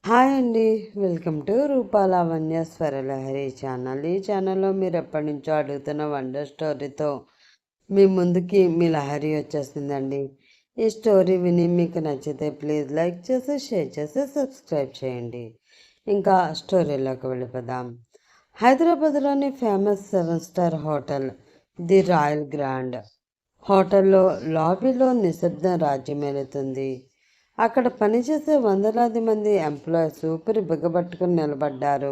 Hi అండి. Welcome to Rupa Lavanya Swaralahari channel. ఈ ఛానల్లో మీరు ఎప్పటి నుంచో అడుగుతున్న వండర్ స్టోరీతో మీ ముందుకి మీ లహరి వచ్చేసిందండి. ఈ స్టోరీ విని మీకు నచ్చితే ప్లీజ్ లైక్ చేసి షేర్ చేసి సబ్స్క్రైబ్ చేయండి. ఇంకా స్టోరీలోకి వెళ్ళిపోదాం. హైదరాబాద్లోని famous 7 star hotel the royal grand హోటల్లో లాబీలో నిశ్శబ్దం రాజ్యమేలుతుంది. అక్కడ పనిచేసే వందలాది మంది ఎంప్లాయీస్ ఊపిరి బిగబట్టుకుని నిలబడ్డారు.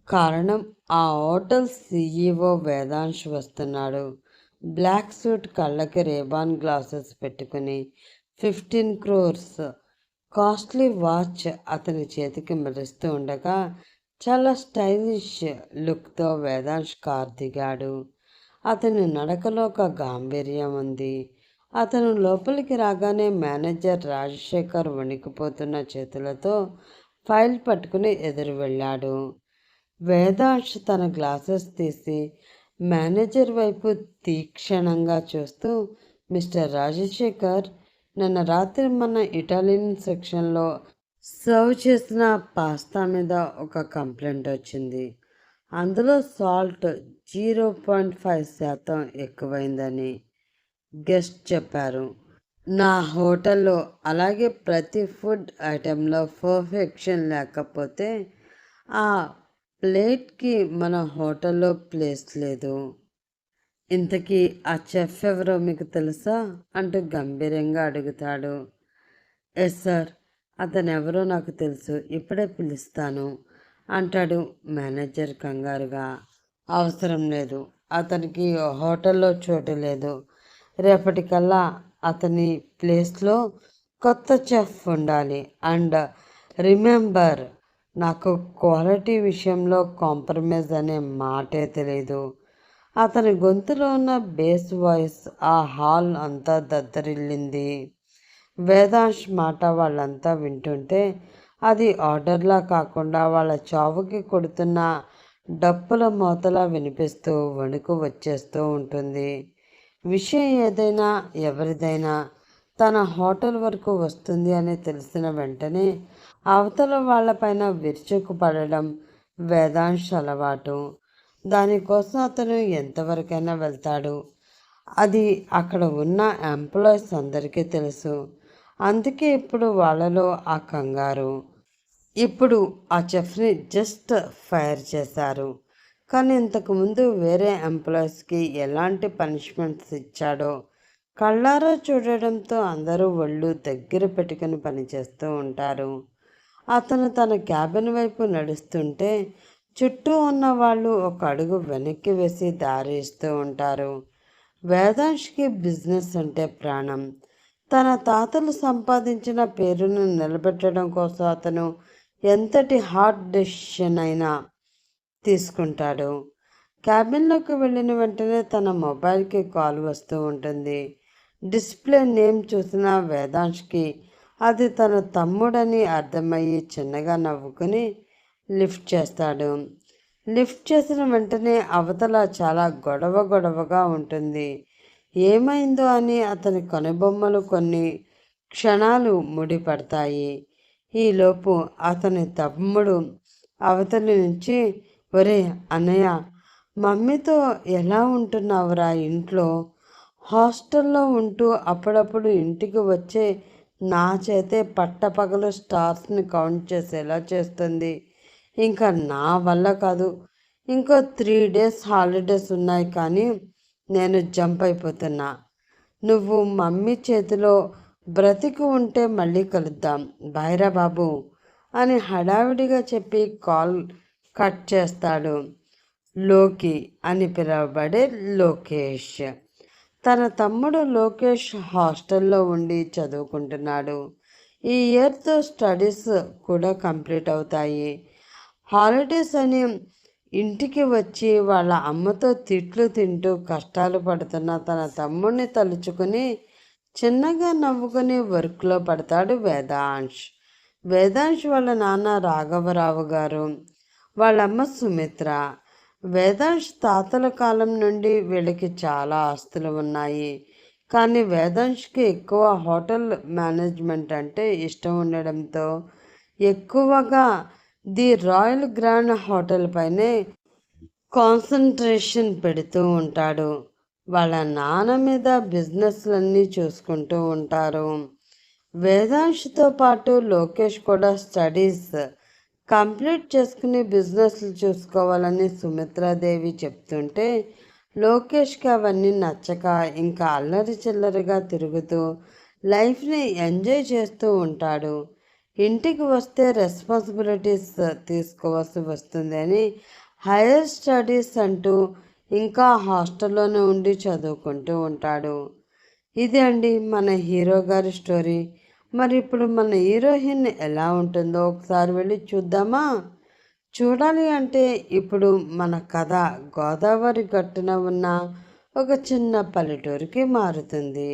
కారణం ఆ హోటల్ సీఈఓ వేదాంశ్ వస్తున్నాడు. బ్లాక్ సూట్, కళ్ళకి రేబాన్ గ్లాసెస్ పెట్టుకుని 15 crores కాస్ట్లీ వాచ్ అతని చేతికి మెరుస్తూ ఉండగా చాలా స్టైలిష్ లుక్తో వేదాంశ్ కార్ దిగాడు. అతని నడకలో ఒక గాంభీర్యం ఉంది. అతను లోపలికి రాగానే మేనేజర్ రాజశేఖర్ వణికిపోతున్న చేతులతో ఫైల్ పట్టుకుని ఎదురు వెళ్ళాడు. వేదాంశ్ తన గ్లాసెస్ తీసి మేనేజర్ వైపు తీక్షణంగా చూస్తూ, మిస్టర్ రాజశేఖర్, నిన్న రాత్రి మన ఇటాలియన్ సెక్షన్లో సర్వ్ చేసిన పాస్తా మీద ఒక కంప్లైంట్ వచ్చింది. అందులో సాల్ట్ 0.5% ఎక్కువైందని గెస్ట్ చెప్పారు. నా హోటల్లో అలాగే ప్రతి ఫుడ్ ఐటెంలో పర్ఫెక్షన్ లేకపోతే ఆ ప్లేట్కి మన హోటల్లో ప్లేస్ లేదు. ఇంతకీ ఆ చెఫ్ ఎవరో మీకు తెలుసా అంటూ గంభీరంగా అడుగుతాడు. ఎస్ సార్, అతను ఎవరో నాకు తెలుసు, ఇప్పుడే పిలుస్తాను అంటాడు మేనేజర్ కంగారుగా. అవసరం లేదు, అతనికి హోటల్లో చోటు లేదు. రేపటికల్లా అతని ప్లేస్లో కొత్త చెఫ్ ఉండాలి. అండ్ రిమెంబర్, నాకు క్వాలిటీ విషయంలో కాంప్రమైజ్ అనే మాటే తెలీదు. అతని గొంతులో ఉన్న బేస్ వాయిస్ ఆ హాల్ అంతా దద్దరిల్లింది. వేదాంశ్ మాట వాళ్ళంతా వింటుంటే అది ఆర్డర్లా కాకుండా వాళ్ళ చావుకి కొడుతున్న డప్పుల మోతలా వినిపిస్తూ వణుకు వచ్చేస్తూ ఉంటుంది. విషయం ఏదైనా ఎవరిదైనా తన హోటల్ వరకు వస్తుంది అని తెలిసిన వెంటనే అవతల వాళ్ళపైన విరుచుకుపడడం వేదాంశ్ అలవాటు. దానికోసం అతను ఎంతవరకైనా వెళ్తాడు. అది అక్కడ ఉన్న ఎంప్లాయీస్ అందరికీ తెలుసు. అందుకే ఇప్పుడు వాళ్ళలో ఆ కంగారు. ఇప్పుడు ఆ చెఫ్ని జస్ట్ ఫైర్ చేశారు, కానీ ఇంతకుముందు వేరే ఎంప్లాయీస్కి ఎలాంటి పనిష్మెంట్స్ ఇచ్చాడో కళ్ళారా చూడడంతో అందరూ ఒళ్ళు దగ్గర పెట్టుకుని పనిచేస్తూ ఉంటారు. అతను తన క్యాబిన్ వైపు నడుస్తుంటే చుట్టూ ఉన్న వాళ్ళు ఒక అడుగు వెనక్కి వేసి దారి ఇస్తూ ఉంటారు. వేదాంశ్కి బిజినెస్ అంటే ప్రాణం. తన తాతలు సంపాదించిన పేరును నిలబెట్టడం కోసం అతను ఎంతటి హార్డ్ డెసిషన్ అయినా తీసుకుంటాడు. క్యాబిన్లోకి వెళ్ళిన వెంటనే తన మొబైల్కి కాల్ వస్తూ ఉంటుంది. డిస్ప్లే నేమ్ చూసిన వేదాంశ్కి అది తన తమ్ముడని అర్థమయ్యి చిన్నగా నవ్వుకుని లిఫ్ట్ చేస్తాడు. లిఫ్ట్ చేసిన వెంటనే అవతల చాలా గొడవగా ఉంటుంది. ఏమైందో అని అతని కనుబొమ్మలు కొన్ని క్షణాలు ముడిపడతాయి. ఈలోపు అతని తమ్ముడు అవతలి నుంచి, ఒరే అన్నయ్య, మమ్మీతో ఎలా ఉంటున్నావురా ఇంట్లో? హాస్టల్లో ఉంటూ అప్పుడప్పుడు ఇంటికి వచ్చే నా చేతే పట్టపగలు స్టార్స్ని కౌంట్ చేసేలా చేస్తుంది. ఇంకా నా వల్ల కాదు. ఇంకో 3 days హాలిడేస్ ఉన్నాయి, కానీ నేను జంప్ అయిపోతున్నా. నువ్వు మమ్మీ చేతిలో బ్రతికి ఉంటే మళ్ళీ కలుద్దాం, బాయ్రా బాబు అని హడావిడిగా చెప్పి కాల్ కట్ చేస్తాడు. లోకి అని పిలువబడే లోకేష్. తన తమ్ముడు లోకేష్ హాస్టల్లో ఉండి చదువుకుంటున్నాడు. ఈ ఇయర్తో స్టడీస్ కూడా కంప్లీట్ అవుతాయి. హాలిడేస్ అని ఇంటికి వచ్చి వాళ్ళ అమ్మతో తిట్లు తింటూ కష్టాలు పడుతున్న తన తమ్ముడిని తలుచుకుని చిన్నగా నవ్వుకుని వర్క్లో పడతాడు వేదాంశ్. వేదాంశ్ వాళ్ళ నాన్న రాఘవరావు గారు, వాళ్ళమ్మ సుమిత్ర. వేదాంశ్ తాతల కాలం నుండి వీళ్ళకి చాలా ఆస్తులు ఉన్నాయి. కానీ వేదాంశ్కి ఎక్కువ హోటల్ మేనేజ్మెంట్ అంటే ఇష్టం ఉండడంతో ఎక్కువగా ది రాయల్ గ్రాండ్ హోటల్ పైనే కాన్సన్ట్రేషన్ పెడుతూ ఉంటాడు. వాళ్ళ నాన్న మీద బిజినెస్లన్నీ చూసుకుంటూ ఉంటారు. వేదాంశ్తో పాటు లోకేష్ కూడా స్టడీస్ కంప్లీట్ చేసుకుని బిజినెస్లు చూసుకోవాలని సుమిత్రాదేవి చెప్తుంటే లోకేష్కి అవన్నీ నచ్చక ఇంకా అల్లరి చిల్లరిగా తిరుగుతూ లైఫ్ని ఎంజాయ్ చేస్తూ ఉంటాడు. ఇంటికి వస్తే రెస్పాన్సిబిలిటీస్ తీసుకోవాల్సి వస్తుంది అని హైయర్ స్టడీస్ అంటూ ఇంకా హాస్టల్లోనే ఉండి చదువుకుంటూ ఉంటాడు. ఇది అండి మన హీరో గారి స్టోరీ. మరి ఇప్పుడు మన హీరోయిన్ ఎలా ఉంటుందో ఒకసారి వెళ్ళి చూద్దామా? చూడాలి అంటే ఇప్పుడు మన కథ గోదావరి గట్టున ఉన్న ఒక చిన్న పల్లెటూరికి మారుతుంది.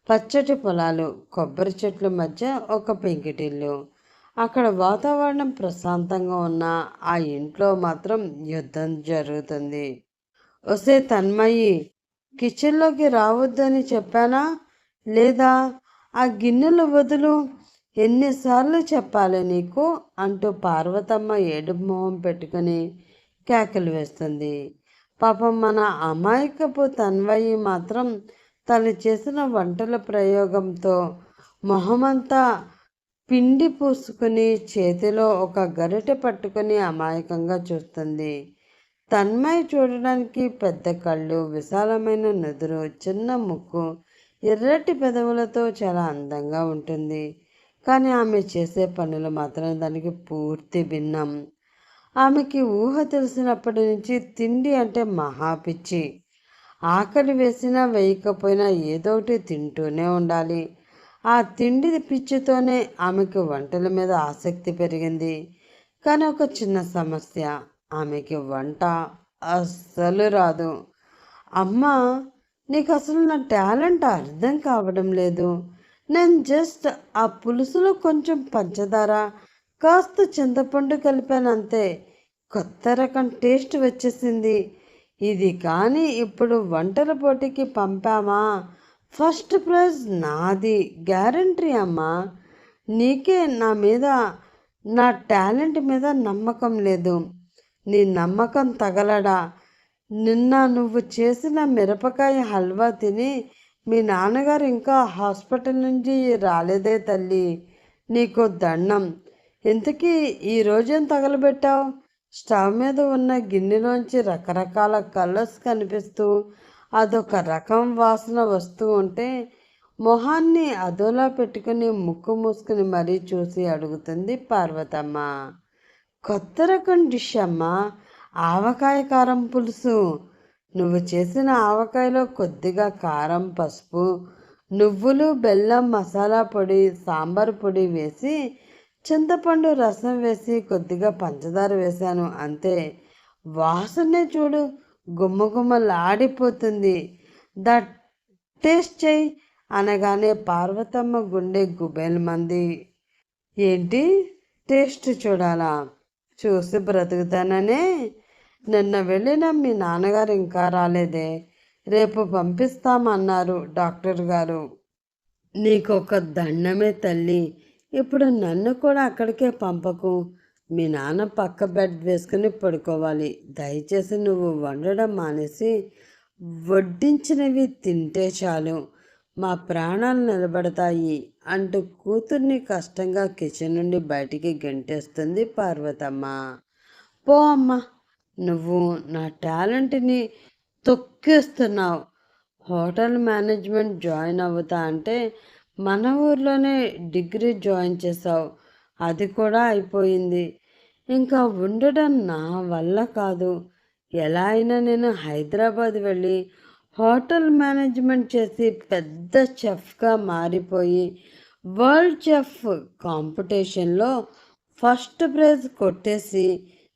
పచ్చటి పొలాలు, కొబ్బరి చెట్ల మధ్య ఒక పెంకిటిల్లు. అక్కడ వాతావరణం ప్రశాంతంగా ఉన్న ఆ ఇంట్లో మాత్రం యుద్ధం జరుగుతుంది. ఒసే తన్మయి, కిచెన్లోకి రావద్దని చెప్పానా లేదా? ఆ గిన్నెలు వదులు, ఎన్నిసార్లు చెప్పాలి నీకు అంటూ పార్వతమ్మ ఏడుపు మొహం పెట్టుకుని కేకలు వేస్తుంది. పాపం మన అమాయకపు తన్వయి మాత్రం తను చేసిన వంటల ప్రయోగంతో మొహమంతా పిండి పూసుకుని చేతిలో ఒక గరిటె పట్టుకుని అమాయకంగా చూస్తుంది. తన్మయ్ చూడడానికి పెద్ద కళ్ళు, విశాలమైన నుదురు, చిన్న ముక్కు, ఎర్రటి పెదవులతో చాలా అందంగా ఉంటుంది. కానీ ఆమె చేసే పనులు మాత్రం దానికి పూర్తి భిన్నం. ఆమెకి ఊహ తెలిసినప్పటి నుంచి తిండి అంటే మహాపిచ్చి. ఆకలి వేసినా వేయకపోయినా ఏదో ఒకటి తింటూనే ఉండాలి. ఆ తిండి పిచ్చితోనే ఆమెకు వంటల మీద ఆసక్తి పెరిగింది. కానీ ఒక చిన్న సమస్య, ఆమెకి వంట అస్సలు రాదు. అమ్మా, నీకు అసలు నా టాలెంట్ అర్థం కావడం లేదు. నేను జస్ట్ ఆ పులుసులో కొంచెం పంచదార, కాస్త చింతపండు కలిపాను అంతే. కొత్త రకం టేస్ట్ వచ్చేసింది. ఇది కానీ ఇప్పుడు వంటల పోటీకి పంపామా, ఫస్ట్ ప్రైజ్ నాది గ్యారంటీ అమ్మా. నీకే నా మీద, నా టాలెంట్ మీద నమ్మకం లేదు. నీ నమ్మకం తగలడా? నిన్న నువ్వు చేసిన మిరపకాయ హల్వా తిని మీ నాన్నగారు ఇంకా హాస్పిటల్ నుంచి రాలేదే తల్లి. నీకు దండం. ఇంతకీ ఈరోజేం తగలబెట్టావు? స్టవ్ మీద ఉన్న గిన్నెలోంచి రకరకాల కలర్స్ కనిపిస్తూ అదొక రకం వాసన వస్తూ ఉంటే మొహాన్ని అదోలా పెట్టుకుని ముక్కు మూసుకుని మరీ చూసి అడుగుతుంది పార్వతమ్మ. కొత్త రకం డిష్ అమ్మా, ఆవకాయ కారం పులుసు. నువ్వు చేసిన ఆవకాయలో కొద్దిగా కారం, పసుపు, నువ్వులు, బెల్లం, మసాలా పొడి, సాంబార్ పొడి వేసి చింతపండు రసం వేసి కొద్దిగా పంచదార వేశాను అంతే. వాసనే చూడు, గుమ్మగుమ్మలాడిపోతుంది. దట్ టేస్ట్ చెయ్యి అనగానే పార్వతమ్మ గుండె గుబేలమంది. ఏంటి టేస్ట్ చూడాలా? చూసి బ్రతుకుతాననే. నిన్న వెళ్ళిన మీ నాన్నగారు ఇంకా రాలేదే. రేపు పంపిస్తామన్నారు డాక్టర్ గారు. నీకొక దండమే తల్లి, ఇప్పుడు నన్ను కూడా అక్కడికే పంపకు. మీ నాన్న పక్క బెడ్ వేసుకుని పడుకోవాలి. దయచేసి నువ్వు వండడం మానేసి వడ్డించినవి తింటే చాలు, మా ప్రాణాలు నిలబడతాయి అంటూ కూతుర్ని కష్టంగా కిచెన్ నుండి బయటికి గెంటేస్తుంది పార్వతమ్మ. పో అమ్మ, నువ్వు నా టాలెంట్ని తొక్కేస్తున్నావు. హోటల్ మేనేజ్మెంట్ జాయిన్ అవుతా అంటే మన ఊర్లోనే డిగ్రీ జాయిన్ చేసావు, అది కూడా అయిపోయింది. ఇంకా ఉండడం నా వల్ల కాదు. ఎలా అయినా నేను హైదరాబాద్ వెళ్ళి హోటల్ మేనేజ్మెంట్ చేసి పెద్ద చెఫ్గా మారిపోయి వరల్డ్ చెఫ్ కాంపిటీషన్లో ఫస్ట్ ప్రైజ్ కొట్టేసి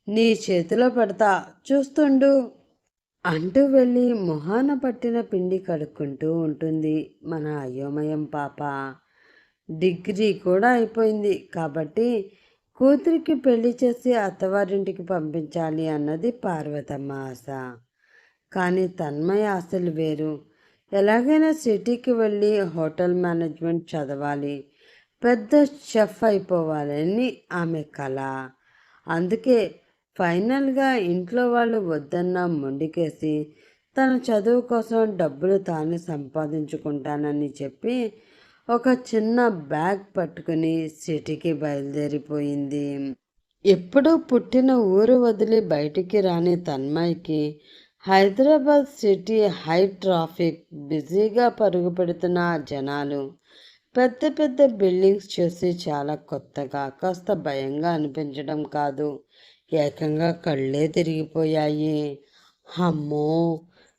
నీ చేతిలో పెడతా, చూస్తుండు అంటూ వెళ్ళి మొహాన పట్టిన పిండి కడుక్కుంటూ ఉంటుంది మన అయోమయం పాప. డిగ్రీ కూడా అయిపోయింది కాబట్టి కూతురికి పెళ్లి చేసి అత్తవారింటికి పంపించాలి అన్నది పార్వతమ్మ ఆశ. కానీ తన్మయ ఆశలు వేరు. ఎలాగైనా సిటీకి వెళ్ళి హోటల్ మేనేజ్మెంట్ చదవాలి, పెద్ద షెఫ్ అయిపోవాలని ఆమె కల. అందుకే ఫైనల్గా ఇంట్లో వాళ్ళు వద్దన్న మొండికేసి తన చదువు కోసం డబ్బులు తాను సంపాదించుకుంటానని చెప్పి ఒక చిన్న బ్యాగ్ పట్టుకుని సిటీకి బయలుదేరిపోయింది. ఎప్పుడూ పుట్టిన ఊరు వదిలి బయటికి రాని తన్మయ్యకి హైదరాబాద్ సిటీ హై ట్రాఫిక్, బిజీగా పరుగు పెడుతున్న జనాలు, పెద్ద పెద్ద బిల్డింగ్స్ చూసి చాలా కొత్తగా, కాస్త భయంగా అనిపించడం కాదు, ఏకంగా కళ్ళే తిరిగిపోయాయి. అమ్మో,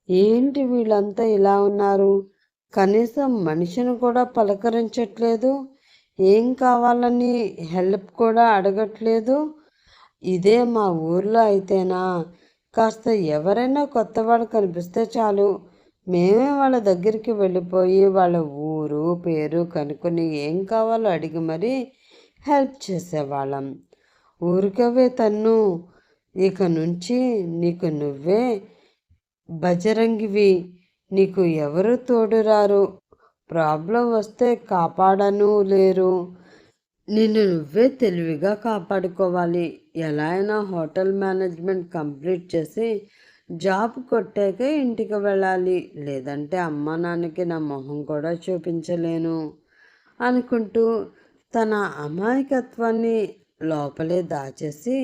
ఏంటి వీళ్ళంతా ఇలా ఉన్నారు? కనీసం మనిషిని కూడా పలకరించట్లేదు, ఏం కావాలని హెల్ప్ కూడా అడగట్లేదు. ఇదే మా ఊర్లో అయితేనా కాస్త ఎవరైనా కొత్తవాడు కనిపిస్తే చాలు, మేమే వాళ్ళ దగ్గరికి వెళ్ళిపోయి వాళ్ళ ఊరు పేరు కనుక్కొని ఏం కావాలో అడిగి మరీ హెల్ప్ చేసేవాళ్ళం. ఊరికవే తన్ను, ఇక నుంచి నీకు నువ్వే బజరంగివి, నీకు ఎవరు తోడురారు, ప్రాబ్లం వస్తే కాపాడను లేరు, నిన్ను నువ్వే తెలివిగా కాపాడుకోవాలి. ఎలా అయినా హోటల్ మేనేజ్మెంట్ కంప్లీట్ చేసి జాబ్ కొట్టాక ఇంటికి వెళ్ళాలి, లేదంటే అమ్మ నాన్నకి నా మొహం కూడా చూపించలేను అనుకుంటూ తన అమాయకత్వాన్ని లోపలే దాచేసి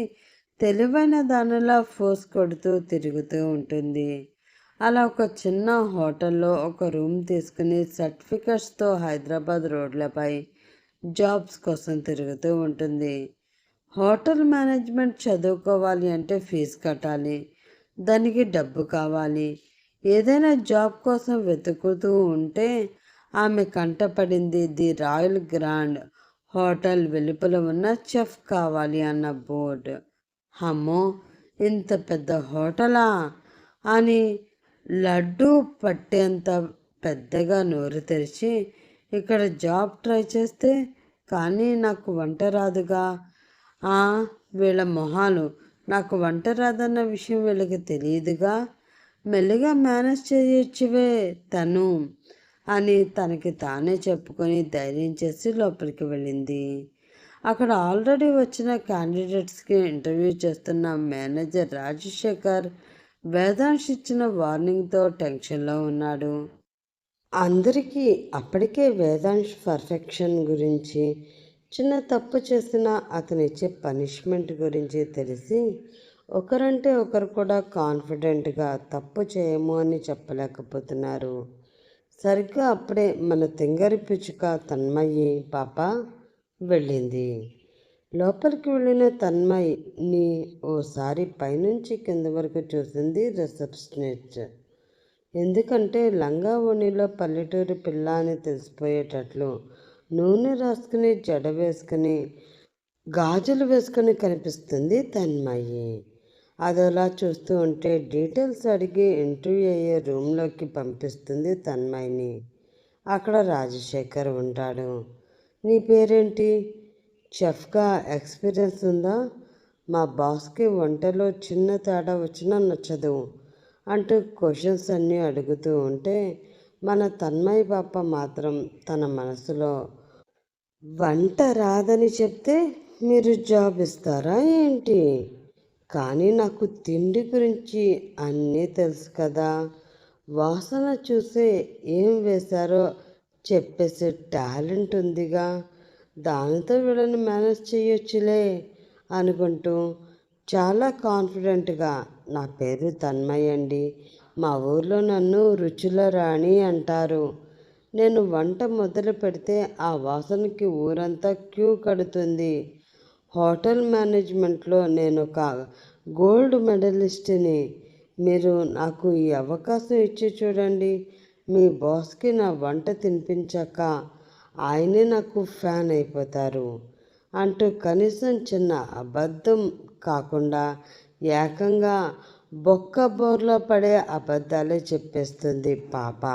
తెలివైన దానిలా ఫోర్స్ కొడుతూ తిరుగుతూ ఉంటుంది. అలా ఒక చిన్న హోటల్లో ఒక రూమ్ తీసుకుని సర్టిఫికెట్స్తో హైదరాబాద్ రోడ్లపై జాబ్స్ కోసం తిరుగుతూ ఉంటుంది. హోటల్ మేనేజ్మెంట్ చదువుకోవాలి అంటే ఫీజు కట్టాలి, దానికి డబ్బు కావాలి. ఏదైనా జాబ్ కోసం వెతుకుతూ ఉంటే ఆమె కంటపడింది ది రాయల్ గ్రాండ్ హోటల్ వెలుపల ఉన్న చెఫ్ కావాలి అన్న బోర్డు. అమ్మో, ఇంత పెద్ద హోటలా అని లడ్డు పట్టేంత పెద్దగా నోరు తెరిచి, ఇక్కడ జాబ్ ట్రై చేస్తే కానీ నాకు వంట రాదుగా, వీళ్ళ మొహాలు, నాకు వంట రాదన్న విషయం వీళ్ళకి తెలియదుగా, మెల్లిగా మేనేజ్ చేయొచ్చువే తను అని తనకి తానే చెప్పుకొని ధైర్యం చేసి లోపలికి వెళ్ళింది. అక్కడ ఆల్రెడీ వచ్చిన క్యాండిడేట్స్కి ఇంటర్వ్యూ చేస్తున్న మేనేజర్ రాజశేఖర్ వేదాంశ్ ఇచ్చిన వార్నింగ్తో టెన్షన్లో ఉన్నాడు. అందరికీ అప్పటికే వేదాంశ్ పర్ఫెక్షన్ గురించి, చిన్న తప్పు చేసినా అతను ఇచ్చే పనిష్మెంట్ గురించి తెలిసి ఒకరంటే ఒకరు కూడా కాన్ఫిడెంట్గా తప్పు చేయము అని చెప్పలేకపోతున్నారు. సరిగ్గా అప్పుడే మన తింగరి పిచ్చుక తన్మయ్యి పాప వెళ్ళింది. లోపలికి వెళ్ళిన తన్మయ్ని ఓసారి పైనుంచి కింద వరకు చూసింది రిసెప్షనిస్ట్. ఎందుకంటే లంగా ఓణిలో పల్లెటూరి పిల్ల అని తెలిసిపోయేటట్లు నూనె రాసుకుని జడ వేసుకుని గాజులు వేసుకుని కనిపిస్తుంది తన్మయ్యి. అదోలా చూస్తూ ఉంటే డీటెయిల్స్ అడిగి ఇంటర్వ్యూ అయ్యే రూమ్లోకి పంపిస్తుంది తన్మయ్ని. అక్కడ రాజశేఖర్ ఉంటాడు. నీ పేరేంటి? చెఫ్గా ఎక్స్పీరియన్స్ ఉందా? మా బాస్కి వంటలో చిన్న తేడా వచ్చినా నచ్చదు అంటూ క్వశ్చన్స్ అన్నీ అడుగుతూ ఉంటే మన తన్మయ్య పాప మాత్రం తన మనసులో, వంట రాదని చెప్తే మీరు జాబ్ ఇస్తారా ఏంటి? కానీ నాకు తిండి గురించి అన్నీ తెలుసు కదా, వాసన చూసే ఏం వేశారో చెప్పేసే టాలెంట్ ఉందిగా, దానితో వీళ్ళని మేనేజ్ చేయొచ్చులే అనుకుంటూ చాలా కాన్ఫిడెంట్గా, నా పేరు తన్మయ్య అండి, మా ఊర్లో నన్ను రుచుల రాణి అంటారు, నేను వంట మొదలు పెడితే ఆ వాసనకి ఊరంతా క్యూ కడుతుంది, హోటల్ మేనేజ్మెంట్లో నేను ఒక గోల్డ్ మెడలిస్ట్ని, మీరు నాకు ఈ అవకాశం ఇచ్చి చూడండి, మీ బాస్కి నా వంట తినిపించాక ఆయనే నాకు ఫ్యాన్ అయిపోతారు అంటూ కనీసం చిన్న అబద్ధం కాకుండా ఏకంగా బొక్క బోర్లో పడే అబద్ధాలే చెప్పేస్తుంది పాప.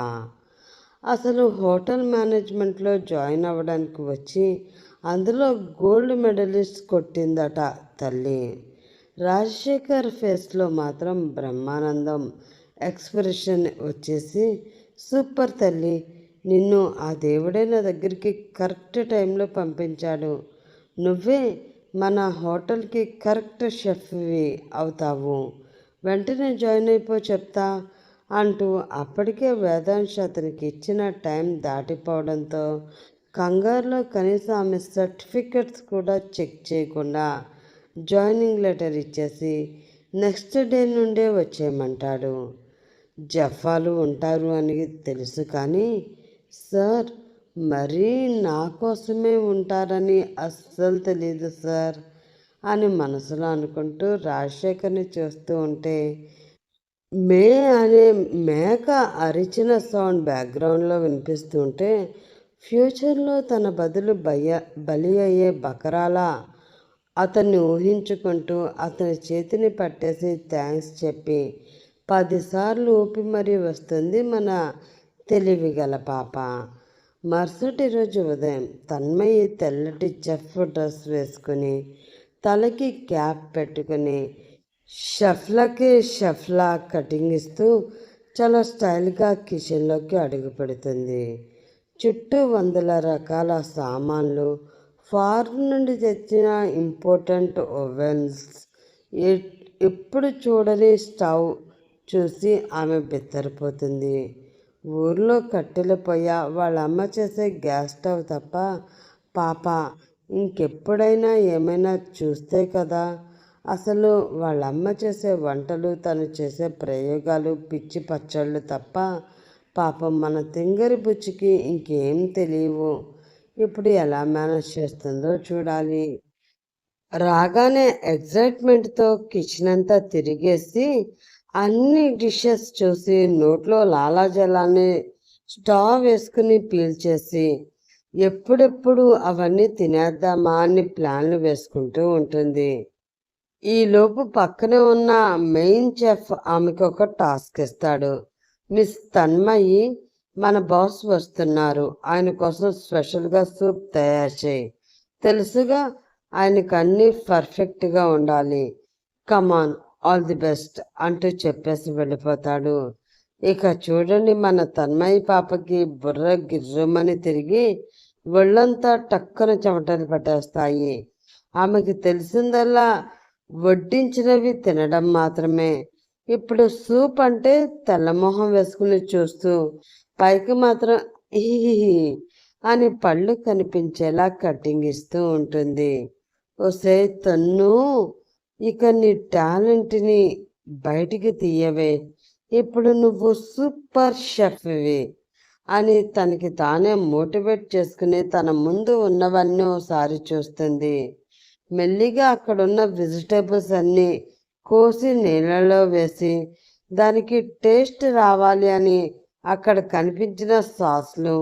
అసలు హోటల్ మేనేజ్మెంట్లో జాయిన్ అవ్వడానికి వచ్చి అందులో గోల్డ్ మెడలిస్ట్ కొట్టిందట తల్లి. రాజశేఖర్ ఫేస్లో మాత్రం బ్రహ్మానందం ఎక్స్ప్రెషన్ వచ్చేసి, సూపర్ తల్లి, నిన్ను ఆ దేవుడే నా దగ్గరికి కరెక్ట్ టైంలో పంపించాడు. నువ్వే మన హోటల్కి కరెక్ట్ షెఫ్వి అవుతావు. వెంటనే జాయిన్ అయిపో చెప్తా అంటూ అప్పటికే వేదాంశ్ అతనికి ఇచ్చిన టైం దాటిపోవడంతో కంగారులో కనీసం ఆమె సర్టిఫికెట్స్ కూడా చెక్ చేయకుండా జాయినింగ్ లెటర్ ఇచ్చేసి నెక్స్ట్ డే నుండే వచ్చేయమంటాడు. జఫాలు ఉంటారు అని తెలుసు కానీ సార్ మరీ నా కోసమే ఉంటారని అస్సలు తెలీదు సార్ అని మనసులో అనుకుంటూ రాజశేఖర్ని చూస్తూ ఉంటే మే అనే మేక అరిచిన సౌండ్ బ్యాక్గ్రౌండ్లో వినిపిస్తుంటే ఫ్యూచర్లో తన బదులు బలి అయ్యే బకరాలా అతన్ని ఊహించుకుంటూ అతని చేతిని పట్టేసి థ్యాంక్స్ చెప్పి 10 సార్లు ఊపి మరీ వస్తుంది మన తెలివిగల పాప. మరుసటి రోజు ఉదయం తన్మయి తెల్లటి చెఫ్ డ్రెస్ వేసుకుని తలకి క్యాప్ పెట్టుకుని షెఫ్లా కటింగ్ ఇస్తూ చాలా స్టైల్గా కిచెన్లోకి అడుగు పెడుతుంది. చుట్టూ 100 రకాల సామాన్లు, ఫారిన్ నుండి తెచ్చిన ఇంపార్టెంట్ ఓవెన్స్, ఎప్పుడు చూడని స్టవ్ చూసి ఆమె బిత్తరపోతుంది. ఊర్లో కట్టెల పొయ్య, వాళ్ళ అమ్మ చేసే గ్యాస్ స్టవ్ తప్ప పాప ఇంకెప్పుడైనా ఏమైనా చూస్తే కదా. అసలు వాళ్ళ అమ్మ చేసే వంటలు, తను చేసే ప్రయోగాలు, పిచ్చి పచ్చళ్ళు తప్ప పాపం మన తింగరి బుచ్చికి ఇంకేం తెలియవు. ఇప్పుడు ఎలా మేనేజ్ చేస్తుందో చూడాలి. రాగానే ఎగ్జైట్మెంట్తో కిచెన్ అంతా తిరిగేసి అన్ని డిషెస్ చూసి నోట్లో లాలాజలాన్ని స్టవ్ వేసుకుని పీల్చేసి ఎప్పుడెప్పుడు అవన్నీ తినేద్దామా అని ప్లాన్లు వేసుకుంటూ ఉంటుంది. ఈలోపు పక్కనే ఉన్న మెయిన్ చెఫ్ ఆమెకు ఒక టాస్క్ ఇస్తాడు. మిస్ తన్మయి, మన బాస్ వస్తున్నారు, ఆయన కోసం స్పెషల్గా సూప్ తయారు చేయి. తెలుసుగా ఆయనకు అన్నీ పర్ఫెక్ట్గా ఉండాలి. కమాన్, ఆల్ ది బెస్ట్ అంటూ చెప్పేసి వెళ్ళిపోతాడు. ఇక చూడండి మన తన్మయి పాపకి బుర్ర గిర్రుమని తిరిగి ఒళ్ళంతా టక్కున చెమటలు పట్టేస్తాయి. ఆమెకి తెలిసిందల్లా వడ్డించినవి తినడం మాత్రమే. ఇప్పుడు సూప్ అంటే తెల్లమొహం వేసుకుని చూస్తూ పైకి మాత్రం ఈ అని పళ్ళు కనిపించేలా కటింగ్ ఇస్తూ ఉంటుంది. ఓసే తన్ను, ఇక నీ టాలెంట్ని బయటికి తీయవే, ఇప్పుడు నువ్వు సూపర్ షెఫ్వి అని తనకి తానే మోటివేట్ చేసుకుని తన ముందు ఉన్నవన్నీ ఒకసారి చూస్తుంది. మెల్లిగా అక్కడున్న వెజిటేబుల్స్ అన్నీ కోసి నీళ్ళలో వేసి దానికి టేస్ట్ రావాలి అని అక్కడ కనిపించిన సాస్లు,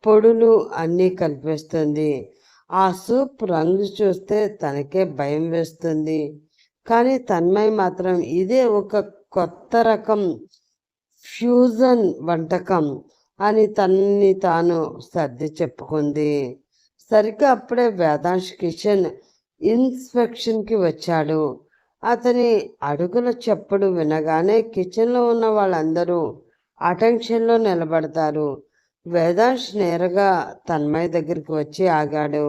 పొడులు అన్నీ కలిపేస్తుంది. ఆ సూప్ రంగు చూస్తే తనకే భయం వేస్తుంది. కానీ తన్మయ్ మాత్రం ఇదే ఒక కొత్త రకం ఫ్యూజన్ వంటకం అని తనని తాను సర్ది చెప్పుకుంది. సరిగ్గా అప్పుడే వేదాంశ్ కిచెన్ ఇన్స్పెక్షన్కి వచ్చాడు. అతని అడుగుల చప్పుడు వినగానే కిచెన్లో ఉన్న వాళ్ళందరూ అటెన్షన్లో నిలబడతారు. వేదాంశ్ నేరుగా తన్మయ్ దగ్గరికి వచ్చి ఆగాడు.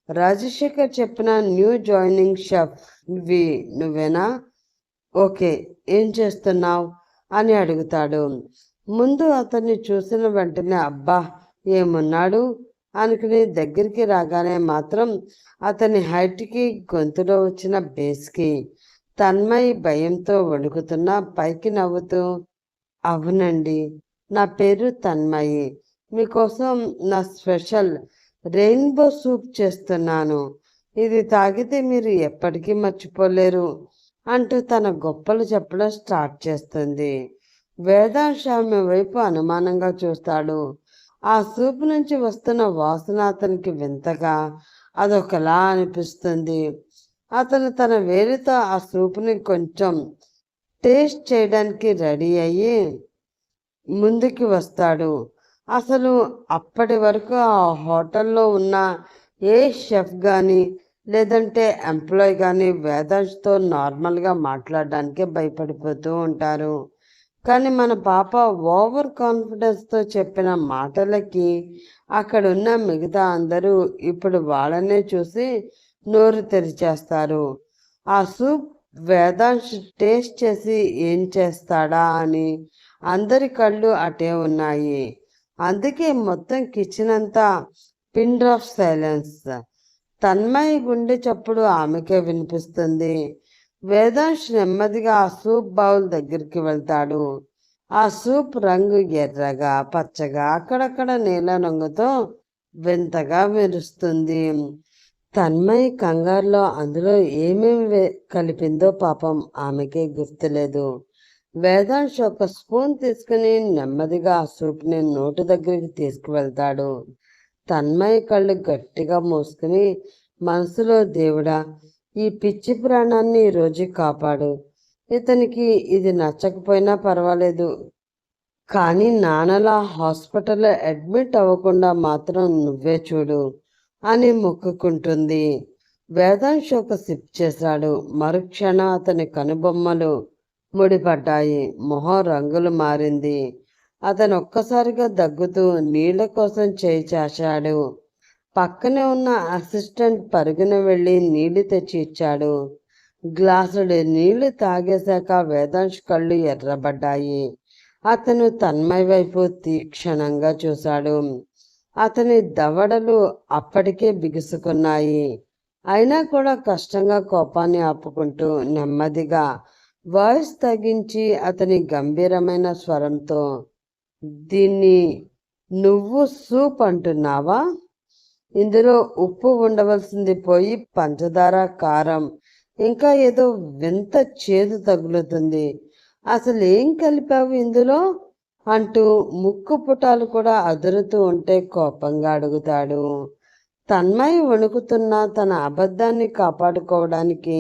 రాజశేఖర్ చెప్పిన న్యూ జాయినింగ్ షెఫ్వి నువ్వేనా? ఓకే, ఏం చేస్తున్నావు అని అడుగుతాడు. ముందు అతన్ని చూసిన వెంటనే అబ్బా ఏమున్నాడు అనుకుని దగ్గరికి రాగానే మాత్రం అతని హైట్కి, గొంతులో వచ్చిన బేస్కి తన్మయి భయంతో వణుకుతున్నా పైకి నవ్వుతూ, అవునండి, నా పేరు తన్మయి, మీకోసం నా స్పెషల్ రెయిన్బో సూప్ చేస్తున్నాను, ఇది తాగితే మీరు ఎప్పటికీ మర్చిపోలేరు అంటూ తన గొప్పలు చెప్పడం స్టార్ట్ చేస్తుంది. వేదాంశ్ ఆమె వైపు అనుమానంగా చూస్తాడు. ఆ సూప్ నుంచి వస్తున్న వాసన అతనికి వింతగా అదొకలా అనిపిస్తుంది. అతను తన వేలితో ఆ సూప్ని కొంచెం టేస్ట్ చేయడానికి రెడీ అయ్యి ముందుకి వస్తాడు. అసలు అప్పటి వరకు ఆ హోటల్లో ఉన్న ఏ షెఫ్ కానీ లేదంటే ఎంప్లాయ్ కానీ వేదాంశ్తో నార్మల్గా మాట్లాడడానికే భయపడిపోతూ ఉంటారు. కానీ మన పాప ఓవర్ కాన్ఫిడెన్స్తో చెప్పిన మాటలకి అక్కడున్న మిగతా అందరూ ఇప్పుడు వాళ్ళనే చూసి నోరు తెరిచేస్తారు. ఆ సూప్ వేదాంశ్ టేస్ట్ చేసి ఏం చేస్తాడా అని అందరి కళ్ళు అటే ఉన్నాయి. అందుకే మొత్తం కిచెన్ అంతా పిన్ డ్రాప్ సైలెన్స్. తన్మయి గుండె చప్పుడు ఆమెకే వినిపిస్తుంది. వేదాంశ్ నెమ్మదిగా ఆ సూప్ బౌల్ దగ్గరికి వెళ్తాడు. ఆ సూప్ రంగు ఎర్రగా పచ్చగా అక్కడక్కడ నీల రంగుతో వింతగా మెరుస్తుంది. తన్మయి కంగారులో అందులో ఏమేమి కలిపిందో పాపం ఆమెకే గుర్తులేదు. వేదాంశ్ ఒక స్పూన్ తీసుకుని నెమ్మదిగా ఆ సూప్ని నోటు దగ్గరికి తీసుకువెళ్తాడు. తన్మయి కళ్ళు గట్టిగా మూసుకుని మనసులో, దేవుడా, ఈ పిచ్చి ప్రాణాన్ని ఈరోజు కాపాడు. ఇతనికి ఇది నచ్చకపోయినా పర్వాలేదు, కానీ నాన్నలా హాస్పిటల్లో అడ్మిట్ అవ్వకుండా మాత్రం నువ్వే చూడు అని మొక్కుకుంటుంది. వేదాంశ్ ఒక సిప్ చేశాడు. మరుక్షణం అతని కనుబొమ్మలు ముడిపడ్డాయి. మొహం రంగులు మారింది. అతను ఒక్కసారిగా దగ్గుతూ నీళ్ల కోసం చేయి చాచాడు. పక్కనే ఉన్న అసిస్టెంట్ పరుగున వెళ్ళి నీళ్లు తెచ్చి ఇచ్చాడు. గ్లాసుడు నీళ్లు తాగేశాక వేదాంశ్ కళ్ళు ఎర్రబడ్డాయి. అతను తన్మయ్ వైపు తీక్షణంగా చూశాడు. అతని దవడలు అప్పటికే బిగుసుకున్నాయి. అయినా కూడా కష్టంగా కోపాన్ని ఆపుకుంటూ నెమ్మదిగా వాయిస్ తగ్గించి అతని గంభీరమైన స్వరంతో, దీన్ని నువ్వు సూప్ అంటున్నావా? ఇందులో ఉప్పు ఉండవలసింది పోయి పంచదార, కారం, ఇంకా ఏదో వింత చేదు తగులుతుంది. అసలు ఏం కలిపావు ఇందులో అంటూ ముక్కు పుటాలు కూడా అదురుతూ ఉంటే కోపంగా అడుగుతాడు. తన్మయి వణుకుతున్న తన అబద్ధాన్ని కాపాడుకోవడానికి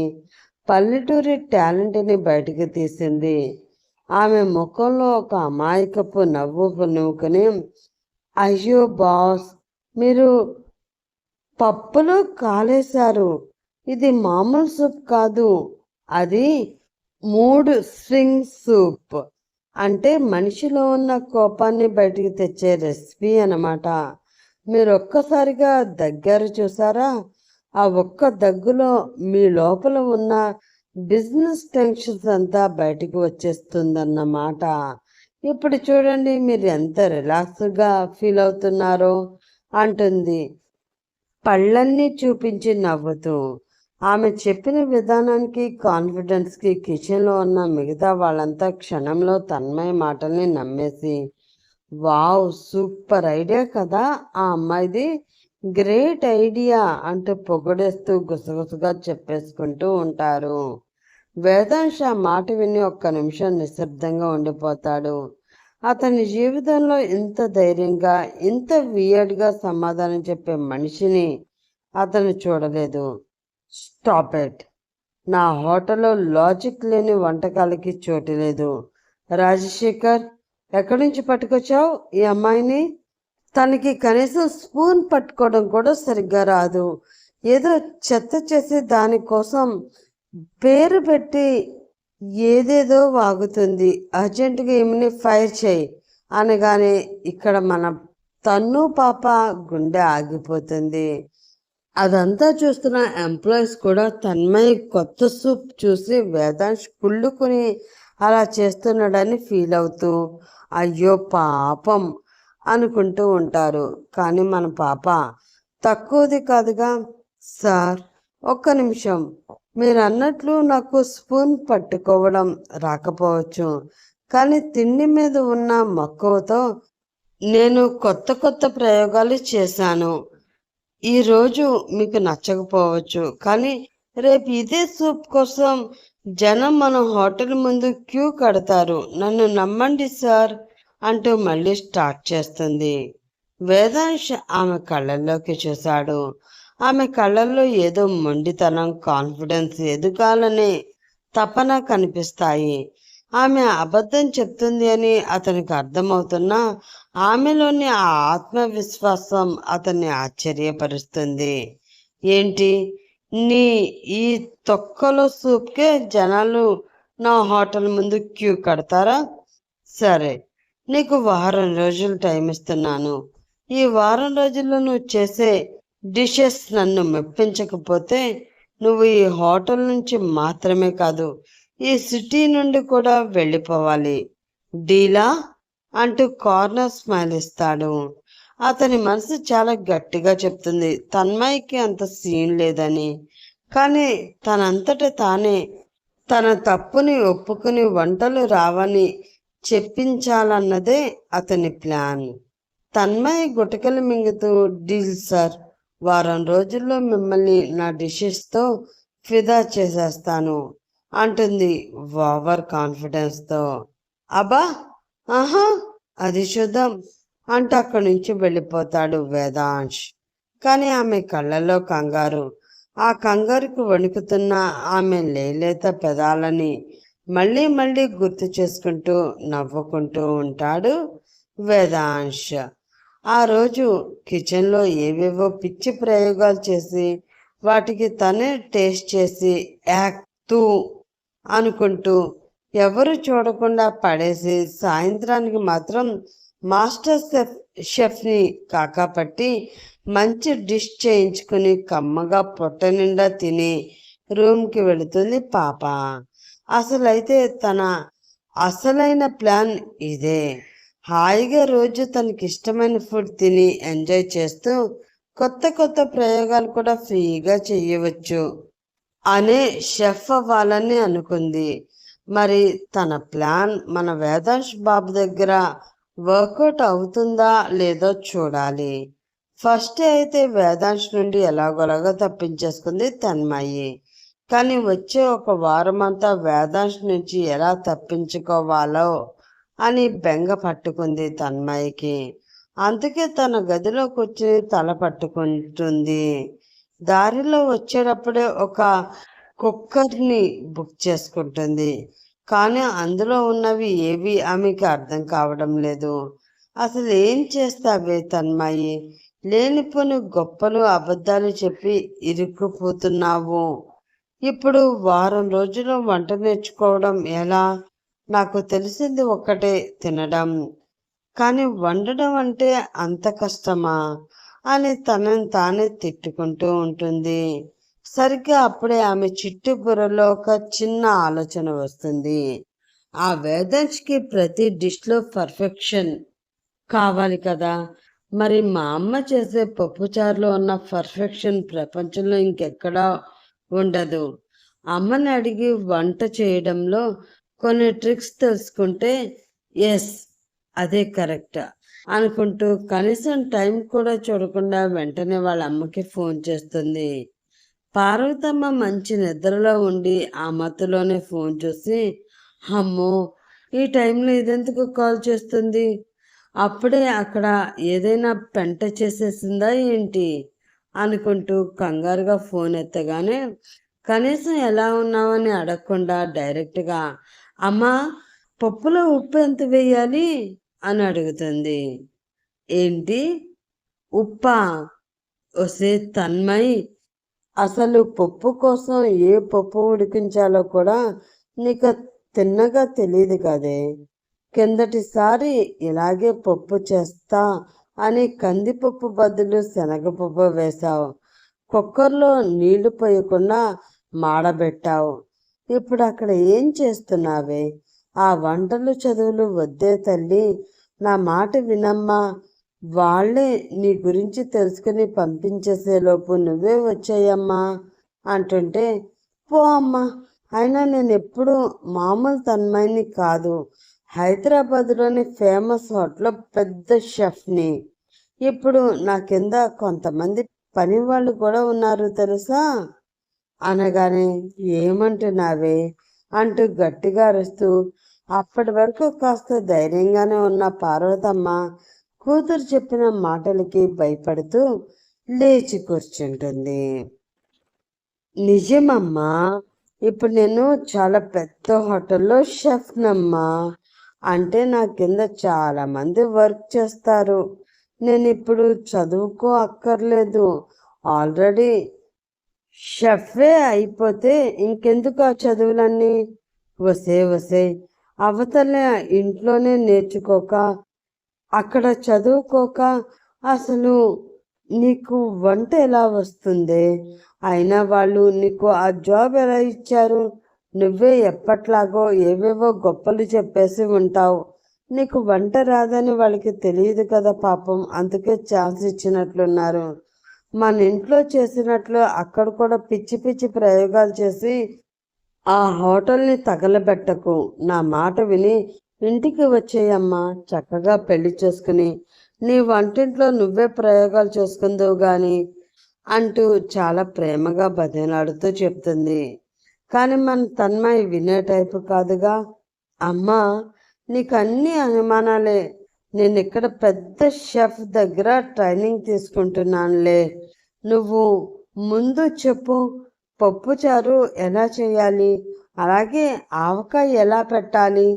పల్లెటూరి టాలెంట్ని బయటికి తీసింది. ఆమె ముఖంలో ఒక అమాయకపు నవ్వు పునుకుని, అయ్యో బాస్, మీరు పప్పులో కాలేశారు. ఇది మామూలు సూప్ కాదు, అది 3 స్ట్రింగ్ సూప్. అంటే మనిషిలో ఉన్న కోపాన్ని బయటికి తెచ్చే రెసిపీ అన్నమాట. మీరు ఒక్కసారిగా దగ్గర చూసారా? ఆ ఒక్క దగ్గులో మీ లోపల ఉన్న బిజినెస్ టెన్షన్స్ అంతా బయటికి వచ్చేస్తుందన్నమాట. ఇప్పుడు చూడండి మీరు ఎంత రిలాక్స్గా ఫీల్ అవుతున్నారో అంటుంది, పళ్ళన్నీ చూపించి నవ్వుతూ. ఆమె చెప్పిన విధానానికి, కాన్ఫిడెన్స్కి కిచెన్లో ఉన్న మిగతా వాళ్ళంతా క్షణంలో తన్మయ మాటల్ని నమ్మేసి, వావ్, సూపర్ ఐడియా కదా ఆ అమ్మాయిది, గ్రేట్ ఐడియా అంటూ పొగడేస్తూ గుసగుసగా చెప్పేసుకుంటూ ఉంటారు. వేదాంశ ఆ మాట విని ఒక్క నిమిషం నిశ్శబ్దంగా ఉండిపోతాడు. అతని జీవితంలో ఇంత ధైర్యంగా, ఇంత వియర్డ్గా సమాధానం చెప్పే మనిషిని అతను చూడలేదు. Stop it. నా హోటల్లో లాజిక్ లేని వంటకాలకి చోటు లేదు. రాజశేఖర్, ఎక్కడి నుంచి పట్టుకొచ్చావు ఈ అమ్మాయిని? తనకి కనీసం స్పూన్ పట్టుకోవడం కూడా సరిగ్గా రాదు. ఏదో చెత్త చేసి దానికోసం పేరు పెట్టి ఏదేదో వాగుతుంది. అర్జెంటుగా ఈమెని ఫైర్ చేయి అనగానే ఇక్కడ మన తన్ను పాప గుండె ఆగిపోతుంది. అదంతా చూస్తున్న ఎంప్లాయీస్ కూడా తన్మయి కొత్త సూప్ చూసి వేదాంశ్ కుళ్ళుకుని అలా చేస్తున్నాడని ఫీల్ అవుతూ అయ్యో పాపం అనుకుంటూ ఉంటారు. కానీ మన పాప తక్కువది కాదుగా. సార్, ఒక్క నిమిషం. మీరు అన్నట్లు నాకు స్పూన్ పట్టుకోవడం రాకపోవచ్చు, కానీ తిండి మీద ఉన్న మక్కువతో నేను కొత్త కొత్త ప్రయోగాలు చేశాను. ఈరోజు మీకు నచ్చకపోవచ్చు, కానీ రేపు ఇదే సూప్ కోసం జనం మన హోటల్ ముందు క్యూ కడతారు. నన్ను నమ్మండి సార్ అంటూ మళ్ళీ స్టార్ట్ చేస్తుంది. వేదాంశ్ ఆమె కళ్ళల్లోకి చూశాడు. ఆమె కళ్ళల్లో ఏదో మొండితనం, కాన్ఫిడెన్స్, ఎదుగాలనే తపన కనిపిస్తాయి. ఆమె అబద్ధం చెప్తుంది అని అతనికి అర్థమవుతున్నా ఆమెలోని ఆ ఆత్మవిశ్వాసం అతన్ని ఆశ్చర్యపరుస్తుంది. ఏంటి, నీ ఈ తొక్కలో సూప్కే జనాలు నా హోటల్ ముందు క్యూ కడతారా? సరే, నీకు వారం రోజులు టైం ఇస్తున్నాను. ఈ వారం రోజుల్లో నువ్వు చేసే డిషెస్ నన్ను మెప్పించకపోతే నువ్వు ఈ హోటల్ నుంచి మాత్రమే కాదు, ఈ సిటీ నుండి కూడా వెళ్ళిపోవాలి. డీలా అంటూ కార్నర్ స్మైల్ ఇస్తాడు. అతని మనసు చాలా గట్టిగా చెప్తుంది తన్మయ్యకి అంత సీన్ లేదని. కానీ తనంతట తానే తన తప్పుని ఒప్పుకుని వంటలు రావని చెప్పించాలన్నదే అతని ప్లాన్. తన్మయ్య గుటకలు మింగుతూ, డీల్ సార్, వారం రోజుల్లో మిమ్మల్ని నా డిషెస్తో ఫిదా చేసేస్తాను అంటుంది ఓవర్ కాన్ఫిడెన్స్తో. అబ్బా, ఆహా, అది చూద్దాం అంటూ అక్కడి నుంచి వెళ్ళిపోతాడు వేదాంశ్. కానీ ఆమె కళ్ళల్లో కంగారు. ఆ కంగారుకు వణుకుతున్న ఆమె లేలేత పెదాలని మళ్ళీ మళ్ళీ గుర్తు చేసుకుంటూ నవ్వుకుంటూ ఉంటాడు వేదాంశ్. ఆ రోజు కిచెన్లో ఏవేవో పిచ్చి ప్రయోగాలు చేసి వాటికి తనే టేస్ట్ చేసి యాక్తూ అనుకుంటూ ఎవరు చూడకుండా పడేసి సాయంత్రానికి మాత్రం మాస్టర్ షెఫ్ని కాకాపట్టి మంచి డిష్ చేయించుకుని కమ్మగా పొట్ట నిండా తిని రూమ్కి వెళుతుంది పాప. అసలైతే తన అసలైన ప్లాన్ ఇదే. హాయిగా రోజు తనకిష్టమైన ఫుడ్ తిని ఎంజాయ్ చేస్తూ కొత్త కొత్త ప్రయోగాలు కూడా ఫ్రీగా చేయవచ్చు అనే షెఫ్ అవ్వాలని అనుకుంది. మరి తన ప్లాన్ మన వేదాంశ్ బాబు దగ్గర వర్కౌట్ అవుతుందా లేదో చూడాలి. ఫస్ట్ అయితే వేదాంశ్ నుండి ఎలాగోలాగా తప్పించేసుకుంది తన్మయ్యి. కానీ వచ్చే ఒక వారం అంతా వేదాంశ్ నుంచి ఎలా తప్పించుకోవాలో అని బెంగ పట్టుకుంది తన్మయ్యకి. అందుకే తన గదిలో కూర్చుని తల పట్టుకుంటుంది. దారిలో వచ్చేటప్పుడే ఒక కుక్కర్ని బుక్ చేసుకుంటుంది. కానీ అందులో ఉన్నవి ఏవి ఆమెకి అర్థం కావడం లేదు. అసలు ఏం చేస్తావే తన్మయ్యి, లేనిపోని గొప్పలు అబద్ధాలు చెప్పి ఇరుక్కుపోతున్నావు. ఇప్పుడు వారం రోజులు వంట నేర్చుకోవడం ఎలా? నాకు తెలిసింది ఒక్కటే, తినడం. కానీ వండడం అంటే అంత కష్టమా అని తనని తానే తిట్టుకుంటూ ఉంటుంది. సరిగ్గా అప్పుడే ఆమె చిట్టు బుర్రలో ఒక చిన్న ఆలోచన వస్తుంది. ఆ వేదాంశ్కి ప్రతి డిష్లో పర్ఫెక్షన్ కావాలి కదా. మరి మా అమ్మ చేసే పప్పుచారులో ఉన్న పర్ఫెక్షన్ ప్రపంచంలో ఇంకెక్కడా ఉండదు. అమ్మని అడిగి వంట చేయడంలో కొన్ని ట్రిక్స్ తెలుసుకుంటే ఎస్, అదే కరెక్ట్ అనుకుంటూ కనీసం టైం కూడా చూడకుండా వెంటనే వాళ్ళ అమ్మకి ఫోన్ చేస్తుంది. పార్వతమ్మ మంచి నిద్రలో ఉండి ఆ మత్తులోనే ఫోన్ చూసి, అమ్మో, ఈ టైంలో ఇదెందుకు కాల్ చేస్తుంది? అప్పుడే అక్కడ ఏదైనా పెంట చేసేసిందా ఏంటి అనుకుంటూ కంగారుగా ఫోన్ ఎత్తగానే కనీసం ఎలా ఉన్నావని అడగకుండా డైరెక్ట్గా, అమ్మా, పప్పులో ఉప్పు ఎంత వేయాలి అని అడుగుతుంది. ఏంటి, ఉప్పా? ఒసే తన్మయ్, అసలు పప్పు కోసం ఏ పప్పు ఉడికించాలో కూడా నీకు తిన్నగా తెలియదు కదే. కిందటిసారి ఇలాగే పప్పు చేస్తా అని కందిపప్పు బదులు శనగపప్పు వేశావు. కుక్కర్లో నీళ్లు పోయకుండా మాడబెట్టావు. ఇప్పుడు అక్కడ ఏం చేస్తున్నావే? ఆ వంటలు చదువులు వద్దే తల్లి, నా మాట వినమ్మా. వాళ్ళే నీ గురించి తెలుసుకుని పంపించేసేలోపు నువ్వే వచ్చాయమ్మా అంటుంటే, పో అమ్మా, అయినా నేను ఎప్పుడు మామూలు తన్మయ్యని కాదు, హైదరాబాద్లోని ఫేమస్ హోటల్లో పెద్ద షెఫ్ని. ఇప్పుడు నా కింద కొంతమంది పని వాళ్ళు కూడా ఉన్నారు తెలుసా అనగానే, ఏమంటున్నావే అంటూ గట్టిగా అరుస్తూ అప్పటి వరకు కాస్త ధైర్యంగానే ఉన్న పార్వతమ్మ కూతురు చెప్పిన మాటలకి భయపడుతూ లేచి కూర్చుంటుంది. నిజమమ్మా, ఇప్పుడు నేను చాలా పెద్ద హోటల్లో షెఫ్నమ్మా. అంటే నా కింద చాలామంది వర్క్ చేస్తారు. నేను ఇప్పుడు చదువుకో అక్కర్లేదు, ఆల్రెడీ షెఫే అయిపోతే ఇంకెందుకు ఆ చదువులన్నీ? వసే అవతల ఇంట్లోనే నేర్చుకోక, అక్కడ చదువుకోక అసలు నీకు వంట ఎలా వస్తుంది? అయినా వాళ్ళు నీకు ఆ జాబ్ ఎలా ఇచ్చారు? నువ్వే ఎప్పట్లాగో ఏవేవో గొప్పలు చెప్పేసి ఉంటావు. నీకు వంట రాదని వాళ్ళకి తెలియదు కదా పాపం, అందుకే ఛాన్స్ ఇచ్చినట్లున్నారు. మన ఇంట్లో చేసినట్లు అక్కడ కూడా పిచ్చి పిచ్చి ప్రయోగాలు చేసి ఆ హోటల్ని తగలబెట్టకు. నా మాట విని ఇంటికి వచ్చేయమ్మా, చక్కగా పెళ్లి చేసుకుని నీ వంటింట్లో నువ్వే ప్రయోగాలు చేసుకుందువు గాని అంటూ చాలా ప్రేమగా బతిలాడుతూ చెప్తుంది. కానీ మన తన్మయి వినే టైపు కాదుగా. అమ్మా, నీకు అన్ని అనుమానాలే. నేను ఇక్కడ పెద్ద షెఫ్ దగ్గర ట్రైనింగ్ తీసుకుంటున్నానులే. నువ్వు ముందు చెప్పు, పప్పుచారు ఎలా చేయాలి, అలాగే ఆవకాయ ఎలా పెట్టాలి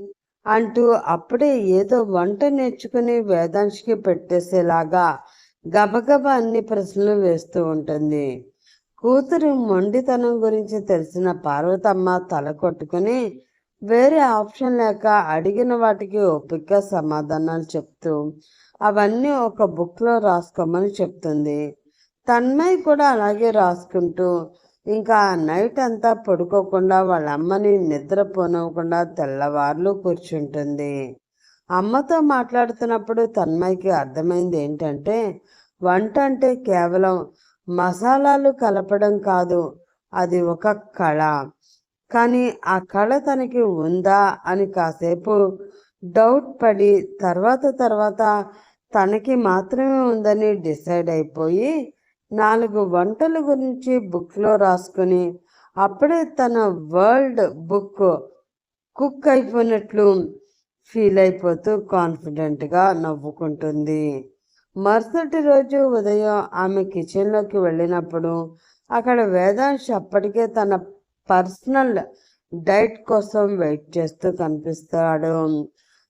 అంటూ అప్పుడే ఏదో వంట నేర్చుకుని వేదాంశకి పెట్టేసేలాగా గబగబా అన్ని ప్రశ్నలు వేస్తూ ఉంటుంది. కూతురు మొండితనం గురించి తెలిసిన పార్వతమ్మ తల కొట్టుకుని వేరే ఆప్షన్ లేక అడిగిన వాటికి ఓపికగా సమాధానాలు చెప్తూ అవన్నీ ఒక బుక్లో రాసుకోమని చెప్తుంది. తన్మయ్ కూడా అలాగే రాసుకుంటూ ఇంకా నైట్ అంతా పడుకోకుండా వాళ్ళ అమ్మని నిద్రపోనివ్వకుండా తెల్లవార్లు కూర్చుంటుంది. అమ్మతో మాట్లాడుతున్నప్పుడు తన్మయ్కి అర్థమైంది ఏంటంటే, వంట అంటే కేవలం మసాలాలు కలపడం కాదు, అది ఒక కళ. కానీ ఆ కళ తనకి ఉందా అని కాసేపు డౌట్ పడి తర్వాత తనకి మాత్రమే ఉందని డిసైడ్ అయిపోయి 4 వంటల గురించి బుక్లో రాసుకుని అప్పుడే తన వరల్డ్ బుక్ కుక్ అయిపోయినట్లు ఫీల్ అయిపోతూ కాన్ఫిడెంట్గా నవ్వుకుంటుంది. మరుసటి రోజు ఉదయం ఆమె కిచెన్లోకి వెళ్ళినప్పుడు అక్కడ వేదాంశ్ అప్పటికే తన పర్సనల్ డైట్ కోసం వెయిట్ చేస్తూ కనిపిస్తాడు.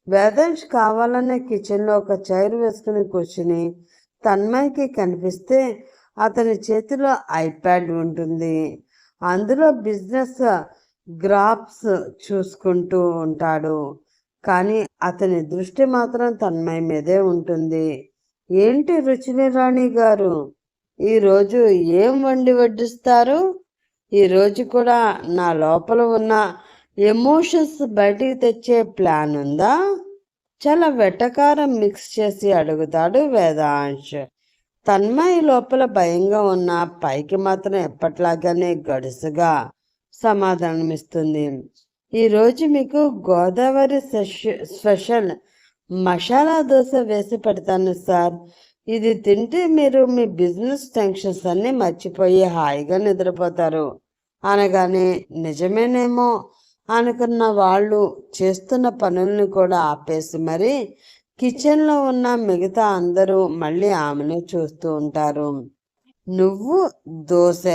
వేదాంశ్ కావాలనే కిచెన్లో ఒక చైర్ వేసుకుని కూర్చుని తన్మయ్కి కనిపిస్తే అతని చేతిలో ఐప్యాడ్ ఉంటుంది. అందులో బిజినెస్ గ్రాఫ్స్ చూసుకుంటూ ఉంటాడు. కానీ అతని దృష్టి మాత్రం తన్మయ్ మీదే ఉంటుంది. ఏంటి రుచిని రాణి గారు, ఈరోజు ఏం వండి వడ్డిస్తారు? ఈరోజు కూడా నా లోపల ఉన్న ఎమోషన్స్ బయటికి తెచ్చే ప్లాన్ ఉందా? చాలా వెటకారం మిక్స్ చేసి అడుగుతాడు వేదాంశ్. తన్మయ్ లోపల భయంగా ఉన్న పైకి మాత్రం ఎప్పట్లాగానే గడుసుగా సమాధానమిస్తుంది. ఈరోజు మీకు గోదావరి స్పెషల్ మసాలా దోశ వేసి పెడతాను సార్. ఇది తింటే మీరు మీ బిజినెస్ టెన్షన్స్ అన్నీ మర్చిపోయి హాయిగా నిద్రపోతారు అనగానే నిజమేనేమో అనుకున్న వాళ్ళు చేస్తున్న పనుల్ని కూడా ఆపేసి మరి కిచెన్లో ఉన్న మిగతా అందరూ మళ్ళీ ఆమెను చూస్తూ ఉంటారు. నువ్వు దోశ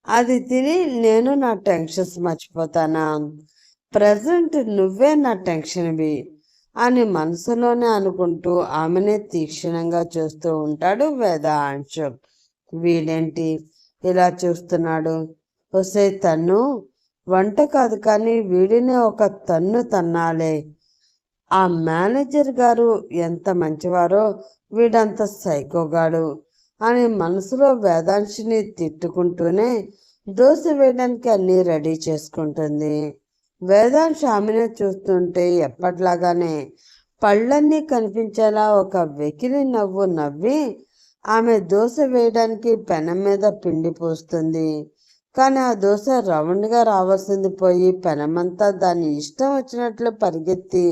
అది తిని నేను నా టెన్షన్స్ మర్చిపోతానా? ప్రజెంట్ నువ్వే నా టెన్షన్వి అని మనసులోనే అనుకుంటూ ఆమెనే తీక్షణంగా చూస్తూ ఉంటాడు వేదాంశ్. వీడేంటి ఇలా చూస్తున్నాడు? వస్తే తన్ను వంట కాదు కానీ వీడిని ఒక తన్ను తన్నాలే. ఆ మేనేజర్ గారు ఎంత మంచివారో వీడంత సైకోగాడు అని మనసులో వేదాంశిని తిట్టుకుంటూనే దోశ వేయడానికి అన్నీ రెడీ చేసుకుంటుంది. వేదాంశ్ ఆమెనే చూస్తుంటే ఎప్పట్లాగానే పళ్ళన్నీ కనిపించేలా ఒక వెకిలి నవ్వు నవ్వి ఆమె దోశ వేయడానికి పెనం మీద పిండి పోస్తుంది. కానీ ఆ దోశ రౌండ్గా రావాల్సింది పోయి పెనమంతా దాని ఇష్టం వచ్చినట్లు పరిగెత్తి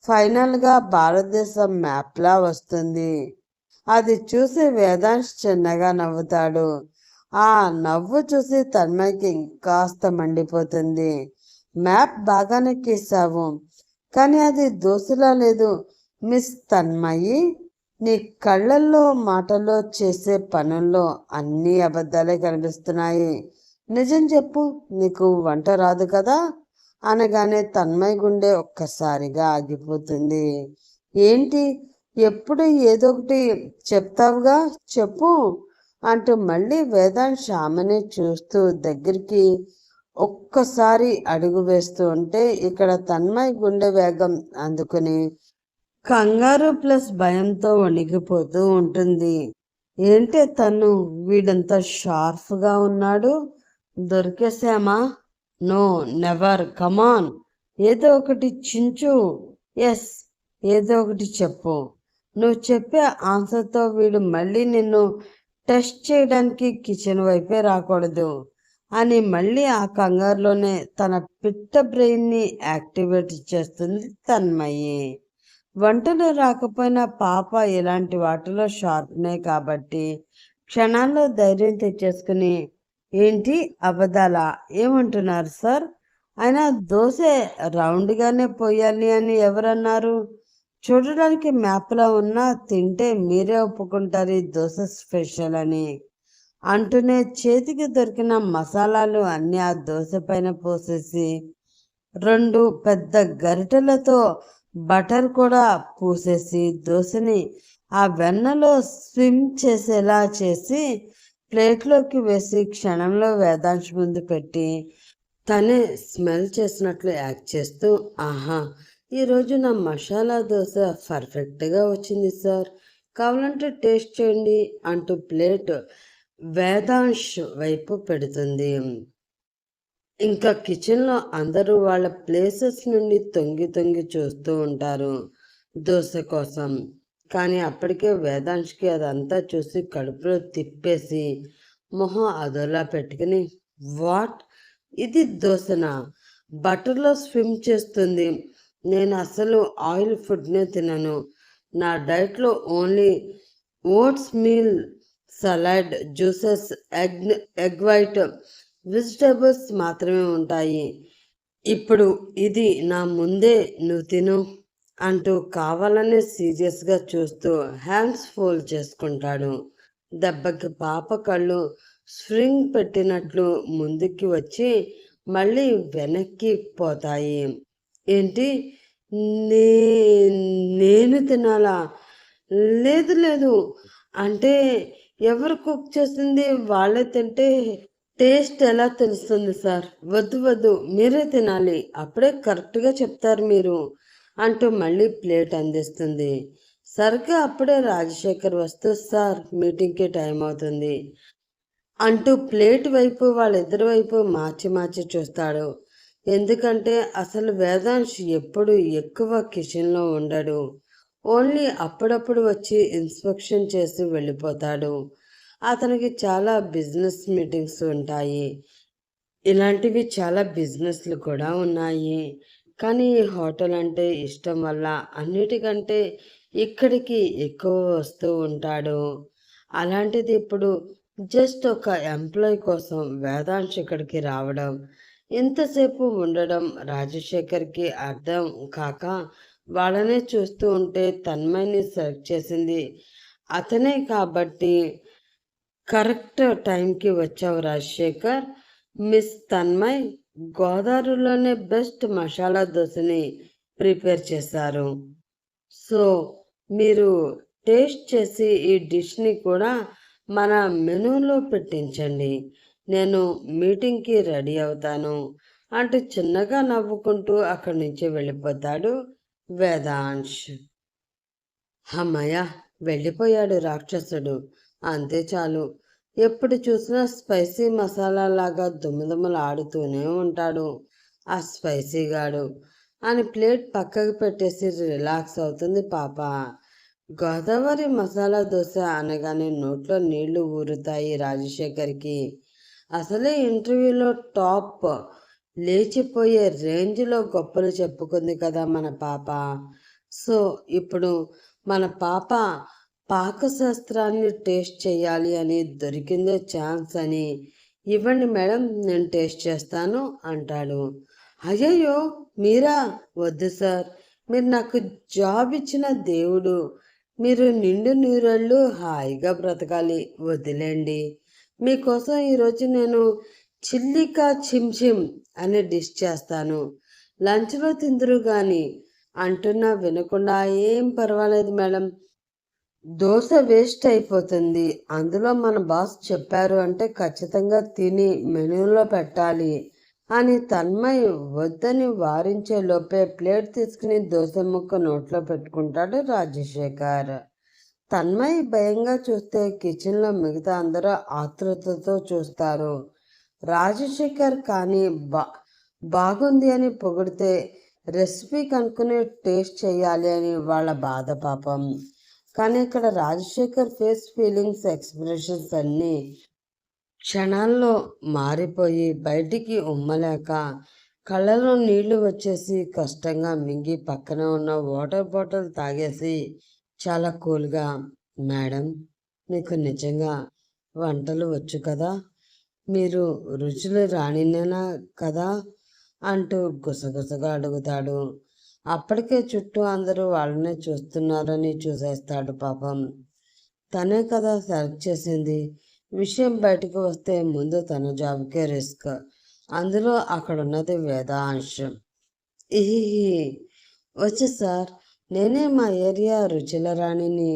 ఫైనల్గా భారతదేశం మ్యాప్లా వస్తుంది. అది చూసి వేదాంశ్ చిన్నగా నవ్వుతాడు. ఆ నవ్వు చూసి తన్మయ్కి ఇంకాస్త మండిపోతుంది. మ్యాప్ బాగానే గీసావు, కానీ అది దోశలా లేదు మిస్ తన్మయి. నీ కళ్ళల్లో మాటల్లో చేసే పనుల్లో అన్నీ అబద్ధాలే కనిపిస్తున్నాయి. నిజం చెప్పు, నీకు వంట రాదు కదా అనగానే తన్మయ్ గుండె ఒక్కసారిగా ఆగిపోతుంది. ఏంటి ఎప్పుడు ఏదో ఒకటి చెప్తావుగా, చెప్పు అంటూ మళ్ళీ వేదాంశ్ ఆమెనే చూస్తూ దగ్గరికి ఒక్కసారి అడుగు వేస్తూ ఉంటే ఇక్కడ తన్మయ్ గుండె వేగం అందుకుని కంగారు ప్లస్ భయంతో వణికిపోతూ ఉంటుంది. ఏంటే తను వీడంతా షార్ప్గా ఉన్నాడు, దొరికేసామా? నో నెవర్, కమాన్, ఏదో ఒకటి చించు. ఎస్, ఏదో ఒకటి చెప్పు. నువ్వు చెప్పే ఆన్సర్తో వీడు మళ్ళీ నిన్ను టెస్ట్ చేయడానికి కిచెన్ వైపే రాకూడదు అని మళ్ళీ ఆ కంగారులోనే తన పిట్ట బ్రెయిన్ని యాక్టివేట్ చేస్తుంది తన్మయ్యి. వంటలు రాకపోయినా పాప ఇలాంటి వాటిలో షార్ప్నే కాబట్టి క్షణాల్లో ధైర్యం తెచ్చేసుకుని, ఏంటి అబద్ధాలా? ఏమంటున్నారు సార్? అయినా దోశ రౌండ్గానే పోయాలి అని ఎవరన్నారు? చూడడానికి మ్యాప్లో ఉన్నా తింటే మీరే ఒప్పుకుంటారు ఈ దోశ స్పెషల్ అని అంటూనే చేతికి దొరికిన మసాలాలు అన్నీ ఆ దోశ పైన పోసేసి 2 పెద్ద గరిటెలతో బటర్ కూడా పూసేసి దోశని ఆ వెన్నలో స్విమ్ చేసేలా చేసి ప్లేట్లోకి వేసి క్షణంలో వేదాంశ్ ముందు పెట్టి తనే స్మెల్ చేసినట్లు యాక్ట్ చేస్తూ, ఆహా, ఈరోజు నా మసాలా దోశ పర్ఫెక్ట్గా వచ్చింది సార్, కావాలంటే టేస్ట్ చేయండి అంటూ ప్లేట్ వేదాంశ్ వైపు పెడుతుంది. ఇంకా కిచెన్లో అందరూ వాళ్ళ ప్లేసెస్ నుండి తొంగి తొంగి చూస్తూ ఉంటారు దోశ కోసం. కానీ అప్పటికే వేదాంశ్కి అదంతా చూసి కడుపులో తిప్పేసి మొహం అదోలా పెట్టుకుని, వాట్, ఇది దోశనా? బటర్లో స్విమ్ చేస్తుంది. నేను అసలు ఆయిల్ ఫుడ్నే తినను. నా డైట్లో only oats meal, salad, juices, egg white, vegetables మాత్రమే ఉంటాయి. ఇప్పుడు ఇది నా ముందే నువ్వు తిను అంటూ కావాలనే సీరియస్గా చూస్తూ హ్యాండ్స్ ఫోల్డ్ చేసుకుంటాడు. దెబ్బకి పాప కళ్ళు స్ప్రింగ్ పెట్టినట్లు ముందుకి వచ్చి మళ్ళీ వెనక్కి పోతాయి. ఏంటి, నేను తినాలా? లేదు లేదు, అంటే ఎవరు కుక్ చేసింది వాళ్ళే తింటే టేస్ట్ ఎలా తెలుస్తుంది సార్? వద్దు వద్దు, మీరే తినాలి, అప్పుడే కరెక్ట్గా చెప్తారు మీరు అంటూ మళ్ళీ ప్లేట్ అందిస్తుంది. సరిగ్గా అప్పుడే రాజశేఖర్ వస్తూ, సార్ మీటింగ్కి టైం అవుతుంది అంటూ ప్లేట్ వైపు వాళ్ళిద్దరి వైపు మార్చి మార్చి చూస్తాడు. ఎందుకంటే అసలు వేదాంశ్ ఎప్పుడు ఎక్కువ కిచెన్లో ఉండడు. ఓన్లీ అప్పుడప్పుడు వచ్చి ఇన్స్పెక్షన్ చేసి వెళ్ళిపోతాడు. అతనికి చాలా బిజినెస్ మీటింగ్స్ ఉంటాయి. ఇలాంటివి చాలా బిజినెస్లు కూడా ఉన్నాయి. కానీ ఈ హోటల్ అంటే ఇష్టం వల్ల అన్నిటికంటే ఇక్కడికి ఎక్కువ వస్తూ ఉంటాడు. అలాంటిది ఇప్పుడు జస్ట్ ఒక ఎంప్లాయ్ కోసం వేదాంశ్ ఇక్కడికి రావడం, ఇంతసేపు ఉండడం రాజశేఖర్కి అర్థం కాక వాళ్ళనే చూస్తూ ఉంటే తన్మయ్ని సెలెక్ట్ చేసింది అతనే కాబట్టి, కరెక్ట్ టైంకి వచ్చావు రాజశేఖర్. మిస్ తన్మయ్ గోదావరిలోనే బెస్ట్ మసాలా దోశని ప్రిపేర్ చేశారు. సో మీరు టేస్ట్ చేసి ఈ డిష్ని కూడా మన మెనూలో పెట్టించండి. నేను మీటింగ్కి రెడీ అవుతాను అంటూ చిన్నగా నవ్వుకుంటూ అక్కడి నుంచి వెళ్ళిపోతాడు వేదాంశ్. అమ్మయ్య, వెళ్ళిపోయాడు రాక్షసుడు, అంతే చాలు. ఎప్పుడు చూసినా స్పైసీ మసాలా లాగా దుమ్ముదుమ్మలాడుతూనే ఉంటాడు ఆ స్పైసీగాడు అని ప్లేట్ పక్కకు పెట్టేసి రిలాక్స్ అవుతుంది పాప. గోదావరి మసాలా దోశ అనగానే నోట్లో నీళ్లు ఊరుతాయి రాజశేఖర్కి. అసలే ఇంటర్వ్యూలో టాప్, లేచిపోయే రేంజ్లో గొప్పలు చెప్పుకుంది కదా మన పాప. సో ఇప్పుడు మన పాప పాకశాస్త్రాన్ని టేస్ట్ చేయాలి అని దొరికిందే ఛాన్స్ అని, ఇవ్వండి మేడం నేను టేస్ట్ చేస్తాను అంటాడు. అయ్యయ్యో మీరా? వద్దు సార్, మీరు నాకు జాబ్ ఇచ్చిన దేవుడు, మీరు నిండు నూరేళ్ళు హాయిగా బ్రతకాలి, వదిలేండి. మీకోసం ఈరోజు నేను చిల్లికా చిమ్చిమ్ అనే డిష్ చేస్తాను, లంచ్లో తిందురు కానీ అంటున్నా వినకుండా, ఏం పర్వాలేదు మేడం, దోశ వేస్ట్ అయిపోతుంది, అందులో మన బాస్ చెప్పారు అంటే ఖచ్చితంగా తిని మెనూలో పెట్టాలి అని తన్మయ్ వద్దని వారించే లోపే ప్లేట్ తీసుకుని దోశ ముక్క నోట్లో పెట్టుకుంటాడు రాజశేఖర్. తన్మయ్ భయంగా చూస్తే కిచెన్లో మిగతా అందరూ ఆతృతతో చూస్తారు. రాజశేఖర్ కానీ బాగుంది అని పొగిడితే రెసిపీ కనుక్కుని టేస్ట్ చేయాలి అని వాళ్ళ బాధ పాపం. కానీ ఇక్కడ రాజశేఖర్ ఫేస్ ఫీలింగ్స్ ఎక్స్ప్రెషన్స్ అన్నీ క్షణాల్లో మారిపోయి బయటికి ఉమ్మలేక కళ్ళలో నీళ్లు వచ్చేసి కష్టంగా మింగి పక్కన ఉన్న వాటర్ బాటిల్ తాగేసి చాలా కూల్గా, మేడం మీకు నిజంగా వంటలు వచ్చు కదా, మీరు రుచులు రాణినేనా కదా అంటూ గుసగుసగా అడుగుతాడు. అప్పటికే చుట్టూ అందరూ వాళ్ళనే చూస్తున్నారని చూసేస్తాడు పాపం. తనే కదా సెలెక్ట్ చేసింది. విషయం బయటకు వస్తే ముందు తన జాబ్కే రిస్క్. అందులో అక్కడున్నది వేదాంశ్. వచ్చి సార్, నేనే మా ఏరియా రుచుల రాణిని.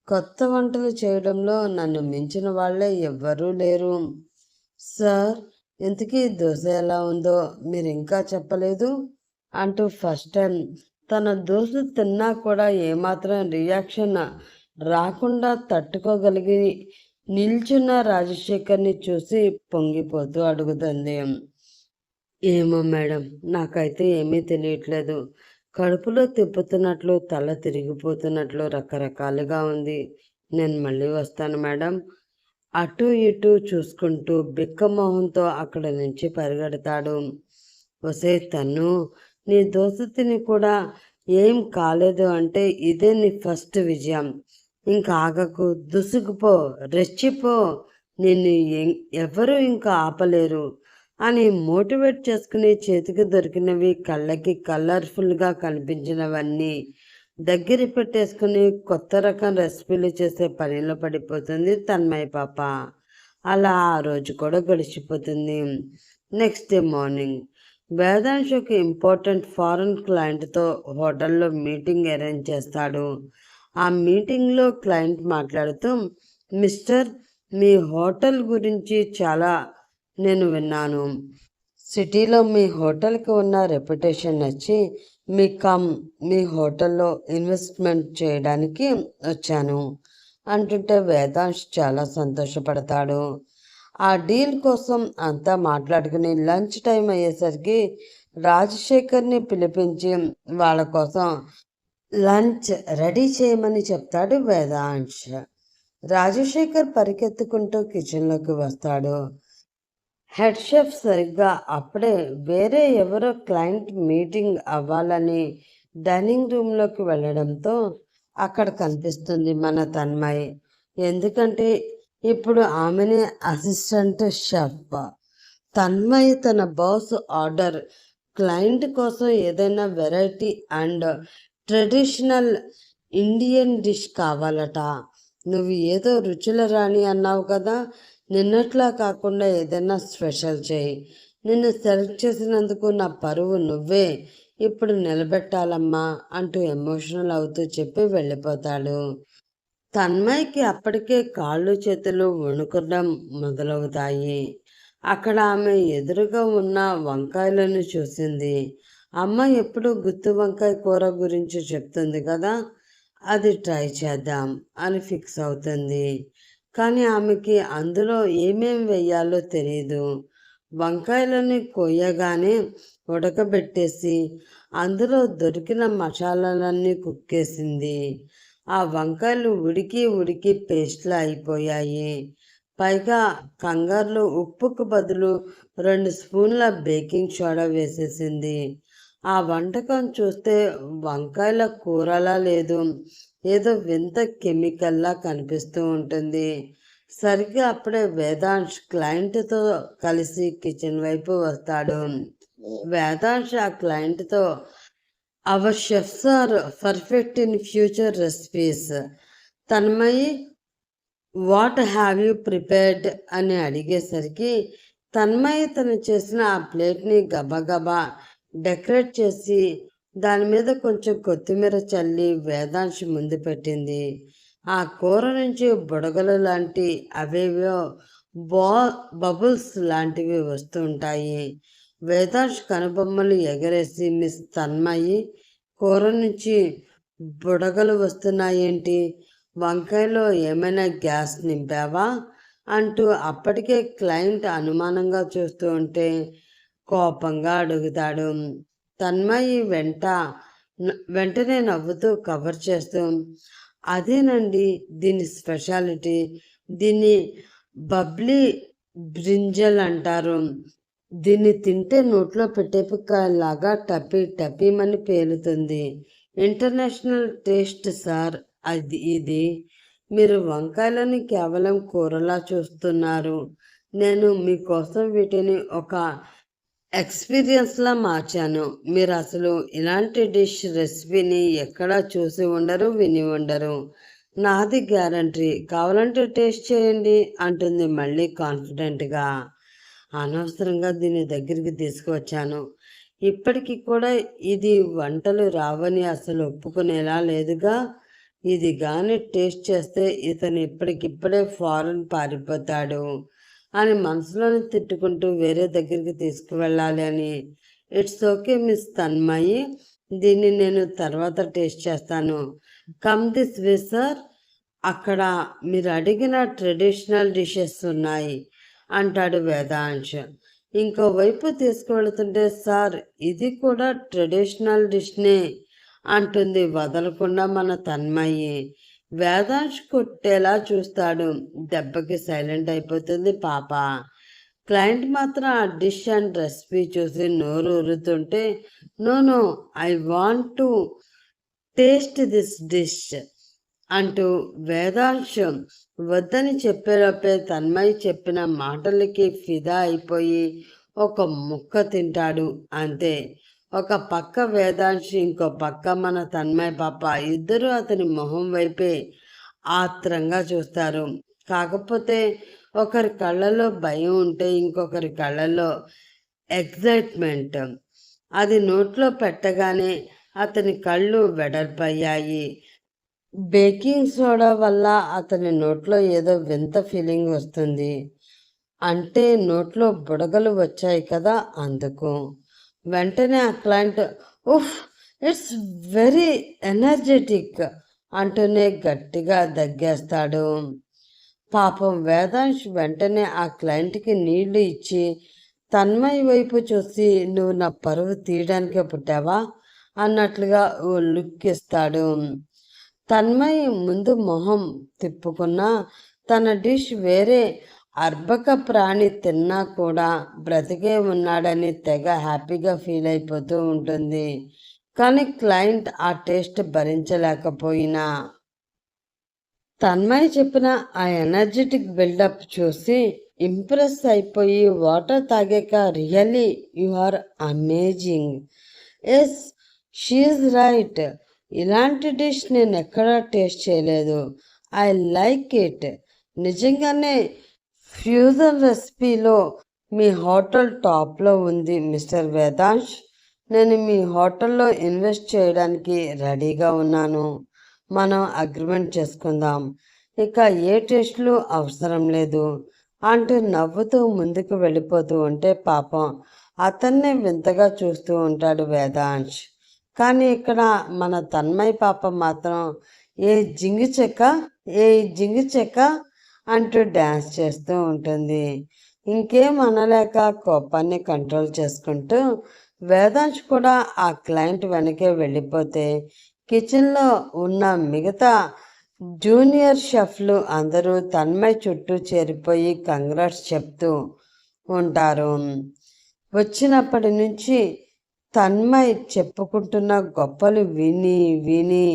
కొత్త వంటలు చేయడంలో నన్ను మించిన వాళ్ళే ఎవ్వరూ లేరు. సార్, ఇంతకీ దోశ ఎలా ఉందో మీరు ఇంకా చెప్పలేదు అంటూ ఫస్ట్ టైం తన దోశ తిన్నా కూడా ఏమాత్రం రియాక్షన్ రాకుండా తట్టుకోగలిగి నిల్చున్న రాజశేఖర్ని చూసి పొంగిపోతూ అడుగుతుంది. ఏమో మేడం, నాకైతే ఏమీ తెలియట్లేదు. కడుపులో తిప్పుతున్నట్లు, తల తిరిగిపోతున్నట్లు రకరకాలుగా ఉంది. నేను మళ్ళీ వస్తాను మేడం. అటు ఇటు చూసుకుంటూ బిక్కమోహంతో అక్కడి నుంచి పరిగెడతాడు. వసే తను, నీ దోశ తిని కూడా ఏం కాలేదు అంటే ఇదే నీ ఫస్ట్ విజయం. ఇంకా ఆగకు, దుసుకుపో, రెచ్చిపో, నిన్ను ఎవరు ఇంకా ఆపలేరు అని మోటివేట్ చేసుకుని చేతికి దొరికినవి కళ్ళకి కలర్ఫుల్గా కనిపించినవన్నీ దగ్గర పెట్టేసుకుని కొత్త రకం రెసిపీలు చేసే పనిలో పడిపోతుంది తన్మయ్ పాప. అలా ఆ రోజు కూడా గడిచిపోతుంది. నెక్స్ట్ డే మార్నింగ్ వేదాంశుకి ఇంపార్టెంట్ ఫారెన్ క్లయింట్తో హోటల్లో మీటింగ్ అరేంజ్ చేస్తాడు. ఆ మీటింగ్లో క్లయింట్ మాట్లాడుతూ, మిస్టర్, మీ హోటల్ గురించి చాలా నేను విన్నాను. సిటీలో మీ హోటల్కి ఉన్న రెప్యుటేషన్ నచ్చి మీ హోటల్లో ఇన్వెస్ట్మెంట్ చేయడానికి వచ్చాను అంటుంటే వేదాంశ్ చాలా సంతోషపడతాడు. ఆ డీల్ కోసం అంతా మాట్లాడుకుని లంచ్ టైం అయ్యేసరికి రాజశేఖర్ని పిలిపించి వాళ్ళ కోసం లంచ్ రెడీ చేయమని చెప్తాడు వేదాంశ్. రాజశేఖర్ పరిగెత్తుకుంటూ కిచెన్లోకి వస్తాడు. హెడ్ షెఫ్ సరిగ్గా అప్పుడే వేరే ఎవరో క్లయింట్ మీటింగ్ అవ్వాలని డైనింగ్ రూమ్లోకి వెళ్ళడంతో అక్కడ కనిపిస్తుంది మన తన్మయ్. ఎందుకంటే ఇప్పుడు ఆమెనే అసిస్టెంట్ షెఫ్. తన్మయ్ తన బాస్ ఆర్డర్ క్లయింట్ కోసం ఏదైనా variety and traditional Indian dish కావాలట. నువ్వు ఏదో రుచుల రాణి అన్నావు కదా, నిన్నట్లా కాకుండా ఏదైనా స్పెషల్ చేయి. నిన్ను సెలెక్ట్ చేసినందుకు నా పరువు నువ్వే ఇప్పుడు నిలబెట్టాలమ్మా అంటూ ఎమోషనల్ అవుతూ చెప్పి వెళ్ళిపోతాడు. తన్మయ్కి అప్పటికే కాళ్ళు చేతులు వణుకడం మొదలవుతాయి. అక్కడ ఆమె ఎదురుగా ఉన్న వంకాయలను చూసింది. అమ్మ ఎప్పుడు గుత్తి వంకాయ కూర గురించి చెప్తుంది కదా, అది ట్రై చేద్దాం అని ఫిక్స్ అవుతుంది. కానీ ఆమెకి అందులో ఏమేం వేయాలో తెలియదు. వంకాయలని కొయ్యగానే ఉడకబెట్టేసి అందులో దొరికిన మసాలాలన్నీ కుక్కేసింది. ఆ వంకాయలు ఉడికి పేస్ట్లా అయిపోయాయి. పైగా కంగారులో ఉప్పుకు బదులు 2 స్పూన్ల బేకింగ్ సోడా వేసేసింది. ఆ వంటకం చూస్తే వంకాయల కూరలా లేదు, ఏదో వింత కెమికల్లా కనిపిస్తూ ఉంటుంది. సరిగ్గా అప్పుడే వేదాంశ్ క్లయింట్తో కలిసి కిచెన్ వైపు వస్తాడు. వేదాంశ్ ఆ క్లయింట్తో, our chefs are perfect in future recipes. Tanmayi, what have you prepared అని అడిగేసరికి తన్మయి తను చేసిన ఆ ప్లేట్ని గబగబా డెకరేట్ చేసి దాని మీద కొంచెం కొత్తిమీర చల్లి వేదాంశ్ ముందు పెట్టింది. ఆ కూర నుంచి బుడగలు లాంటి అవేవో బబుల్స్ లాంటివి వస్తుంటాయి. వేదాంశ్ కనుబొమ్మలు ఎగరేసి, మిస్ తన్మయి, కూర నుంచి బుడగలు వస్తున్నాయేంటి? వంకాయలో ఏమైనా గ్యాస్ నింపావా? అంటూ అప్పటికే క్లయింట్ అనుమానంగా చూస్తూ ఉంటే కోపంగా అడుగుతాడు. తన్మయి వెంటనే నవ్వుతూ కవర్ చేస్తూ, అదేనండి దీని స్పెషాలిటీ. దీన్ని బబ్లీ బ్రింజల్ అంటారు. దీన్ని తింటే నోట్లో పెట్టేపికాయలాగా టపీమని పేలుతుంది. ఇంటర్నేషనల్ టేస్ట్ సార్ ఇది. మీరు వంకాయలని కేవలం కూరలా చూస్తున్నారు. నేను మీకోసం వీటిని ఒక ఎక్స్పీరియన్స్లా మార్చాను. మీరు అసలు ఇలాంటి డిష్ రెసిపీని ఎక్కడా చూసి ఉండరు, విని ఉండరు. నాది గ్యారంటీ. కావాలంటే టేస్ట్ చేయండి అంటుంది మళ్ళీ కాన్ఫిడెంట్గా. అనవసరంగా దీని దగ్గరికి తీసుకువచ్చాను. ఇప్పటికి కూడా ఇది వంటలు రావని అసలు ఒప్పుకునేలా లేదుగా. ఇది కానీ టేస్ట్ చేస్తే ఇతను ఇప్పటికిప్పుడే ఫారెన్ పారిపోతాడు అని మనసులోనే తిట్టుకుంటూ వేరే దగ్గరికి తీసుకువెళ్ళాలి అని. ఇట్స్ ఓకే మిస్ తన్మయి, దీన్ని నేను తర్వాత టేస్ట్ చేస్తాను. Come this way sir. అక్కడ మీరు అడిగిన ట్రెడిషనల్ డిషెస్ ఉన్నాయి అంటాడు వేదాంశ్. ఇంకోవైపు తీసుకువెళుతుంటే, సార్ ఇది కూడా ట్రెడిషనల్ డిష్నే అంటుంది వదలకుండా మన తన్మయి. వేదాంశ్ కొట్టేలా చూస్తాడు. దెబ్బకి సైలెంట్ అయిపోతుంది పాప. క్లయింట్ మాత్రం ఆ డిష్ అండ్ రెసిపీ చూసి నోరు ఊరుతుంటే, no I want to taste this dish అంటూ వేదాంశం వద్దని చెప్పేలోపే తన్మయి చెప్పిన మాటలకి ఫిదా అయిపోయి ఒక ముక్క తింటాడు అంతే. ఒక పక్క వేదాంశి, ఇంకో పక్క మన తన్మయ పాప ఇద్దరూ అతని మొహం వైపే ఆత్రంగా చూస్తారు. కాకపోతే ఒకరి కళ్ళలో భయం ఉంటే ఇంకొకరి కళ్ళలో ఎగ్జైట్మెంట్. అది నోట్లో పెట్టగానే అతని కళ్ళు వెడల్పయ్యాయి. బేకింగ్ సోడా వల్ల అతని నోట్లో ఏదో వింత ఫీలింగ్ వస్తుంది. అంటే నోట్లో బుడగలు వచ్చాయి కదా, అందుకు. వెంటనే ఆ client, uff, it's very energetic అంటూనే గట్టిగా దగ్గేస్తాడు. పాపం వేదాంశ్ వెంటనే ఆ క్లయింట్కి నీళ్లు ఇచ్చి తన్మయి వైపు చూసి, నువ్వు నా పరువు తీయడానికే పుట్టావా అన్నట్లుగా ఓ లుక్ ఇస్తాడు. తన్మయి ముందు మొహం తిప్పుకున్నా తన డిష్ వేరే అర్భక ప్రాణి తిన్నా కూడా బ్రతికే ఉన్నాడని తెగ హ్యాపీగా ఫీల్ అయిపోతూ ఉంటుంది. కానీ క్లయింట్ ఆ టేస్ట్ భరించలేకపోయినా తన్మయి చెప్పిన ఆ ఎనర్జెటిక్ బిల్డప్ చూసి ఇంప్రెస్ అయిపోయి వాటర్ తాగాక, really you are amazing. Yes, she's right. ఇలాంటి డిష్ నేను ఎక్కడా టేస్ట్ చేయలేదు. I like it. నిజంగానే ఫ్యూజన్ రెసిపీలో మీ హోటల్ టాప్లో ఉంది మిస్టర్ వేదాంశ్. నేను మీ హోటల్లో ఇన్వెస్ట్ చేయడానికి రెడీగా ఉన్నాను. మనం అగ్రిమెంట్ చేసుకుందాం. ఇక ఏ టెస్ట్లు అవసరం లేదు అంటూ నవ్వుతూ ముందుకు వెళ్ళిపోతూ ఉంటే పాపం అతన్నే వింతగా చూస్తూ ఉంటాడు వేదాంశ్. కానీ ఇక్కడ మన తన్మయి పాప మాత్రం ఏ జింగి చెక్క అంటూ డ్యాన్స్ చేస్తూ ఉంటుంది. ఇంకేం అనలేక కోపాన్ని కంట్రోల్ చేసుకుంటూ వేదాంశ్ కూడా ఆ క్లయింట్ వెనకే వెళ్ళిపోతే కిచెన్లో ఉన్న మిగతా జూనియర్ షెఫ్లు అందరూ తన్మయ్ చుట్టూ చేరిపోయి కంగ్రాట్స్ చెప్తూ ఉంటారు. వచ్చినప్పటి నుంచి తన్మయ్ చెప్పుకుంటున్న గొప్పలు విని విని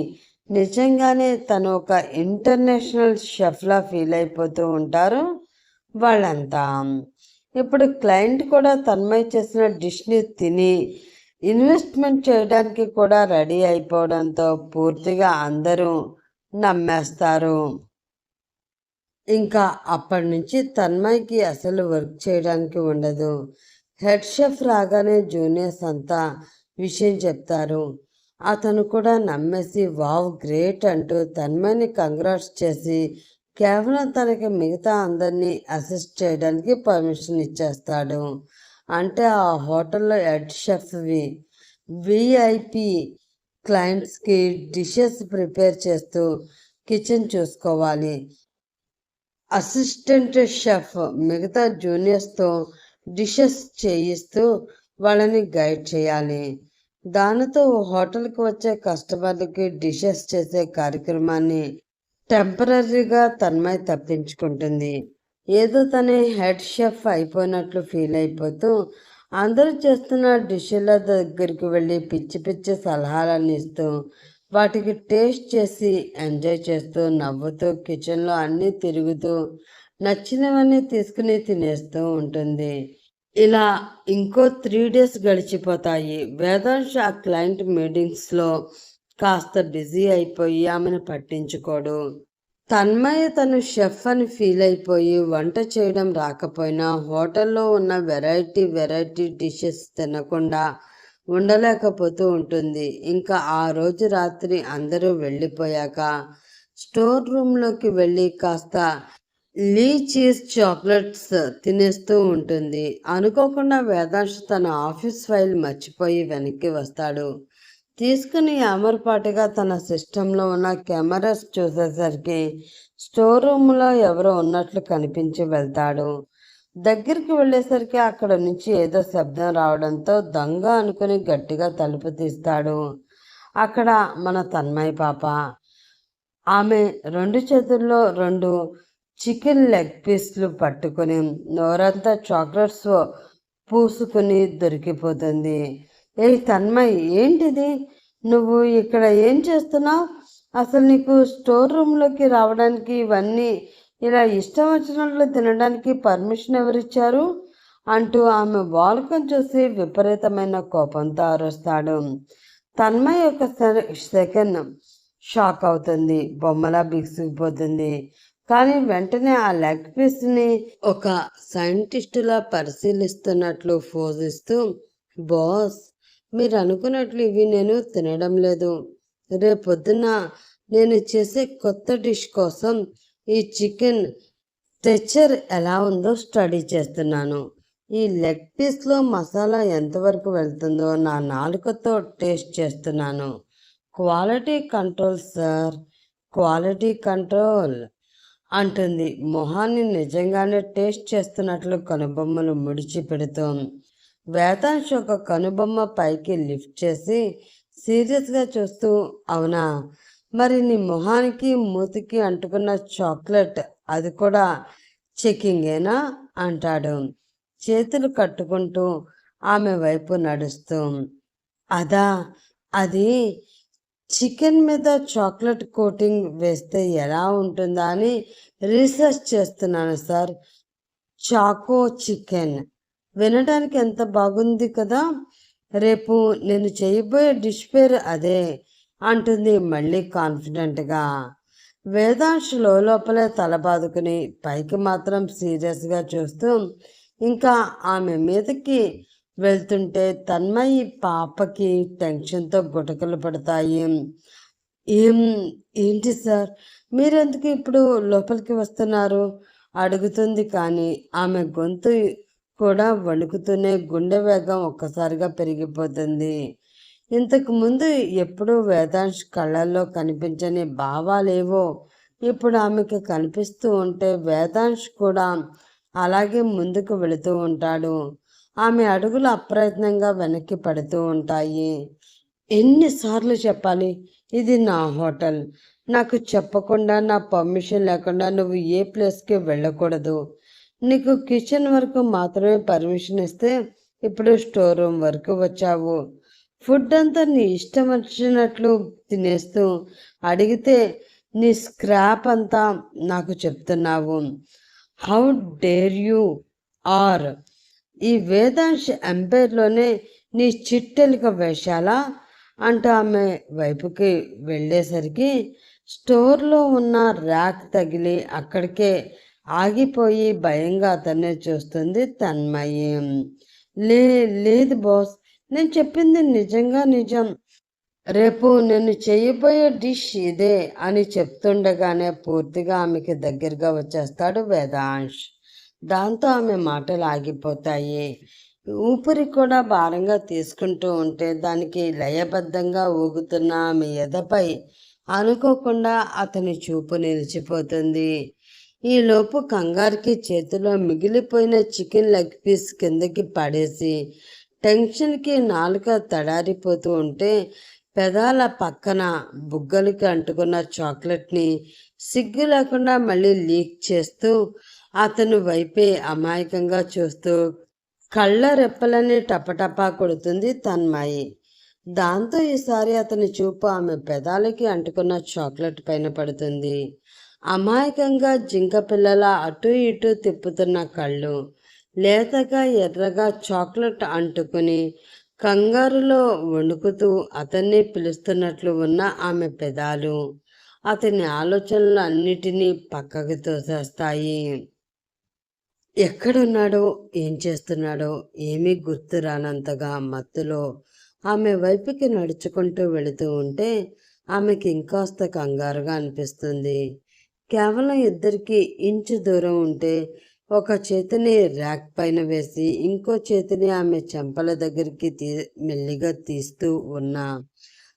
నిజంగానే తను ఒక ఇంటర్నేషనల్ షెఫ్లా ఫీల్ అయిపోతూ ఉంటారు వాళ్ళంతా. ఇప్పుడు క్లయింట్ కూడా తన్మయ్ చేసిన డిష్ని తిని ఇన్వెస్ట్మెంట్ చేయడానికి కూడా రెడీ అయిపోవడంతో పూర్తిగా అందరూ నమ్మేస్తారు. ఇంకా అప్పటి నుంచి తన్మయ్కి అసలు వర్క్ చేయడానికి ఉండదు. హెడ్ షెఫ్ రాగానే జూనియర్స్ అంతా విషయం చెప్తారు. అతను కూడా నమ్మేసి వావ్ గ్రేట్ అంటూ తన్మయ్ని కంగ్రాట్స్ చేసి కేవలం తనకి మిగతా అందరినీ అసిస్ట్ చేయడానికి పర్మిషన్ ఇచ్చేస్తాడు. అంటే ఆ హోటల్లో హెడ్ షెఫ్వి విఐపి క్లయింట్స్కి డిషెస్ ప్రిపేర్ చేస్తూ కిచెన్ చూసుకోవాలి. అసిస్టెంట్ షెఫ్ మిగతా జూనియర్స్తో డిషెస్ చేయిస్తూ వాళ్ళని గైడ్ చేయాలి. దానితో హోటల్కి వచ్చే కస్టమర్లకి డిషెస్ చేసే కార్యక్రమాన్ని టెంపరీగా తన్మయ్ తప్పించుకుంటుంది. ఏదో తనే హెడ్ షెఫ్ అయిపోయినట్లు ఫీల్ అయిపోతూ అందరూ చేస్తున్న డిష్ల దగ్గరికి వెళ్ళి పిచ్చి పిచ్చి సలహాలన్నీ ఇస్తూ వాటికి టేస్ట్ చేసి ఎంజాయ్ చేస్తూ నవ్వుతూ కిచెన్లో అన్నీ తిరుగుతూ నచ్చినవన్నీ తీసుకుని తినేస్తూ ఉంటుంది. ఇలా ఇంకో 3 డేస్ గడిచిపోతాయి. వేదాంశ్ ఆ క్లయింట్ మీటింగ్స్లో కాస్త బిజీ అయిపోయి ఆమెను పట్టించుకోడు. తన్మయ్య తను షెఫ్ అని ఫీల్ అయిపోయి వంట చేయడం రాకపోయినా హోటల్లో ఉన్న వెరైటీ డిషెస్ తినకుండా ఉండలేకపోతూ ఉంటుంది. ఇంకా ఆ రోజు రాత్రి అందరూ వెళ్ళిపోయాక స్టోర్ రూమ్లోకి వెళ్ళి కాస్త లీ చీజ్ చాక్లెట్స్ తినేస్తూ ఉంటుంది. అనుకోకుండా వేదాంశ్ తన ఆఫీస్ ఫైల్ మర్చిపోయి వెనక్కి వస్తాడు. తీసుకుని అమరపాటుగా తన సిస్టంలో ఉన్న కెమెరాస్ చూసేసరికి స్టోర్ రూమ్లో ఎవరో ఉన్నట్లు కనిపించి వెళ్తాడు. దగ్గరికి వెళ్ళేసరికి అక్కడ నుంచి ఏదో శబ్దం రావడంతో దొంగ అనుకుని గట్టిగా తలుపు తీస్తాడు. అక్కడ మన తన్మయ్ పాప. ఆమె 2 చేతుల్లో 2 చికెన్ లెగ్ పీస్లు పట్టుకుని నోరంతా చాక్లెట్స్ పూసుకుని దొరికిపోతుంది. ఏ తన్మయ్, ఏంటిది? నువ్వు ఇక్కడ ఏం చేస్తున్నావు? అసలు నీకు స్టోర్ రూమ్లోకి రావడానికి, ఇవన్నీ ఇలా ఇష్టం వచ్చినట్లు తినడానికి పర్మిషన్ ఎవరిచ్చారు? అంటూ ఆమె వాలకం చూసి విపరీతమైన కోపంతో అరుస్తాడు. తన్మయ్ ఒక సెకండ్ షాక్ అవుతుంది, బొమ్మలా బిగుసిపోతుంది. కానీ వెంటనే ఆ లెగ్ పీస్ని ఒక సైంటిస్టులా పరిశీలిస్తున్నట్లు పోజిస్తూ, బాస్, మీరు అనుకున్నట్లు ఇవి నేను తినడం లేదు. రేపొద్దున నేను చేసే కొత్త డిష్ కోసం ఈ చికెన్ టెక్చర్ ఎలా ఉందో స్టడీ చేస్తున్నాను. ఈ లెగ్ పీస్లో మసాలా ఎంతవరకు వెళ్తుందో నా నాలుకతో టేస్ట్ చేస్తున్నాను. Quality control sir, quality control అంటుంది మొహాన్ని నిజంగానే టేస్ట్ చేస్తున్నట్లు కనుబొమ్మలు ముడిచి పెడుతూ. వేదాంశ్ ఒక కనుబొమ్మ పైకి లిఫ్ట్ చేసి సీరియస్గా చూస్తూ, అవునా, మరి నీ మొహానికి మూతికి అంటుకున్న చాక్లెట్ అది కూడా చెకింగేనా అంటాడు చేతులు కట్టుకుంటూ ఆమె వైపు నడుస్తూ. అదా, అది చికెన్ మీద చాక్లెట్ కోటింగ్ వేస్తే ఎలా ఉంటుందా అని రీసెర్చ్ చేస్తున్నాను సార్. చాకో చికెన్ వినడానికి ఎంత బాగుంది కదా. రేపు నేను చేయబోయే డిష్ పేరు అదే అంటుంది మళ్ళీ కాన్ఫిడెంట్గా. వేదాంశ్ లోపలే తల బాదుకుని పైకి మాత్రం సీరియస్గా చూస్తూ ఇంకా ఆమె మీదకి వెళ్తుంటే తన్మయి పాపకి టెన్షన్తో గుటకలు పడతాయి. ఏంటి సార్, మీరెందుకు ఇప్పుడు లోపలికి వస్తున్నారు అడుగుతుంది. కానీ ఆమె గొంతు కూడా వణుకుతూనే గుండె వేగం ఒక్కసారిగా పెరిగిపోతుంది. ఇంతకు ముందు ఎప్పుడూ వేదాంశ్ కళ్ళల్లో కనిపించని భావాలేవో ఇప్పుడు ఆమెకు కనిపిస్తూ ఉంటే వేదాంశ్ కూడా అలాగే ముందుకు వెళుతూ ఉంటాడు. ఆమె అడుగులు అప్రయత్నంగా వెనక్కి పడుతూ ఉంటాయి. ఎన్నిసార్లు చెప్పాలి, ఇది నా హోటల్. నాకు చెప్పకుండా, నా పర్మిషన్ లేకుండా నువ్వు ఏ ప్లేస్కి వెళ్ళకూడదు. నీకు కిచెన్ వరకు మాత్రమే పర్మిషన్ ఇస్తే ఇప్పుడు స్టోర్ రూమ్ వరకు వచ్చావు. ఫుడ్ అంతా నీ ఇష్టం వచ్చినట్లు తినేస్తూ అడిగితే నీ స్క్రాప్ అంతా నాకు చెప్తున్నావు. How dare you are. ఈ వేదాంశ్ ఎంపైర్లోనే నీ చిట్టెలిక వేషాలా అంటూ ఆమె వైపుకి వెళ్ళేసరికి స్టోర్లో ఉన్న ర్యాక్ తగిలి అక్కడికే ఆగిపోయి భయంగా అతన్నే చూస్తుంది తన్మయి. లేదు బాస్, నేను చెప్పింది నిజంగా నిజం. రేపు నేను చేయబోయే డిష్ ఇదే అని చెప్తుండగానే పూర్తిగా ఆమెకి దగ్గరగా వచ్చేస్తాడు వేదాంశ్. దాంతో ఆమె మాటలు ఆగిపోతాయి. ఊపిరి కూడా భారంగా తీసుకుంటూ ఉంటే దానికి లయబద్ధంగా ఊగుతున్న ఆమె ఎదపై అనుకోకుండా అతని చూపు నిలిచిపోతుంది. ఈలోపు కంగారుకి చేతిలో మిగిలిపోయిన చికెన్ లెగ్ పీస్ కిందకి పడేసి టెన్షన్కి నాలుక తడారిపోతూ ఉంటే పెదాల పక్కన బుగ్గలకి అంటుకున్న చాక్లెట్ని సిగ్గు లేకుండా మళ్ళీ లీక్ చేస్తూ అతను వైపే అమాయకంగా చూస్తూ కళ్ళ రెప్పలని టపటపా కొడుతుంది తన్మయి. దాంతో ఈసారి అతని చూపు ఆమె పెదాలకి అంటుకున్న చాక్లెట్ పైన పడుతుంది. అమాయకంగా జింక పిల్లల అటు ఇటు తిప్పుతున్న కళ్ళు, లేతగా ఎర్రగా చాక్లెట్ అంటుకుని కంగారులో వణుకుతూ అతన్ని పిలుస్తున్నట్లు ఉన్న ఆమె పెదాలు అతని ఆలోచనలు అన్నిటినీ పక్కకు తోసేస్తాయి. ఎక్కడున్నాడో, ఏం చేస్తున్నాడో ఏమీ గుర్తు రానంతగా మత్తులో ఆమె వైపుకి నడుచుకుంటూ వెళుతూ ఉంటే ఆమెకి ఇంకాస్త కంగారుగా అనిపిస్తుంది. కేవలం ఇద్దరికి ఇంచు దూరం ఉంటే ఒక చేతిని ర్యాక్ పైన వేసి ఇంకో చేతిని ఆమె చెంపల దగ్గరికి మెల్లిగా తీస్తూ ఉన్నా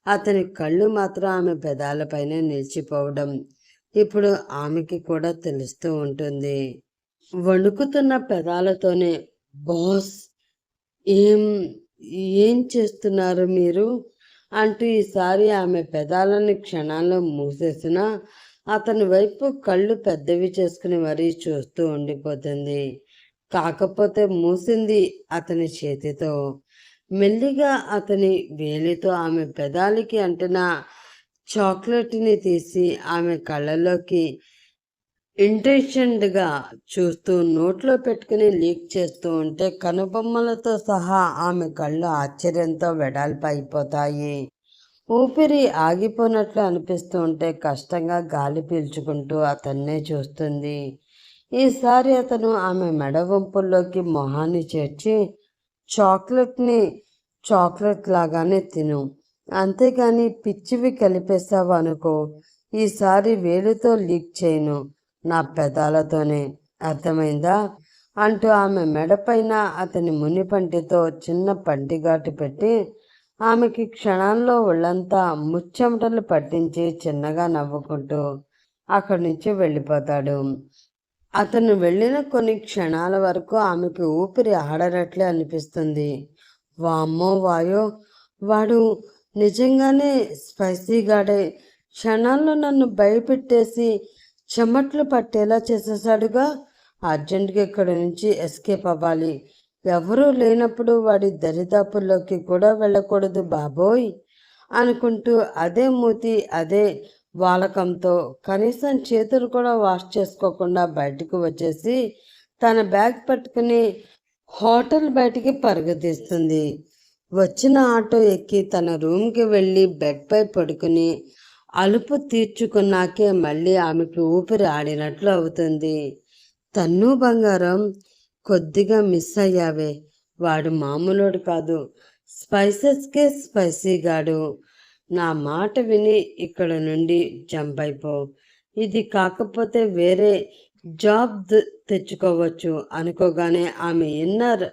అతని కళ్ళు మాత్రం ఆమె పెదాలపైన నిలిచిపోవడం ఇప్పుడు ఆమెకి కూడా తెలుస్తూ ఉంటుంది. వణుకుతున్న పెదాలతోనే, బాస్, ఏం ఏం చేస్తున్నారు మీరు అంటూ ఈసారి ఆమె పెదాలని క్షణాల్లో మూసేసిన అతని వైపు కళ్ళు పెద్దవి చేసుకుని మరీ చూస్తూ ఉండిపోతుంది. కాకపోతే మూసింది అతని చేతితో. మెల్లిగా అతని వేలితో ఆమె పెదాలకి అంటిన చాక్లెట్ని తీసి ఆమె కళ్ళలోకి ఇంటెన్షన్గా చూస్తూ నోట్లో పెట్టుకుని లీక్ చేస్తూ ఉంటే కనుబొమ్మలతో సహా ఆమె కళ్ళు ఆశ్చర్యంతో వెడల్పు అయిపోతాయి. ఊపిరి ఆగిపోయినట్లు అనిపిస్తూ ఉంటే కష్టంగా గాలి పీల్చుకుంటూ అతన్నే చూస్తుంది. ఈసారి అతను ఆమె మెడ వంపుల్లోకి మొహాన్ని చేర్చి, చాక్లెట్ని చాక్లెట్ లాగానే తిను, అంతేగాని పిచ్చివి కలిపేశావు అనుకో, ఈసారి వేలుతో లీక్ చేయను, నా పెదాలతోనే, అర్థమైందా అంటూ ఆమె మెడపైన అతని మునిపంటితో చిన్న పంటిఘాటు పెట్టి ఆమెకి క్షణాల్లో ఒళ్ళంతా ముచ్చెమటలు పట్టించి చిన్నగా నవ్వుకుంటూ అక్కడి నుంచి వెళ్ళిపోతాడు. అతను వెళ్ళిన కొన్ని క్షణాల వరకు ఆమెకి ఊపిరి ఆడనట్లే అనిపిస్తుంది. వామ్మో వాయో, వాడు నిజంగానే స్పైసీగాడే, క్షణాల్లో నన్ను భయపెట్టేసి చెమట్లు పట్టేలా చేసేసాడుగా, అర్జెంటుగా ఇక్కడి నుంచి ఎస్కేప్ అవ్వాలి, ఎవరూ లేనప్పుడు వాడి దరిదాపుల్లోకి కూడా వెళ్ళకూడదు బాబోయ్ అనుకుంటూ అదే మూతి అదే వాలకంతో కనీసం చేతులు కూడా వాష్ చేసుకోకుండా బయటకు వచ్చేసి తన బ్యాగ్ పట్టుకుని హోటల్ బయటికి పరుగుతీస్తుంది. వచ్చిన ఆటో ఎక్కి తన రూమ్కి వెళ్ళి బెడ్పై పడుకుని అలుపు తీర్చుకున్నాకే మళ్ళీ ఆమెకు ఊపిరి ఆడినట్లు అవుతుంది. తన్ను బంగారం, కొద్దిగా మిస్ అయ్యావే, వాడు మామూలోడు కాదు, స్పైసెస్కే స్పైసీగాడు, నా మాట విని ఇక్కడ నుండి జంప్ అయిపో, ఇది కాకపోతే వేరే జాబ్ తెచ్చుకోవచ్చు అనుకోగానే ఆమె ఇన్నర్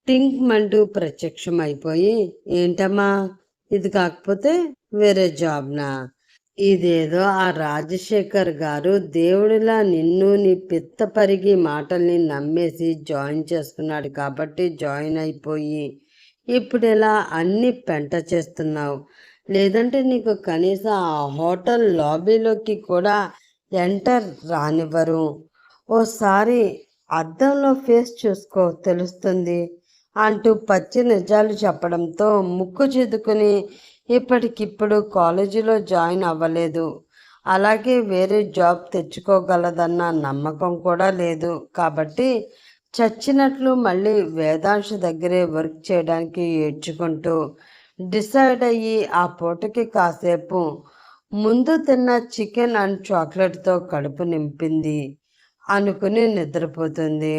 టింక్ మంటూ ప్రత్యక్షం అయిపోయి, ఏంటమ్మా ఇది కాకపోతే వేరే జాబ్నా, ఇదేదో ఆ రాజశేఖర్ గారు దేవుడిలా నిన్ను నీ పిత్త పరిగి మాటల్ని నమ్మేసి జాయిన్ చేసుకున్నాడు కాబట్టి జాయిన్ అయిపోయి ఇప్పుడు ఇలా అన్ని పెంట చేస్తున్నావు, లేదంటే నీకు కనీసం ఆ హోటల్ లాబీలోకి కూడా ఎంటర్ రానివ్వరు, ఓసారి అద్దంలో ఫేస్ చూసుకో తెలుస్తుంది అంటూ పచ్చి నిజాలు చెప్పడంతో ముక్కు చిదుకుని ఇప్పటికిప్పుడు కాలేజీలో జాయిన్ అవ్వలేదు, అలాగే వేరే జాబ్ తెచ్చుకోగలదన్న నమ్మకం కూడా లేదు, కాబట్టి చచ్చినట్లు మళ్ళీ వేదాంశ దగ్గరే వర్క్ చేయడానికి ఏడ్చుకుంటూ డిసైడ్ అయ్యి ఆ పూటకి కాసేపు ముందు తిన్న చికెన్ అండ్ చాక్లెట్తో కడుపు నింపింది అనుకుని నిద్రపోతుంది.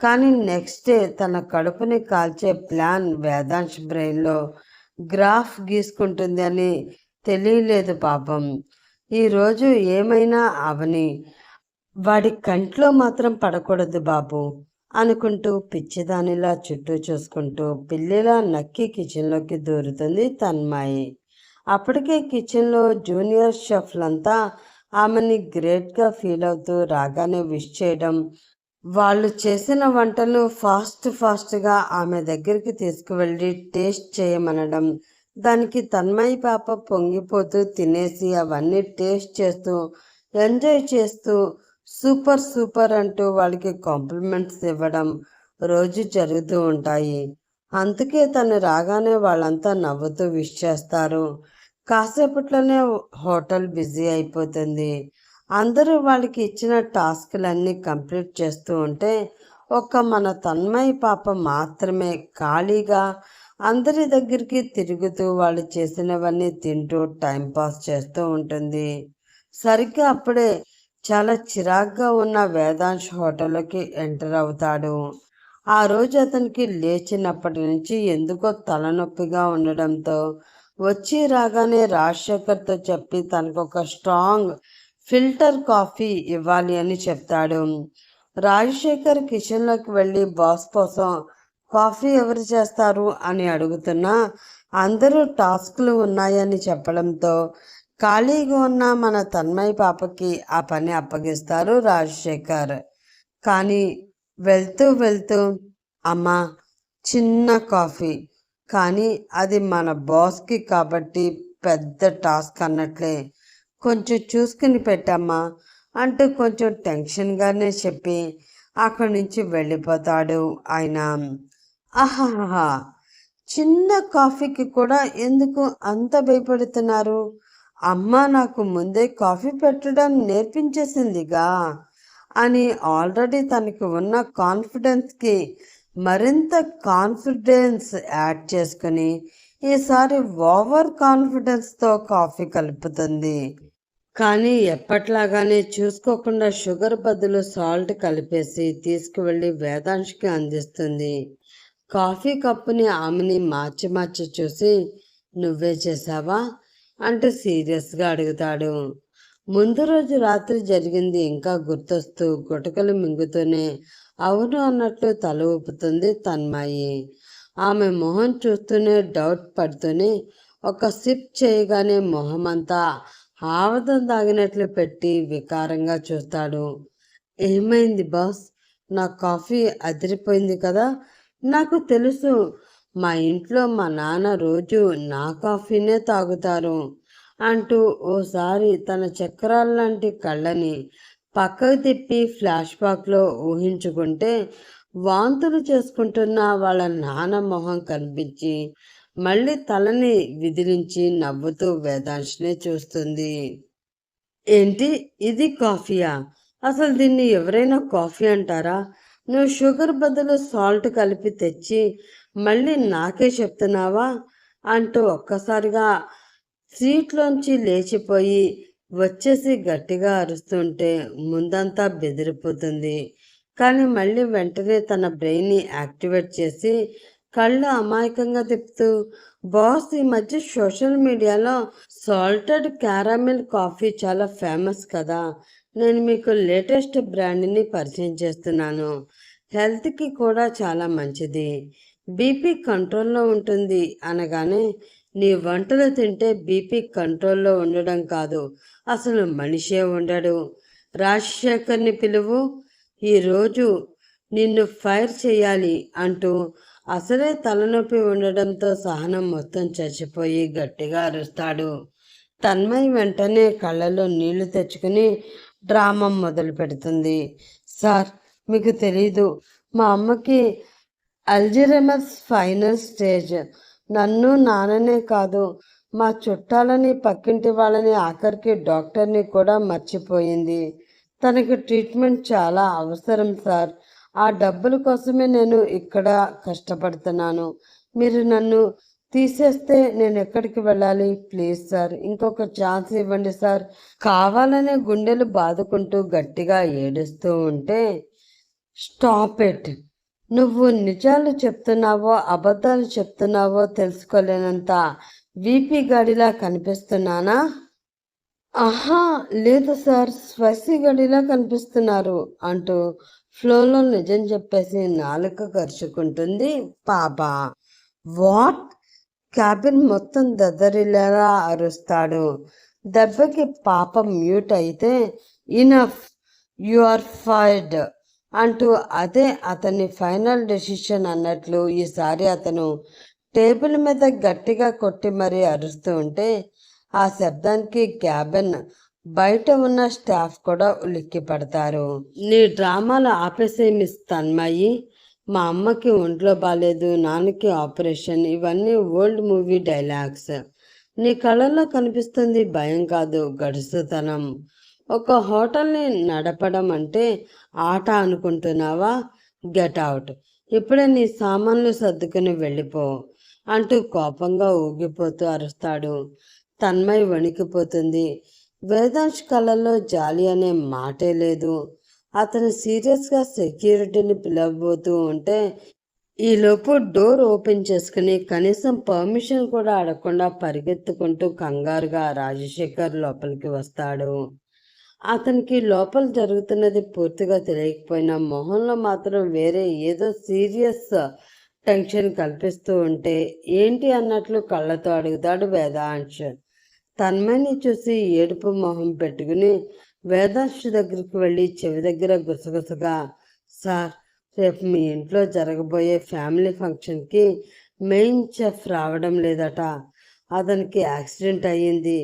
కానీ నెక్స్ట్ డే తన కడుపుని కాల్చే ప్లాన్ వేదాంశ్ బ్రెయిన్లో గ్రాఫ్ గీసుకుంటుంది అని తెలియలేదు పాపం. ఈరోజు ఏమైనా అవని, వాడి కంట్లో మాత్రం పడకూడదు బాబు అనుకుంటూ పిచ్చిదానిలా చుట్టూ చూసుకుంటూ పిల్లిలా నక్కి కిచెన్లోకి దూరుతుంది తన్మయి. అప్పటికే కిచెన్లో జూనియర్ షెఫ్లంతా ఆమెని గ్రేట్గా ఫీల్ అవుతూ రాగానే విష్ చేయడం, వాళ్ళు చేసిన వంటలు ఫాస్ట్గా ఆమె దగ్గరికి తీసుకువెళ్ళి టేస్ట్ చేయమనడం, దానికి తన్మయి పాప పొంగిపోతూ తినేసి అవన్నీ టేస్ట్ చేస్తూ ఎంజాయ్ చేస్తూ సూపర్ అంటూ వాళ్ళకి కాంప్లిమెంట్స్ ఇవ్వడం రోజు జరుగుతూ ఉంటాయి. అందుకే తను రాగానే వాళ్ళంతా నవ్వుతూ విష్ చేస్తారు. కాసేపట్లోనే హోటల్ బిజీ అయిపోతుంది. అందరూ వాళ్ళకి ఇచ్చిన టాస్క్లన్నీ కంప్లీట్ చేస్తూ ఉంటే మన తన్మయి పాప మాత్రమే ఖాళీగా అందరి దగ్గరికి తిరుగుతూ వాళ్ళు చేసినవన్నీ తింటూ టైంపాస్ చేస్తూ ఉంటుంది. సరిగ్గా అప్పుడే చాలా చిరాగ్గా ఉన్న వేదాంశ్ హోటల్లోకి ఎంటర్ అవుతాడు. ఆ రోజు అతనికి లేచినప్పటి నుంచి ఎందుకో తలనొప్పిగా ఉండడంతో వచ్చి రాగానే రాజశేఖర్తో చెప్పి తనకు ఒక స్ట్రాంగ్ ఫిల్టర్ కాఫీ ఇవ్వాలి అని చెప్తాడు. రాజశేఖర్ కిచెన్లోకి వెళ్ళి బాస్ కోసం కాఫీ ఎవరు చేస్తారు అని అడుగుతున్నా అందరూ టాస్క్లు ఉన్నాయని చెప్పడంతో ఖాళీగా ఉన్న మన తన్మయి పాపకి ఆ పని అప్పగిస్తారు రాజశేఖర్. కానీ వెళ్తూ అమ్మా చిన్న కాఫీ, కానీ అది మన బాస్కి కాబట్టి పెద్ద టాస్క్ అన్నట్లే, కొంచెం చూసుకుని పెట్టమ్మా అంటూ కొంచెం టెన్షన్గానే చెప్పి అక్కడి నుంచి వెళ్ళిపోతాడు ఆయన. ఆహాహా, చిన్న కాఫీకి కూడా ఎందుకు అంత భయపడుతున్నారు? అమ్మ నాకు ముందే కాఫీ పెట్టడం నేర్పించేసిందిగా అని ఆల్రెడీ తనకి ఉన్న కాన్ఫిడెన్స్కి మరింత కాన్ఫిడెన్స్ యాడ్ చేసుకుని ఈసారి ఓవర్ కాన్ఫిడెన్స్తో కాఫీ కలుపుతుంది. కానీ ఎప్పట్లాగానే చూసుకోకుండా షుగర్ బదులు సాల్ట్ కలిపేసి తీసుకువెళ్ళి వేదాంశ్కి అందిస్తుంది. కాఫీ కప్పుని ఆమెని మార్చి చూసి నువ్వే చేసావా అంటూ సీరియస్గా అడుగుతాడు. ముందు రోజు రాత్రి జరిగింది ఇంకా గుర్తొస్తూ గుటకలు మింగుతూనే అవును అన్నట్లు తల ఊపుతుంది తన్మయి. ఆమె మొహం చూస్తూనే డౌట్ పడుతూనే ఒక సిప్ చేయగానే మొహమంతా ఆవదం తాగినట్లు పెట్టి వికారంగా చూస్తాడు. ఏమైంది బాస్? నా కాఫీ అదిరిపోయింది కదా. నాకు తెలుసు, మా ఇంట్లో మా నాన్న రోజు నా కాఫీనే తాగుతారు అంటూ ఓసారి తన చక్రాల్లాంటి కళ్ళని పక్కకు తిప్పి ఫ్లాష్ బ్యాక్లో ఊహించుకుంటే వాంతులు చేసుకుంటున్న వాళ్ళ నాన్న మొహం కనిపించి మళ్ళీ తలని విదిలించి నవ్వుతూ వేదాంశ్నే చూస్తుంది. ఏంటి ఇది కాఫీయా? అసలు దీన్ని ఎవరైనా కాఫీ అంటారా? నువ్వు షుగర్ బదులు సాల్ట్ కలిపి తెచ్చి మళ్ళీ నాకే చెప్తున్నావా అంటూ ఒక్కసారిగా సీట్లోంచి లేచిపోయి వచ్చేసి గట్టిగా అరుస్తుంటే ముందంతా బెదిరిపోతుంది. కానీ మళ్ళీ వెంటనే తన బ్రెయిన్ని యాక్టివేట్ చేసి కళ్ళు అమాయకంగా తిప్పుతూ బాస్, ఈ మధ్య సోషల్ మీడియాలో సాల్టెడ్ క్యారమిల్ కాఫీ చాలా ఫేమస్ కదా, నేను మీకు లేటెస్ట్ బ్రాండ్ని పరిచయం చేస్తున్నాను. హెల్త్కి కూడా చాలా మంచిది, బీపీ కంట్రోల్లో ఉంటుంది అనగానే నీ వంటలు తింటే బీపీ కంట్రోల్లో ఉండడం కాదు, అసలు మనిషే ఉండడు. రాజశేఖర్ని పిలువు, ఈరోజు నిన్ను ఫైర్ చేయాలి అంటూ అసలే తలనొప్పి ఉండడంతో సహనం మొత్తం చచ్చిపోయి గట్టిగా అరుస్తాడు. తన్మయి వెంటనే కళ్ళలో నీళ్లు తెచ్చుకుని డ్రామా మొదలు పెడుతుంది. సార్, మీకు తెలీదు, మా అమ్మకి అల్జిరమస్ ఫైనల్ స్టేజ్. నన్ను నాన్ననే కాదు, మా చుట్టాలని పక్కింటి వాళ్ళని ఆఖరికి డాక్టర్ని కూడా మర్చిపోయింది. తనకి ట్రీట్మెంట్ చాలా అవసరం సార్. ఆ డబ్బుల కోసమే నేను ఇక్కడ కష్టపడుతున్నాను. మీరు నన్ను తీసేస్తే నేను ఎక్కడికి వెళ్ళాలి? ప్లీజ్ సార్, ఇంకొక ఛాన్స్ ఇవ్వండి సార్. కావాలనే గుండెలు బాదుకుంటూ గట్టిగా ఏడుస్తూ ఉంటే స్టాప్ ఇట్. నువ్వు నిజాలు చెప్తున్నావో అబద్ధాలు చెప్తున్నావో తెలుసుకోలేనంత వీపీ గడిలా కనిపిస్తున్నానా? ఆహా లేదు సార్, స్వైసీ గడిలా కనిపిస్తున్నారు అంటూ ఫ్లోలో నిజం చెప్పేసి నాలుక ఖర్చుకుంటుంది పాప. వాట్? క్యాబిన్ మొత్తం దద్దరిల్లేలా అరుస్తాడు. దెబ్బకి పాప మ్యూట్ అయితే, ఇనఫ్, యు ఆర్ ఫైర్డ్ అంటూ అదే అతని ఫైనల్ డెసిషన్ అన్నట్లు ఈసారి అతను టేబుల్ మీద గట్టిగా కొట్టి మరీ అరుస్తూ ఉంటే ఆ శబ్దానికి క్యాబిన్ బయట ఉన్న స్టాఫ్ కూడా ఉలిక్కి పడతారు. నీ డ్రామాలు ఆపేసే మిస్ తన్మయి. మా అమ్మకి ఒంట్లో బాగాలేదు, నాన్నకి ఆపరేషన్, ఇవన్నీ ఓల్డ్ మూవీ డైలాగ్స్. నీ కళ్ళల్లో కనిపిస్తుంది భయం కాదు, గడుసుతనం. ఒక హోటల్ని నడపడం అంటే ఆట అనుకుంటున్నావా? Get out. ఇప్పుడే నీ సామాన్లు సర్దుకుని వెళ్ళిపో అంటూ కోపంగా ఊగిపోతూ అరుస్తాడు. తన్మయ్ వణికిపోతుంది. వేదాంశ్ కళ్ళల్లో జాలి అనే మాటే లేదు. అతను సీరియస్గా సెక్యూరిటీని పిలవబోతూ ఉంటే ఈలోపు డోర్ ఓపెన్ చేసుకుని కనీసం పర్మిషన్ కూడా అడగకుండా పరిగెత్తుకుంటూ కంగారుగా రాజశేఖర్ లోపలికి వస్తాడు. అతనికి లోపల జరుగుతున్నది పూర్తిగా తెలియకపోయినా మొహంలో మాత్రం వేరే ఏదో సీరియస్ టెన్షన్ కల్పిస్తూ ఉంటే ఏంటి అన్నట్లు కళ్ళతో అడుగుతాడు వేదాంశ్. తన్మయ్ని చూసి ఏడుపు మొహం పెట్టుకుని వేదాంశ్ దగ్గరికి వెళ్ళి చెవి దగ్గర గుసగుసగా, సార్, రేపు మీ ఇంట్లో జరగబోయే ఫ్యామిలీ ఫంక్షన్కి మెయిన్ చెఫ్ రావడం లేదట. అతనికి యాక్సిడెంట్ అయ్యింది.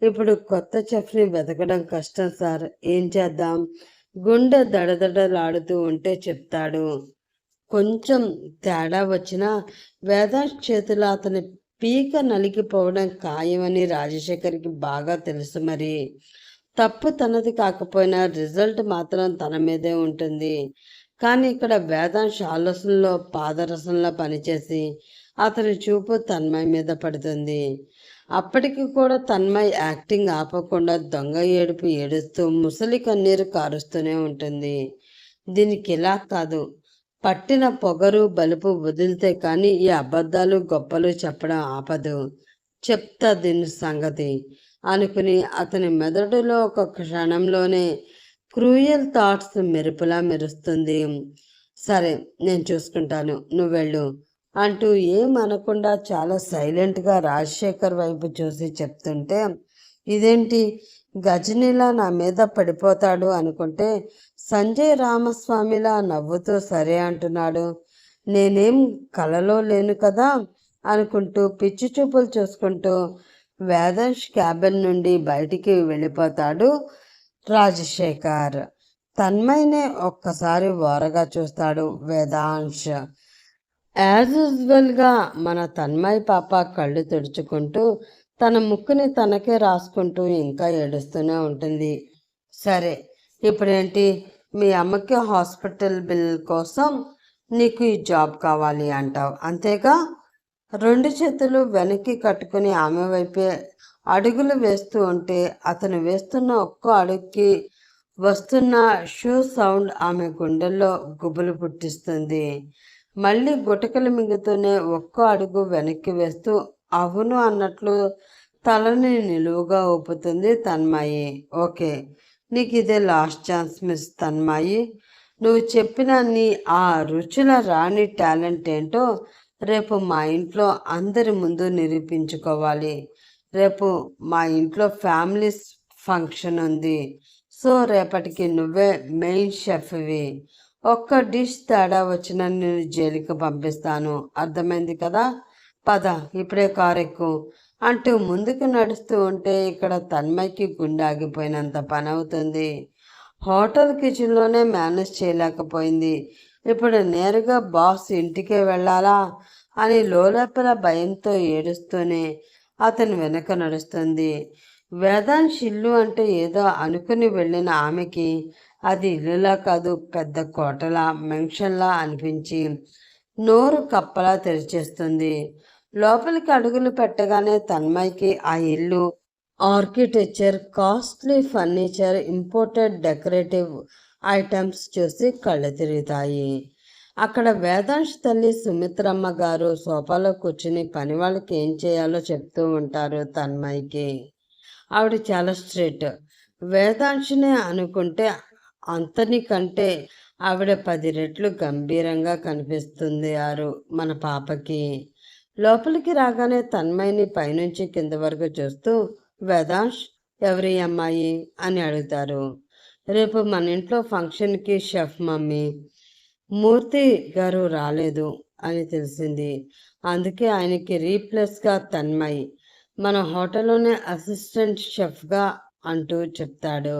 ఇప్పుడు కొత్త చెఫ్ని వెతకడం కష్టం సార్, ఏం చేద్దాం? గుండె దడదడలాడుతూ ఉంటే చెప్తాడు. కొంచెం తేడా వచ్చినా వేదాంశ్ చేతిలో అతని పీక నలిగిపోవడం ఖాయమని రాజశేఖర్కి బాగా తెలుసు. మరి తప్పు తనది కాకపోయినా రిజల్ట్ మాత్రం తన మీదే ఉంటుంది. కానీ ఇక్కడ వేదాంశ్ ఆలోచనలో పాదరసంలో పనిచేసి అతని చూపు తన్మయ్ మీద పడుతుంది. అప్పటికి కూడా తన్మయ్ యాక్టింగ్ ఆపకుండా దొంగ ఏడుపు ఏడుస్తూ ముసలి కన్నీరు కారుస్తూనే ఉంటుంది. దీనికి ఇలా కాదు, పట్టిన పొగరు బలుపు వదిలితే కానీ ఈ అబద్ధాలు గొప్పలు చెప్పడం ఆపదు. చెప్తా దీని సంగతి అనుకుని అతని మెదడులో ఒక క్షణంలోనే క్రూయల్ థాట్స్ మెరుపులా మెరుస్తుంది. సరే, నేను చూసుకుంటాను, నువ్వు వెళ్ళు అంటూ ఏమనకుండా చాలా సైలెంట్గా రాజశేఖర్ వైపు చూసి చెప్తుంటే, ఇదేంటి గజనీలా నా మీద పడిపోతాడు అనుకుంటే సంజయ్ రామస్వామిలా నవ్వుతూ సరే అంటున్నాడు. నేనేం కలలో లేను కదా అనుకుంటూ పిచ్చి చూపులు చూసుకుంటూ వేదాంశ్ క్యాబిన్ నుండి బయటికి వెళ్ళిపోతాడు రాజశేఖర్. తన్మయ్నే ఒక్కసారి ఓరగా చూస్తాడు వేదాంశ్. యాజ్ యూజువల్గా మన తన్మయ్ పాప కళ్ళు తుడుచుకుంటూ తన ముక్కుని తనకే రాసుకుంటూ ఇంకా ఏడుస్తూనే ఉంటుంది. సరే, ఇప్పుడేంటి, మీ అమ్మకి హాస్పిటల్ బిల్ కోసం నీకు ఈ జాబ్ కావాలి అంటావు, అంతేగా? రెండు చేతులు వెనక్కి కట్టుకుని ఆమె వైపే అడుగులు వేస్తూ ఉంటే అతను వేస్తున్న ఒక్క అడుగుకి వస్తున్న షూ సౌండ్ ఆమె గుండెల్లో గుబులు పుట్టిస్తుంది. మళ్ళీ గుటకలు మింగుతూనే ఒక్క అడుగు వెనక్కి వేస్తూ అవును అన్నట్లు తలని నిలువుగా ఊపుతుంది తన్మయి. ఓకే, నీకు ఇదే లాస్ట్ ఛాన్స్ మిస్ తన్మయి. నువ్వు చెప్పిన నీ ఆ రుచుల రాణి టాలెంట్ ఏంటో రేపు మా ఇంట్లో అందరి ముందు నిరూపించుకోవాలి. రేపు మా ఇంట్లో ఫ్యామిలీ ఫంక్షన్ ఉంది. సో రేపటికి నువ్వే మెయిన్ షెఫ్వి. ఒక్క డిష్ తేడా వచ్చిన నేను జైలుకి పంపిస్తాను, అర్థమైంది కదా? పద, ఇప్పుడే కారు ఎక్కు అంటూ ముందుకు నడుస్తూ ఉంటే ఇక్కడ తన్మయ్కి గుండె ఆగిపోయినంత పని అవుతుంది. హోటల్ కిచెన్లోనే మేనేజ్ చేయలేకపోయింది. ఇప్పుడు నేరుగా బాస్ ఇంటికే వెళ్ళాలా అని లోలోపల భయంతో ఏడుస్తూనే అతని వెనక నడుస్తుంది. వేదాంశ్ ఇల్లు అంటే ఏదో అనుకుని వెళ్ళిన ఆమెకి అది ఇల్లులా కాదు, పెద్ద కోటలా మెన్షన్లా అనిపించి నోరు కప్పలా తెరిచేస్తుంది. లోపలికి అడుగులు పెట్టగానే తన్మయ్కి ఆ ఇల్లు architecture, costly furniture, imported decorative items చూసి కళ్ళు తిరుగుతాయి. అక్కడ వేదాంశ్ తల్లి సుమిత్రమ్మ గారు సోఫాలో కూర్చుని పని వాళ్ళకి ఏం చేయాలో చెప్తూ ఉంటారు తన్మయ్కి. ఆవిడ చాలా స్ట్రిక్ట్. వేదాంశనే అనుకుంటే అంతని కంటే ఆవిడ 10 రెట్లు గంభీరంగా కనిపిస్తుంది మన పాపకి. లోపలికి రాగానే తన్మయ్యని పైనుంచి కింద వరకు చూస్తూ, వేదాంశ్ ఎవరి అమ్మాయి అని అడుగుతారు. రేపు మన ఇంట్లో ఫంక్షన్కి షెఫ్ మమ్మీ. మూర్తి గారు రాలేదు అని తెలిసింది. అందుకే ఆయనకి రీప్లేస్గా తన్మయ్ మన హోటల్లోనే అసిస్టెంట్ షెఫ్గా అంటూ చెప్తాడు.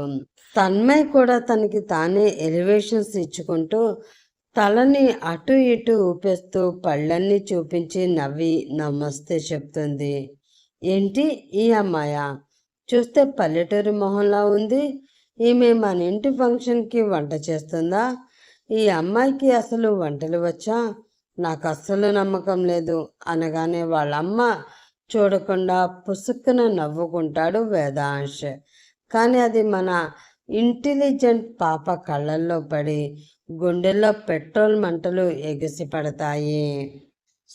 తన్మయ్ కూడా తనకి తానే ఎలివేషన్స్ ఇచ్చుకుంటూ తలని అటు ఇటు ఊపేస్తూ పళ్ళన్నీ చూపించి నవ్వి నమస్తే చెప్తుంది. ఏంటి ఈ అమ్మాయా? చూస్తే పల్లెటూరి మొహంలా ఉంది. ఈమె మన ఇంటి ఫంక్షన్కి వంట చేస్తుందా? ఈ అమ్మాయికి అసలు వంటలు వచ్చా? నాకు అస్సలు నమ్మకం లేదు అనగానే వాళ్ళమ్మ చూడకుండా పుసుక్కున నవ్వుకుంటాడు వేదాంశ్. కానీ అది మన ఇంటెలిజెంట్ పాప కళ్ళల్లో పడి గుండెల్లో పెట్రోల్ మంటలు ఎగిసి పడతాయి.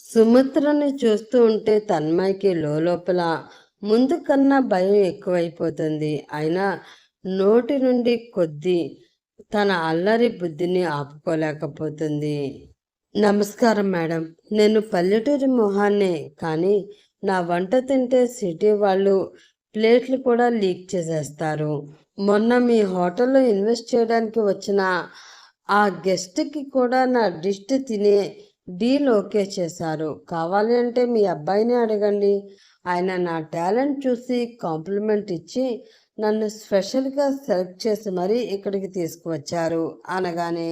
సుమిత్రని చూస్తూ ఉంటే తన్మయ్యకి లోపల ముందు కన్నా భయం ఎక్కువైపోతుంది. అయినా నోటి నుండి కొద్ది తన అల్లరి బుద్ధిని ఆపుకోలేకపోతుంది. నమస్కారం మేడం, నేను పల్లెటూరి మొహాన్నే, కానీ నా వంట తింటే సిటీ వాళ్ళు ప్లేట్లు కూడా లీక్ చేసేస్తారు. మొన్న మీ హోటల్లో ఇన్వెస్ట్ చేయడానికి వచ్చిన ఆ గెస్ట్కి కూడా నా డిష్ తినే డీల్ ఓకే చేశారు. కావాలి అంటే మీ అబ్బాయిని అడగండి. ఆయన నా టాలెంట్ చూసి కాంప్లిమెంట్ ఇచ్చి నన్ను స్పెషల్గా సెలెక్ట్ చేసి మరీ ఇక్కడికి తీసుకువచ్చారు అనగానే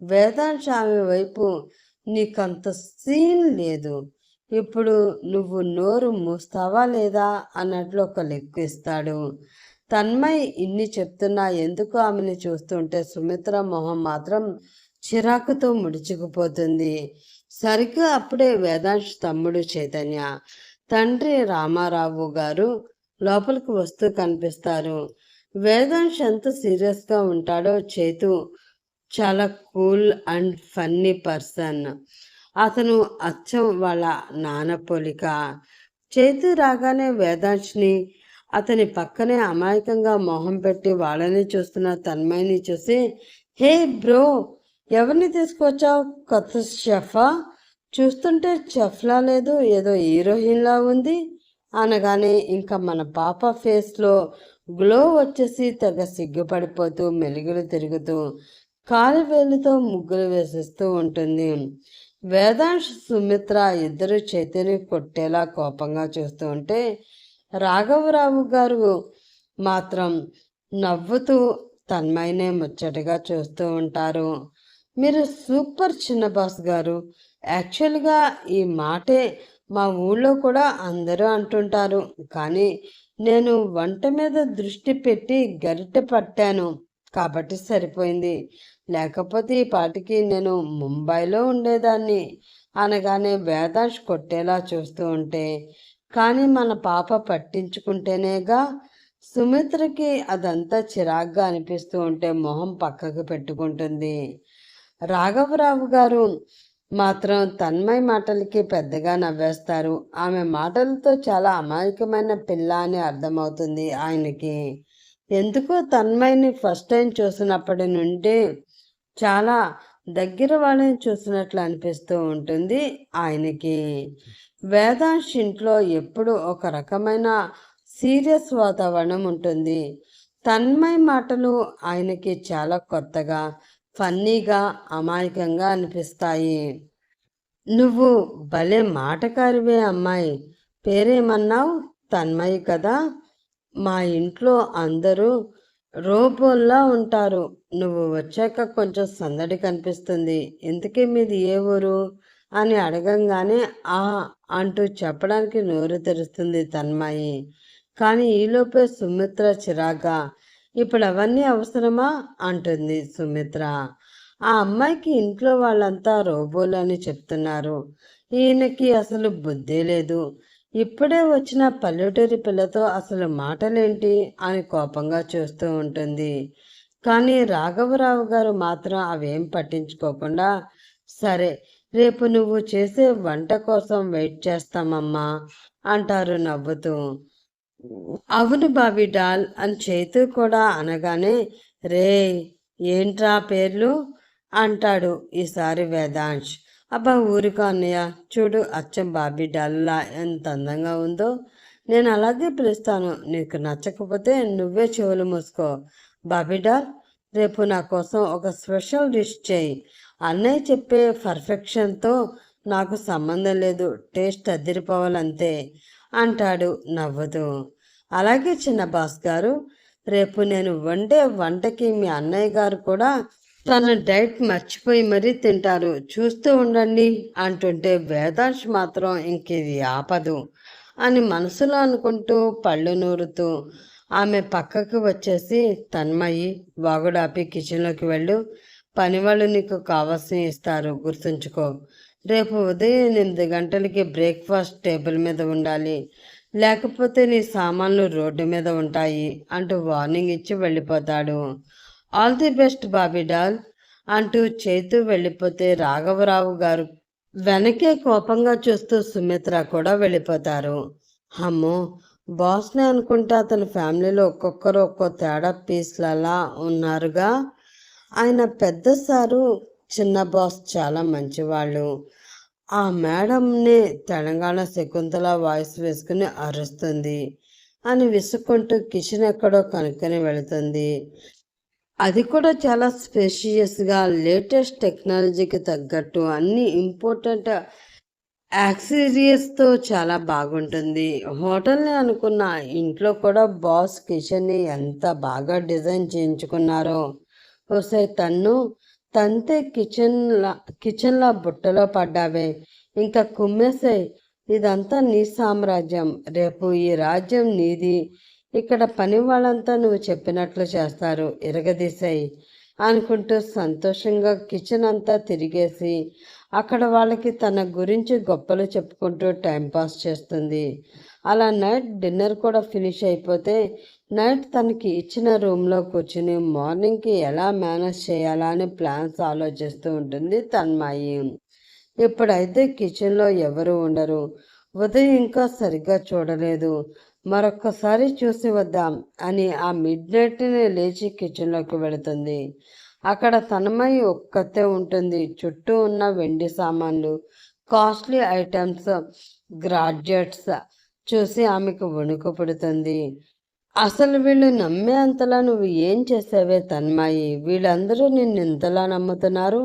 వేదాంశ ఆమె వైపు నీకంత సీన్ లేదు, ఇప్పుడు నువ్వు నోరు మూస్తావా లేదా అన్నట్లు ఒక లెక్కు ఇస్తాడు. తన్మయ్ ఇన్ని చెప్తున్నా ఎందుకు ఆమెను చూస్తుంటే సుమిత్ర మొహం మాత్రం చిరాకుతో ముడుచుకుపోతుంది. సరిగ్గా అప్పుడే వేదాంశ్ తమ్ముడు చైతన్య, తండ్రి రామారావు గారు లోపలికి వస్తూ కనిపిస్తారు. వేదాంశ్ ఎంత సీరియస్గా ఉంటాడో చేతు చాలా కూల్ అండ్ ఫన్నీ పర్సన్. అతను అచ్చం వాళ్ళ నాన్న పోలిక. చేతు రాగానే వేదాంశ్ని అతని పక్కనే అమాయకంగా మొహం పెట్టి వాళ్ళని చూస్తున్న తన్మయ్యని చూసి, హే బ్రో, ఎవరిని తీసుకొచ్చావు? కొత్త షెఫా? చూస్తుంటే షెఫ్లా లేదు, ఏదో హీరోయిన్లా ఉంది అనగానే ఇంకా మన పాప ఫేస్లో గ్లో వచ్చేసి తెగ సిగ్గుపడిపోతూ మెలుగులు తిరుగుతూ కాలువేలుతో ముగ్గులు వేసేస్తూ ఉంటుంది. వేదాంశ్ సుమిత్ర ఇద్దరు చేతిని కొట్టేలా కోపంగా చూస్తూ ఉంటే రాఘవరావు గారు మాత్రం నవ్వుతూ తన్మయ్యనే ముచ్చటగా చూస్తూ ఉంటారు. మీరు సూపర్ చిన్న బాస్ గారు. యాక్చువల్గా ఈ మాటే మా ఊళ్ళో కూడా అందరూ అంటుంటారు, కానీ నేను వంట మీద దృష్టి పెట్టి గరిటె పట్టాను కాబట్టి సరిపోయింది. లేకపోతే ఈ పాటికి నేను ముంబైలో ఉండేదాన్ని అనగానే వేదాంశ్ కొట్టేలా చూస్తూ ఉంటే, కానీ మన పాప పట్టించుకుంటేనేగా. సుమిత్రకి అదంతా చిరాగ్గా అనిపిస్తూ ఉంటే మొహం పక్కకు పెట్టుకుంటుంది. రాఘవరావు గారు మాత్రం తన్మయ్ మాటలకి పెద్దగా నవ్వేస్తారు. ఆమె మాటలతో చాలా అమాయకమైన పిల్ల అని అర్థమవుతుంది ఆయనకి. ఎందుకో తన్మయ్ని ఫస్ట్ టైం చూసినప్పటి నుండి చాలా దగ్గర వాళ్ళని చూసినట్లు అనిపిస్తూ ఉంటుంది ఆయనకి. వేదాంశ్ ఇంట్లో ఎప్పుడు ఒక రకమైన సీరియస్ వాతావరణం ఉంటుంది. తన్మయ్ మాటలు ఆయనకి చాలా కొత్తగా, ఫన్నీగా, అమాయకంగా అనిపిస్తాయి. నువ్వు భలే మాటకారివే అమ్మాయి, పేరేమన్నావు? తన్మయ్ కదా. మా ఇంట్లో అందరూ రోబోల్లా ఉంటారు. నువ్వు వచ్చాక కొంచెం సందడి కనిపిస్తుంది. ఇంతకీ మీది ఏ ఊరు అని అడగంగానే ఆ అంటూ చెప్పడానికి నోరు తెరుస్తుంది తన్మయి. కానీ ఈలోపే సుమిత్ర చిరాగా, ఇప్పుడు అవన్నీ అవసరమా అంటుంది సుమిత్ర. ఆ అమ్మాయికి ఇంట్లో వాళ్ళంతా రోబోలు అని చెప్తున్నారు. ఈయనకి అసలు బుద్ధే లేదు. ఇప్పుడే వచ్చిన పల్లెటూరి పిల్లతో అసలు మాటలేంటి అని కోపంగా చూస్తూ ఉంటుంది. కానీ రాఘవరావు గారు మాత్రం అవేం పట్టించుకోకుండా, సరే రేపు నువ్వు చేసే వంట కోసం వెయిట్ చేస్తామమ్మా అంటారు నవ్వుతూ. అవును బాబీ డాల్ అని చేతు కూడా అనగానే, రే ఏంట్రా పేర్లు అంటాడు ఈసారి వేదాంశ్. అబ్బా ఊరికా అన్నయ్య, చూడు అచ్చం బాబీ డాల్లా ఎంత అందంగా ఉందో. నేను అలాగే పిలుస్తాను, నీకు నచ్చకపోతే నువ్వే చెవులు మూసుకో. బాబీ డాల్, రేపు నా కోసం ఒక స్పెషల్ డిష్ చేయి. అన్నయ్య చెప్పే పర్ఫెక్షన్తో నాకు సంబంధం లేదు, టేస్ట్ అదిరిపోవాలంతే అంటాడు నవ్వుతూ. అలాగే చిన్న బాస్ గారు, రేపు నేను వండే వంటకి మీ అన్నయ్య గారు కూడా తన డైట్ మర్చిపోయి మరీ తింటారు, చూస్తూ ఉండండి అంటుంటే వేదాంశ్ మాత్రం ఇంకేది ఆపదు అని మనసులో అనుకుంటూ పళ్ళు నూరుతూ ఆమె పక్కకు వచ్చేసి, తన్మయి వాగుడాపి కిచెన్లోకి వెళ్ళు, పనివాళ్ళు నీకు కావాల్సినవి ఇస్తారు గుర్తుంచుకో. రేపు ఉదయం 8 గంటలకి బ్రేక్ఫాస్ట్ టేబుల్ మీద ఉండాలి, లేకపోతే నీ సామాన్లు రోడ్డు మీద ఉంటాయి అంటూ వార్నింగ్ ఇచ్చి వెళ్ళిపోతాడు. ఆల్ ది బెస్ట్ బాబీ డాల్ అంటూ చేతూ వెళ్ళిపోతే రాఘవరావు గారు వెనకే కోపంగా చూస్తూ సుమిత్ర కూడా వెళ్ళిపోతారు. అమ్మో, బాస్ని అనుకుంటే అతని ఫ్యామిలీలో ఒక్కొక్కరు ఒక్కో తేడా పీస్లలా ఉన్నారుగా. ఆయన పెద్ద సారు, చిన్న బాస్ చాలా మంచివాళ్ళు. ఆ మేడంని తెలంగాణ శకుంతల వాయిస్ వేసుకుని అరుస్తుంది అని విసుక్కుంటూ కిచెన్ ఎక్కడో కనుక్కొని వెళుతుంది. అది కూడా చాలా స్పేషియస్గా లేటెస్ట్ టెక్నాలజీకి తగ్గట్టు అన్ని ఇంపార్టెంట్ యాక్సెసరీస్తో చాలా బాగుంటుంది. హోటల్ని అనుకున్న ఇంట్లో కూడా బాస్ కిచెన్ని ఎంత బాగా డిజైన్ చేయించుకున్నారో. ఒకసారి తంతే కిచెన్లా బుట్టలో పడ్డావే, ఇంకా కుమ్మేసాయి, ఇదంతా నీ సామ్రాజ్యం, రేపు ఈ రాజ్యం నీది, ఇక్కడ పని వాళ్ళంతా నువ్వు చెప్పినట్లు చేస్తారు, ఇరగదీశాయి అనుకుంటూ సంతోషంగా కిచెన్ అంతా తిరిగేసి అక్కడ వాళ్ళకి తన గురించి గొప్పలు చెప్పుకుంటూ టైంపాస్ చేస్తుంది. అలా నైట్ డిన్నర్ కూడా ఫినిష్ అయిపోతే నైట్ తనకి ఇచ్చిన రూమ్లో కూర్చుని మార్నింగ్కి ఎలా మేనేజ్ చేయాలా అని ప్లాన్స్ ఆలోచిస్తూ ఉంటుంది తన్మయి. ఇప్పుడైతే కిచెన్లో ఎవరు ఉండరు, ఉదయం ఇంకా సరిగ్గా చూడలేదు, మరొక్కసారి చూసి వద్దాం అని ఆ మిడ్ నైట్ని లేచి కిచెన్లోకి వెళుతుంది. అక్కడ తన్మయి ఒక్కతే ఉంటుంది. చుట్టూ ఉన్న వెండి సామాన్లు, కాస్ట్లీ ఐటమ్స్, గ్రాడ్జెట్స్ చూసి ఆమెకు వణుకు పుడుతుంది. అసలు వీళ్ళు నమ్మే అంతలా నువ్వు ఏం చేసావే తన్మయి, వీళ్ళందరూ నిన్ను ఇంతలా నమ్ముతున్నారు.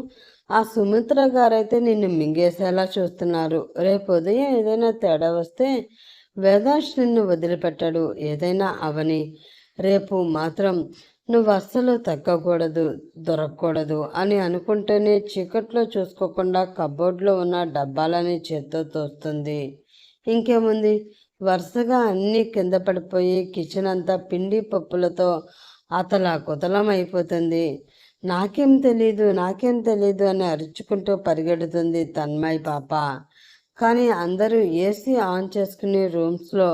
ఆ సుమిత్ర గారైతే నిన్ను మింగేసేలా చూస్తున్నారు. రేపు ఉదయం ఏదైనా తేడా వస్తే వేదాంశ్ నిన్ను వదిలిపెట్టాడు, ఏదైనా అవని. రేపు మాత్రం నువ్వు అస్సలు తగ్గకూడదు, దొరకకూడదు అని అనుకుంటేనే చీకట్లో చూసుకోకుండా కబోర్డ్లో ఉన్న డబ్బాలని చేత్తో తోస్తుంది. ఇంకేముంది, వరుసగా అన్నీ కింద పడిపోయి కిచెన్ అంతా పిండి పప్పులతో అతలాకుతలం అయిపోతుంది. నాకేం తెలీదు అని అరుచుకుంటూ పరిగెడుతుంది తన్మయ్ పాప. కానీ అందరూ ఏసీ ఆన్ చేసుకుని రూమ్స్లో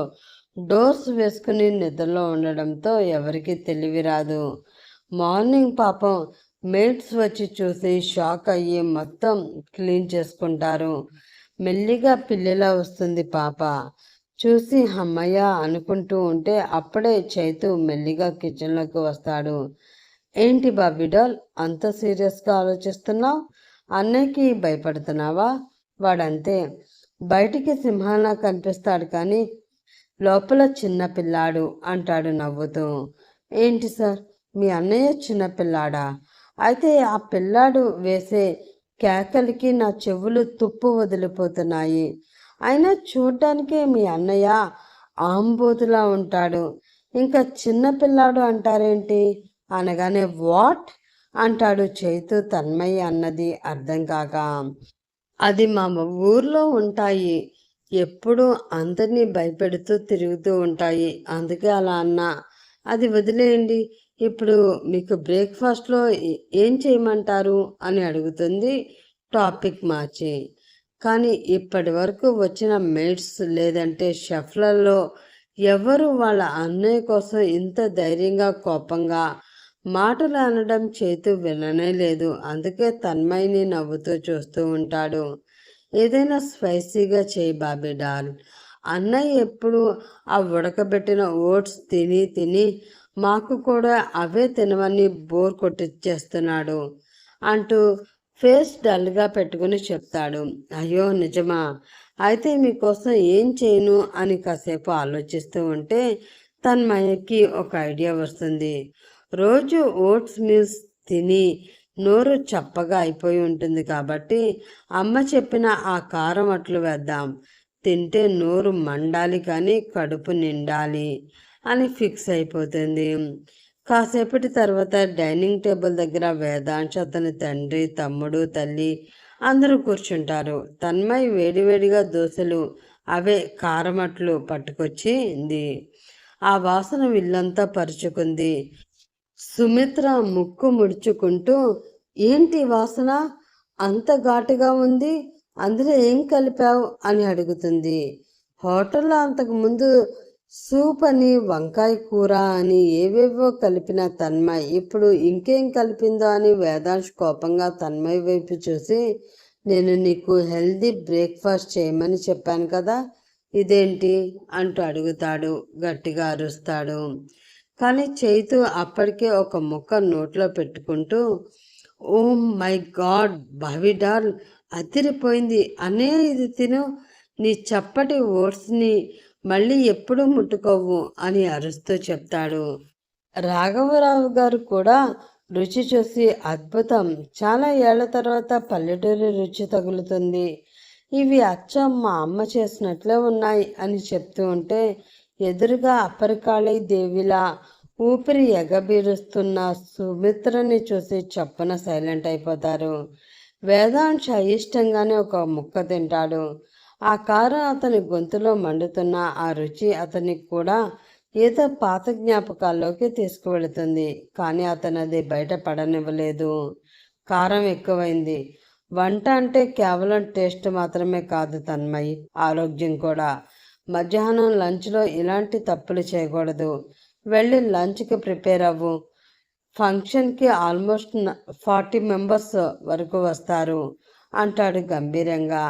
డోర్స్ వేసుకుని నిద్రలో ఉండడంతో ఎవరికి తెలివి రాదు. మార్నింగ్ పాపం మేట్స్ వచ్చి చూసి షాక్ అయ్యి మొత్తం క్లీన్ చేసుకుంటారు. మెల్లిగా పిల్లిలా వస్తుంది పాప. చూసి అమ్మయ్య అనుకుంటూ ఉంటే అప్పుడే చైతు మెల్లిగా కిచెన్లోకి వస్తాడు. ఏంటి బాబీ డాల్, అంత సీరియస్గా ఆలోచిస్తున్నావు? అన్నయ్యకి భయపడుతున్నావా? వాడంతే, బయటికి సింహాలా కనిపిస్తాడు కానీ లోపల చిన్న పిల్లాడు అంటాడు నవ్వుతూ. ఏంటి సార్, మీ అన్నయ్య చిన్నపిల్లాడా? అయితే ఆ పిల్లాడు వేసే కేకలకి నా చెవులు తుప్పు వదిలిపోతున్నాయి. అయినా చూడ్డానికే మీ అన్నయ్య ఆంబోతులా ఉంటాడు, ఇంకా చిన్నపిల్లాడు అంటారేంటి అనగానే వాట్ అంటాడు చైతు తన్మయ్య అన్నది అర్థం కాక. అది మా ఊర్లో ఉంటాయి, ఎప్పుడూ అందరినీ భయపెడుతూ తిరుగుతూ ఉంటాయి, అందుకే అలా అన్నా. అది వదిలేయండి, ఇప్పుడు మీకు బ్రేక్ఫాస్ట్లో ఏం చేయమంటారు అని అడుగుతుంది టాపిక్ మార్చి. కానీ ఇప్పటి వరకు వచ్చిన మేట్స్ లేదంటే షెఫ్లలో ఎవరు వాళ్ళ అన్నయ్య కోసం ఇంత ధైర్యంగా కోపంగా మాటలు అనడం చేతు విననే లేదు. అందుకే తన్మయిని నవ్వుతూ చూస్తూ ఉంటాడు. ఏదైనా స్పైసీగా చేయి బాబీ డాల్. అన్నయ్య ఎప్పుడు ఆ ఉడకబెట్టిన ఓట్స్ తిని మాకు కూడా అవే తినవని బోర్ కొట్టిచ్చేస్తున్నాడు. అంటూ ఫేస్ డల్గా పెట్టుకుని చెప్తాడు. అయ్యో నిజమా? అయితే మీకోసం ఏం చేయను అని కాసేపు ఆలోచిస్తూ ఉంటే తన్మయ్యకి ఒక ఐడియా వస్తుంది. రోజు ఓట్స్ మీల్స్ తిని నోరు చప్పగా అయిపోయి ఉంటుంది కాబట్టి అమ్మ చెప్పిన ఆ కారం అట్లు వేద్దాం. తింటే నోరు మండాలి కానీ కడుపు నిండాలి అని ఫిక్స్ అయిపోతుంది. కాసేపటి తర్వాత డైనింగ్ టేబుల్ దగ్గర వేదాంశ్, అతని తండ్రి, తమ్ముడు, తల్లి అందరూ కూర్చుంటారు. తన్మయ్ వేడివేడిగా దోశలు, అవే కారమట్లు పట్టుకొచ్చింది. ఆ వాసన ఇల్లంతా పరుచుకుంది. సుమిత్ర ముక్కు ముడుచుకుంటూ, ఏంటి వాసన అంత ఘాటుగా ఉంది? అందులో ఏం కలిపావు అని అడుగుతుంది. హోటల్లో అంతకుముందు సూప్ అని, వంకాయ కూర అని ఏవేవో కలిపిన తన్మయ్ ఇప్పుడు ఇంకేం కలిపిందో అని వేదాంశ్ కోపంగా తన్మయ్ వైపు చూసి, నేను నీకు హెల్దీ బ్రేక్ఫాస్ట్ చేయమని చెప్పాను కదా, ఇదేంటి అంటూ అడుగుతాడు. గట్టిగా అరుస్తాడు. కానీ చైతు అప్పటికే ఒక ముక్క నోట్లో పెట్టుకుంటూ, ఓ మై గాడ్ భావిడాల్, అదిరిపోయింది అనే, ఇది తిను, నీ చప్పటి ఓట్స్ని మళ్ళీ ఎప్పుడూ ముట్టుకోవు అని అరుస్తూ చెప్తాడు. రాఘవరావు గారు కూడా రుచి చూసి అద్భుతం, చాలా ఏళ్ల తర్వాత పల్లెటూరి రుచి తగులుతుంది, ఇవి అచ్చం మా అమ్మ చేసినట్లే ఉన్నాయి అని చెప్తూ ఉంటే ఎదురుగా అప్పరికాళీ దేవిలా ఊపిరి ఎగబీరుస్తున్న సుమిత్రని చూసి చప్పున సైలెంట్ అయిపోతారు. వేదాంశ అయిష్టంగానే ఒక ముక్క తింటాడు. ఆ కారం అతని గొంతులో మండుతున్న ఆ రుచి అతనికి కూడా ఏదో పాత జ్ఞాపకాల్లోకి తీసుకువెళుతుంది. కానీ అతను అది బయట పడనివ్వలేదు. కారం ఎక్కువైంది. వంట అంటే కేవలం టేస్ట్ మాత్రమే కాదు తన్మయ్, ఆరోగ్యం కూడా. మధ్యాహ్నం లంచ్లో ఇలాంటి తప్పులు చేయకూడదు. వెళ్ళి లంచ్కి ప్రిపేర్ అవ్వు. ఫంక్షన్కి ఆల్మోస్ట్ 40 మెంబర్స్ వరకు వస్తారు అంటాడు గంభీరంగా.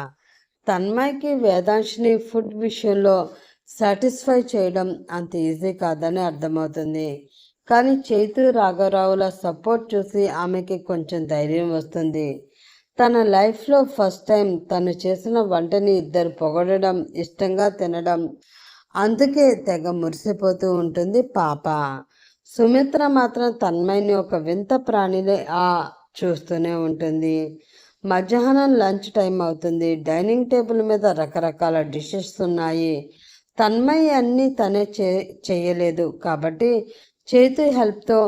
తన్మయ్కి వేదాంశ్ని ఫుడ్ విషయంలో సాటిస్ఫై చేయడం అంత ఈజీ కాదని అర్థమవుతుంది. కానీ చైతు, రాఘవరావుల సపోర్ట్ చూసి ఆమెకి కొంచెం ధైర్యం వస్తుంది. తన లైఫ్లో ఫస్ట్ టైం తను చేసిన వంటని ఇద్దరు పొగడడం, ఇష్టంగా తినడం, అందుకే తెగ మురిసిపోతూ ఉంటుంది పాప. సుమిత్ర మాత్రం తన్మయ్ని ఒక వింత ప్రాణిలే చూస్తూనే ఉంటుంది. మధ్యాహ్నం లంచ్ టైం అవుతుంది. డైనింగ్ టేబుల్ మీద రకరకాల డిషెస్ ఉన్నాయి. తన్మయ్ అన్నీ తనే చేయలేదు కాబట్టి చేతి హెల్ప్తో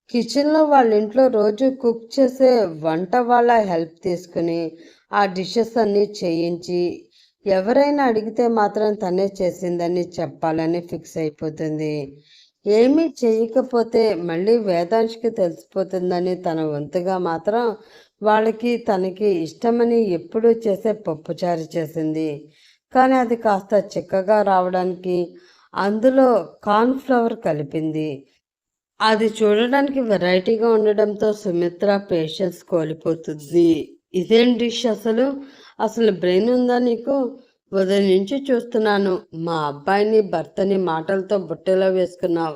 కిచెన్లో వాళ్ళ ఇంట్లో రోజు కుక్ చేసే వంట వాళ్ళ హెల్ప్ తీసుకుని ఆ డిషెస్ అన్నీ చేయించి ఎవరైనా అడిగితే మాత్రం తనే చేసిందని చెప్పాలని ఫిక్స్ అయిపోతుంది. ఏమీ చేయకపోతే మళ్ళీ వేదాంశ్కి తెలిసిపోతుందని తన వంతుగా మాత్రం వాళ్ళకి తనకి ఇష్టమని ఎప్పుడూ చేసే పప్పుచారు చేసింది. కానీ అది కాస్త చిక్కగా రావడానికి అందులో కార్న్ఫ్లవర్ కలిపింది. అది చూడడానికి వెరైటీగా ఉండడంతో సుమిత్ర పేషెన్స్ కోల్పోతుంది. ఇదేం డిష్ అసలు? అసలు బ్రెయిన్ ఉందా నీకు? ఉదయం నుంచి చూస్తున్నాను. మా అబ్బాయిని, భర్తని మాటలతో బుట్టలో వేసుకున్నావు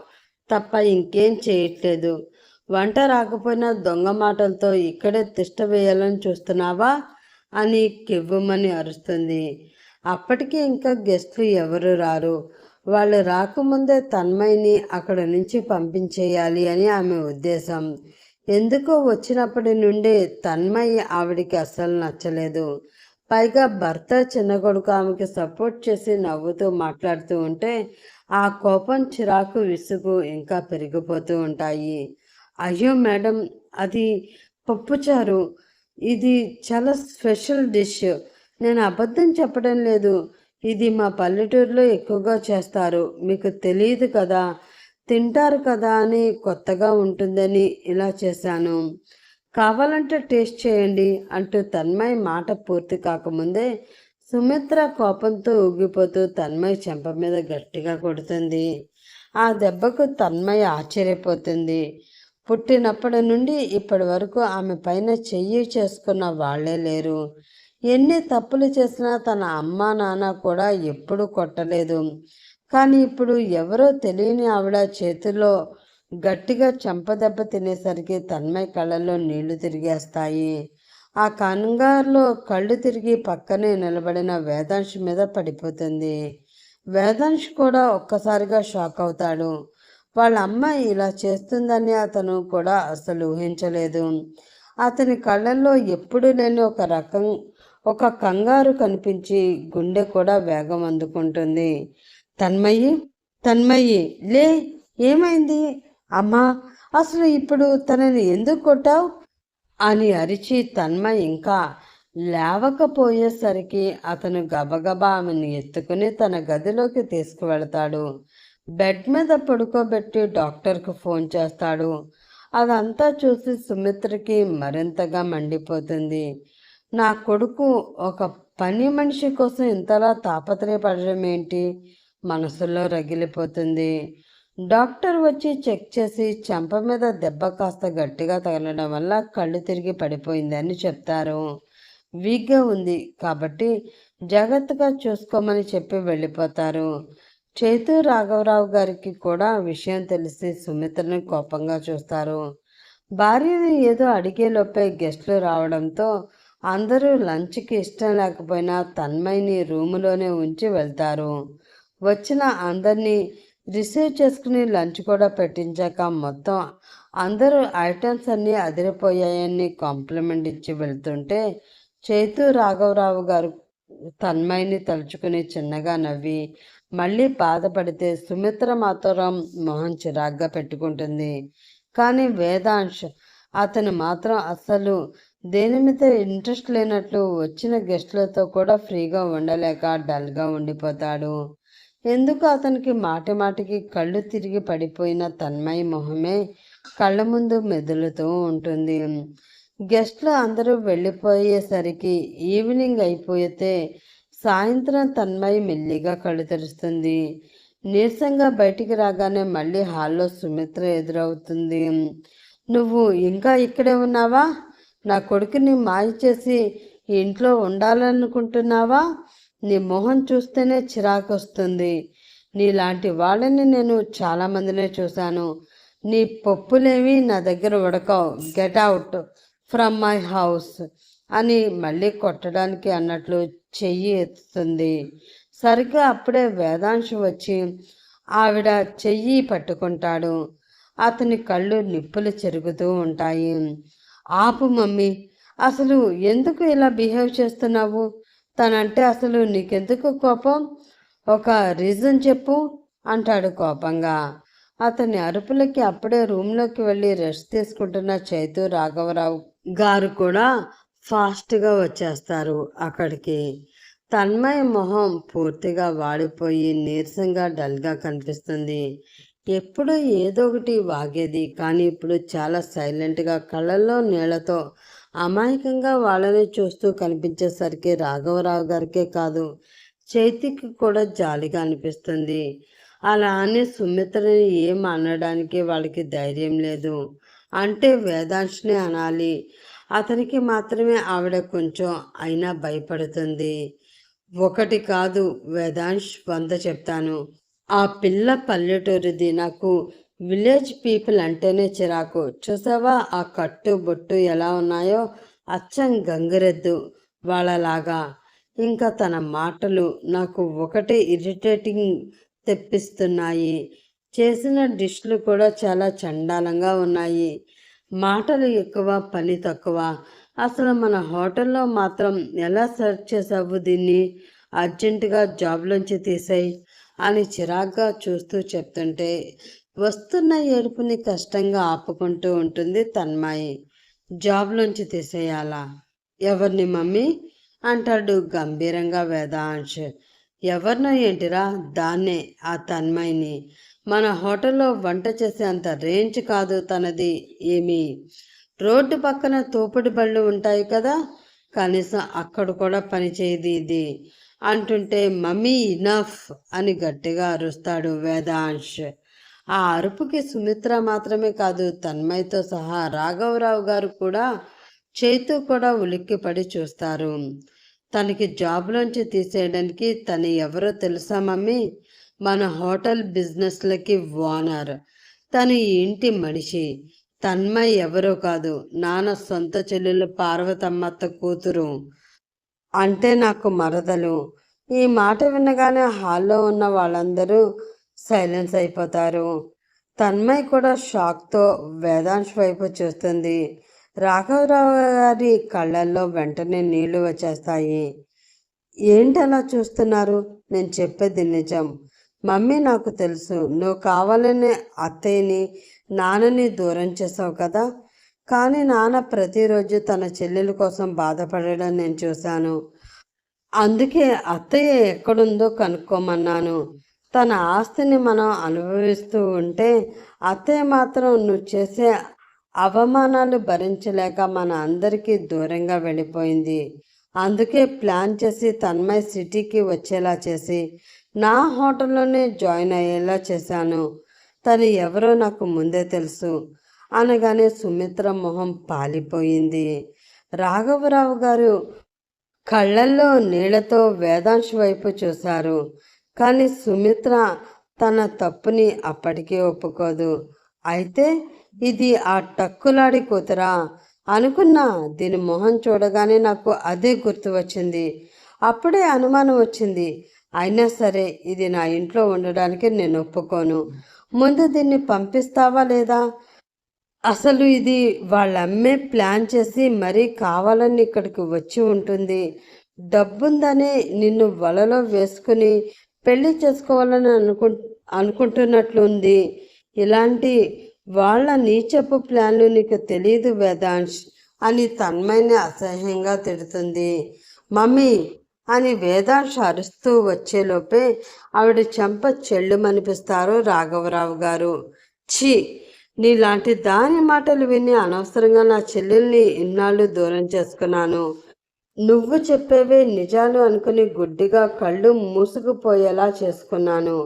తప్ప ఇంకేం చేయట్లేదు. వంట రాకపోయినా దొంగ మాటలతో ఇక్కడే తిష్ట వేయాలని చూస్తున్నావా అని కెవ్వుమని అరుస్తుంది. అప్పటికి ఇంకా గెస్ట్లు ఎవరు రారు. వాళ్ళు రాకముందే తన్మయ్ని అక్కడ నుంచి పంపించేయాలి అని ఆమె ఉద్దేశం. ఎందుకో వచ్చినప్పటి నుండి తన్మయ్ ఆవిడికి అస్సలు నచ్చలేదు. పైగా భర్త, చిన్న కొడుకు ఆమెకి సపోర్ట్ చేసి నవ్వుతూ మాట్లాడుతూ ఉంటే ఆ కోపం, చిరాకు, విసుగు ఇంకా పెరిగిపోతూ ఉంటాయి. అయ్యో మేడం, అది పప్పుచారు, ఇది చాలా స్పెషల్ డిష్, నేను అబద్ధం చెప్పడం లేదు, ఇది మా పల్లెటూరులో ఎక్కువగా చేస్తారు, మీకు తెలియదు కదా, తింటారు కదా అని కొత్తగా ఉంటుందని ఇలా చేశాను, కావాలంటే టేస్ట్ చేయండి అంటూ తన్మయ్ మాట పూర్తి కాకముందే సుమిత్ర కోపంతో ఊగిపోతూ తన్మయ్ చెంప మీద గట్టిగా కొడుతుంది. ఆ దెబ్బకు తన్మయ్ ఆశ్చర్యపోతుంది. పుట్టినప్పటి నుండి ఇప్పటి వరకు ఆమె పైన చెయ్యి చేసుకున్న వాళ్లే లేరు. ఎన్ని తప్పులు చేసినా తన అమ్మా నాన్న కూడా ఎప్పుడూ కొట్టలేదు. కానీ ఇప్పుడు ఎవరో తెలియని ఆవిడ చేతిలో గట్టిగా చెంపదెబ్బ తినేసరికి తన్మయ్ కళ్ళల్లో నీళ్లు తిరిగేస్తాయి. ఆ కంగారులో కళ్ళు తిరిగి పక్కనే నిలబడిన వేదాంశ్ మీద పడిపోతుంది. వేదాంశ్ కూడా ఒక్కసారిగా షాక్ అవుతాడు. వాళ్ళ అమ్మాయి ఇలా చేస్తుందని అతను కూడా అసలు ఊహించలేదు. అతని కళ్ళల్లో ఎప్పుడూ లేని ఒక కంగారు కనిపించి గుండె కూడా వేగం అందుకుంటుంది. తన్మయ్యి, తన్మయ్యి లే, ఏమైంది అమ్మా? అసలు ఇప్పుడు తనని ఎందుకు కొట్టావు అని అరిచి తన్మయ్ ఇంకా లేవకపోయేసరికి అతను గబగబా ఆమెను ఎత్తుకుని తన గదిలోకి తీసుకువెళతాడు. బెడ్ మీద పడుకోబెట్టి డాక్టర్కు ఫోన్ చేస్తాడు. అదంతా చూసి సుమిత్రకి మరింతగా మండిపోతుంది. నా కొడుకు ఒక పని మనిషి కోసం ఇంతలా తాపత్రయపడడం ఏంటి? మనసులో రగిలిపోతుంది. డాక్టర్ వచ్చి చెక్ చేసి చెంప మీద దెబ్బ కాస్త గట్టిగా తగలడం వల్ల కళ్ళు తిరిగి పడిపోయిందని చెప్తారు. వీక్గా ఉంది కాబట్టి జాగ్రత్తగా చూసుకోమని చెప్పి వెళ్ళిపోతారు. చైతు రాఘవరావు గారికి కూడా విషయం తెలిసి సుమిత్రని కోపంగా చూస్తారు. భార్యని ఏదో అడిగేలోపే గెస్టులు రావడంతో అందరూ లంచ్కి ఇష్టం లేకపోయినా తన్మయ్ని రూములోనే ఉంచి వెళ్తారు. వచ్చిన అందరినీ రిసీవ్ చేసుకుని లంచ్ కూడా పెట్టించాక మొత్తం అందరూ ఐటమ్స్ అన్నీ అదిరిపోయాయని కాంప్లిమెంట్ ఇచ్చి వెళ్తుంటే చైతు రాఘవరావు గారు తన్మయ్ని తలుచుకుని చిన్నగా నవ్వి మళ్ళీ బాధపడితే సుమిత్ర మాత్రం మొహం చిరాగ్గా పెట్టుకుంటుంది. కానీ వేదాంశ్ అతను మాత్రం అస్సలు దేని మీద ఇంట్రెస్ట్ లేనట్లు వచ్చిన గెస్టులతో కూడా ఫ్రీగా ఉండలేక డల్గా ఉండిపోతాడు. ఎందుకు అతనికి మాటి మాటికి కళ్ళు తిరిగి పడిపోయిన తన్మయ్ మొహమే కళ్ళ ముందు మెదులుతూ ఉంటుంది. గెస్టులు అందరూ వెళ్ళిపోయేసరికి ఈవినింగ్ అయిపోతే సాయంత్రం తన్మయ్ మెల్లిగా కళ్ళు తెరుస్తుంది. నీరసంగా బయటికి రాగానే మళ్ళీ హాల్లో సుమిత్ర ఎదురవుతుంది. నువ్వు ఇంకా ఇక్కడే ఉన్నావా? నా కొడుకుని మాయ చేసి ఇంట్లో ఉండాలనుకుంటున్నావా? నీ మొహం చూస్తేనే చిరాకు వస్తుంది. నీలాంటి వాళ్ళని నేను చాలామందినే చూశాను. నీ పప్పులేవి నా దగ్గర ఉడకవు. Get out from my house అని మళ్ళీ కొట్టడానికి అన్నట్లు చెయ్యి ఎత్తుతుంది. సరిగ్గా అప్పుడే వేదాంశు వచ్చి ఆవిడ చెయ్యి పట్టుకుంటాడు. అతని కళ్ళు నిప్పులు చెరుగుతూ ఉంటాయి. ఆపు మమ్మీ, అసలు ఎందుకు ఇలా బిహేవ్ చేస్తున్నావు? తనంటే అసలు నీకెందుకు కోపం? ఒక రీజన్ చెప్పు అంటాడు కోపంగా. అతని అరుపులకి అప్పుడే రూమ్లోకి వెళ్ళి రెస్ట్ తీసుకుంటున్న చైతు రాఘవరావు గారు కూడా ఫాస్ట్గా వచ్చేస్తారు అక్కడికి. తన్మయ మొహం పూర్తిగా వాడిపోయి నీరసంగా డల్గా కనిపిస్తుంది. ఎప్పుడూ ఏదో ఒకటి వాగేది, కానీ ఇప్పుడు చాలా సైలెంట్గా కళ్ళల్లో నీళ్లతో అమాయకంగా వాళ్ళని చూస్తూ కనిపించేసరికి రాఘవరావు గారికే కాదు చైతికి కూడా జాలిగా అనిపిస్తుంది. అలా అని సుమిత్రని ఏం అనడానికి వాళ్ళకి ధైర్యం లేదు. అంటే వేదాంశ్ని అనాలి. అతనికి మాత్రమే ఆవిడ కొంచెం అయినా భయపడుతుంది. ఒకటి కాదు వేదాంశ్, 100 చెప్తాను. ఆ పిల్ల పల్లెటూరిది. నాకు విలేజ్ పీపుల్ అంటేనే చిరాకు. చూసావా ఆ కట్టు బొట్టు ఎలా ఉన్నాయో? అచ్చం గంగిరెద్దు వాళ్ళలాగా. ఇంకా తన మాటలు నాకు ఒకటే ఇరిటేటింగ్ తెప్పిస్తున్నాయి. చేసిన డిష్లు కూడా చాలా చండాలంగా ఉన్నాయి. మాటలు ఎక్కువ, పని తక్కువ. అసలు మన హోటల్లో మాత్రం ఎలా సర్వ్ చేసావు దీన్ని? అర్జెంటుగా జాబ్లోంచి తీసేయి అని చిరాగ్గా చూస్తూ చెప్తుంటే వస్తున్న ఏడుపుని కష్టంగా ఆపుకుంటూ ఉంటుంది తన్మయ్. జాబ్లోంచి తీసేయాలా? ఎవరిని మమ్మీ అంటాడు గంభీరంగా వేదాంశ్. ఎవరినో ఏంటిరా? దాన్నే, ఆ తన్మయ్ని. మన హోటల్లో వంట చేసే అంత రేంజ్ కాదు తనది. ఏమి రోడ్డు పక్కన తోపుడు బళ్ళు ఉంటాయి కదా, కనీసం అక్కడ కూడా పని చేయదు ఇది అంటుంటే మమ్మీ ఇనఫ్ అని గట్టిగా అరుస్తాడు వేదాంశ్. ఆ అరుపుకి సుమిత్ర మాత్రమే కాదు తన్మయ్తో సహా రాఘవరావు గారు కూడా చైతు కూడా ఉలిక్కిపడి చూస్తారు. తనకి జాబ్లోంచి తీసేయడానికి తను ఎవరో తెలుసా మమ్మీ? మన హోటల్ బిజినెస్లకి ఓనర్. తను ఈ ఇంటి మనిషి. తన్మయ్ ఎవరో కాదు, నాన్న సొంత చెల్లెలు పార్వతమ్మత్త కూతురు. అంటే నాకు మరదలు. ఈ మాట వినగానే హాల్లో ఉన్న వాళ్ళందరూ సైలెన్స్ అయిపోతారు. తన్మయ్ కూడా షాక్తో వేదాంశ్ వైపు చూస్తుంది. రాఘవరావు గారి కళ్ళల్లో వెంటనే నీళ్లు వచ్చేస్తాయి. ఏంటలా చూస్తున్నారు? నేను చెప్పేది నిజం. మమ్మీ, నాకు తెలుసు నువ్వు కావాలని అత్తయ్యని నాన్నని దూరం చేసావు కదా. కానీ నాన్న ప్రతిరోజు తన చెల్లెల కోసం బాధపడడం నేను చూశాను. అందుకే అత్తయ్య ఎక్కడుందో కనుక్కోమన్నాను. తన ఆస్తిని మనం అనుభవిస్తూ ఉంటే అత్తయ్య మాత్రం నువ్వు చేసే అవమానాలు భరించలేక మన అందరికీ దూరంగా వెళ్ళిపోయింది. అందుకే ప్లాన్ చేసి తన్మయ్ సిటీకి వచ్చేలా చేసి నా హోటల్లోనే జాయిన్ అయ్యేలా చేశాను. తను ఎవరో నాకు ముందే తెలుసు అనగానే సుమిత్ర మొహం పాలిపోయింది. రాఘవరావు గారు కళ్ళల్లో నీళ్లతో వేదాంశ్ వైపు చూశారు. కానీ సుమిత్ర తన తప్పుని అప్పటికే ఒప్పుకోదు. అయితే ఇది ఆ టక్కులాడి కూతురా అనుకున్నా. దీని మొహం చూడగానే నాకు అదే గుర్తు వచ్చింది. అప్పుడే అనుమానం వచ్చింది. అయినా సరే ఇది నా ఇంట్లో ఉండడానికి నేను ఒప్పుకోను. ముందు దీన్ని పంపిస్తావా లేదా? అసలు ఇది వాళ్ళమ్మే ప్లాన్ చేసి మరీ కావాలని ఇక్కడికి వచ్చి ఉంటుంది. డబ్బుందని నిన్ను వలలో వేసుకుని పెళ్లి చేసుకోవాలని అనుకుంటున్నట్లుంది. ఇలాంటి వాళ్ళ నీచపు ప్లాన్లు నీకు తెలియదు వేదాంశ్ అని తన్మయ్ని అసహ్యంగా తిడుతుంది. మమ్మీ అని వేదాంశ్ అరుస్తూ వచ్చేలోపే ఆవిడ చెంప చెళ్ళుమనిపిస్తారు రాఘవరావు గారు. ఛీ, నీలాంటి దాని మాటలు విని అనవసరంగా నా చెల్లెల్ని ఇన్నాళ్ళు దూరం చేసుకున్నాను. నువ్వు చెప్పేవే నిజాలు అనుకుని గుడ్డిగా కళ్ళు మూసుకుపోయేలా చేసుకున్నాను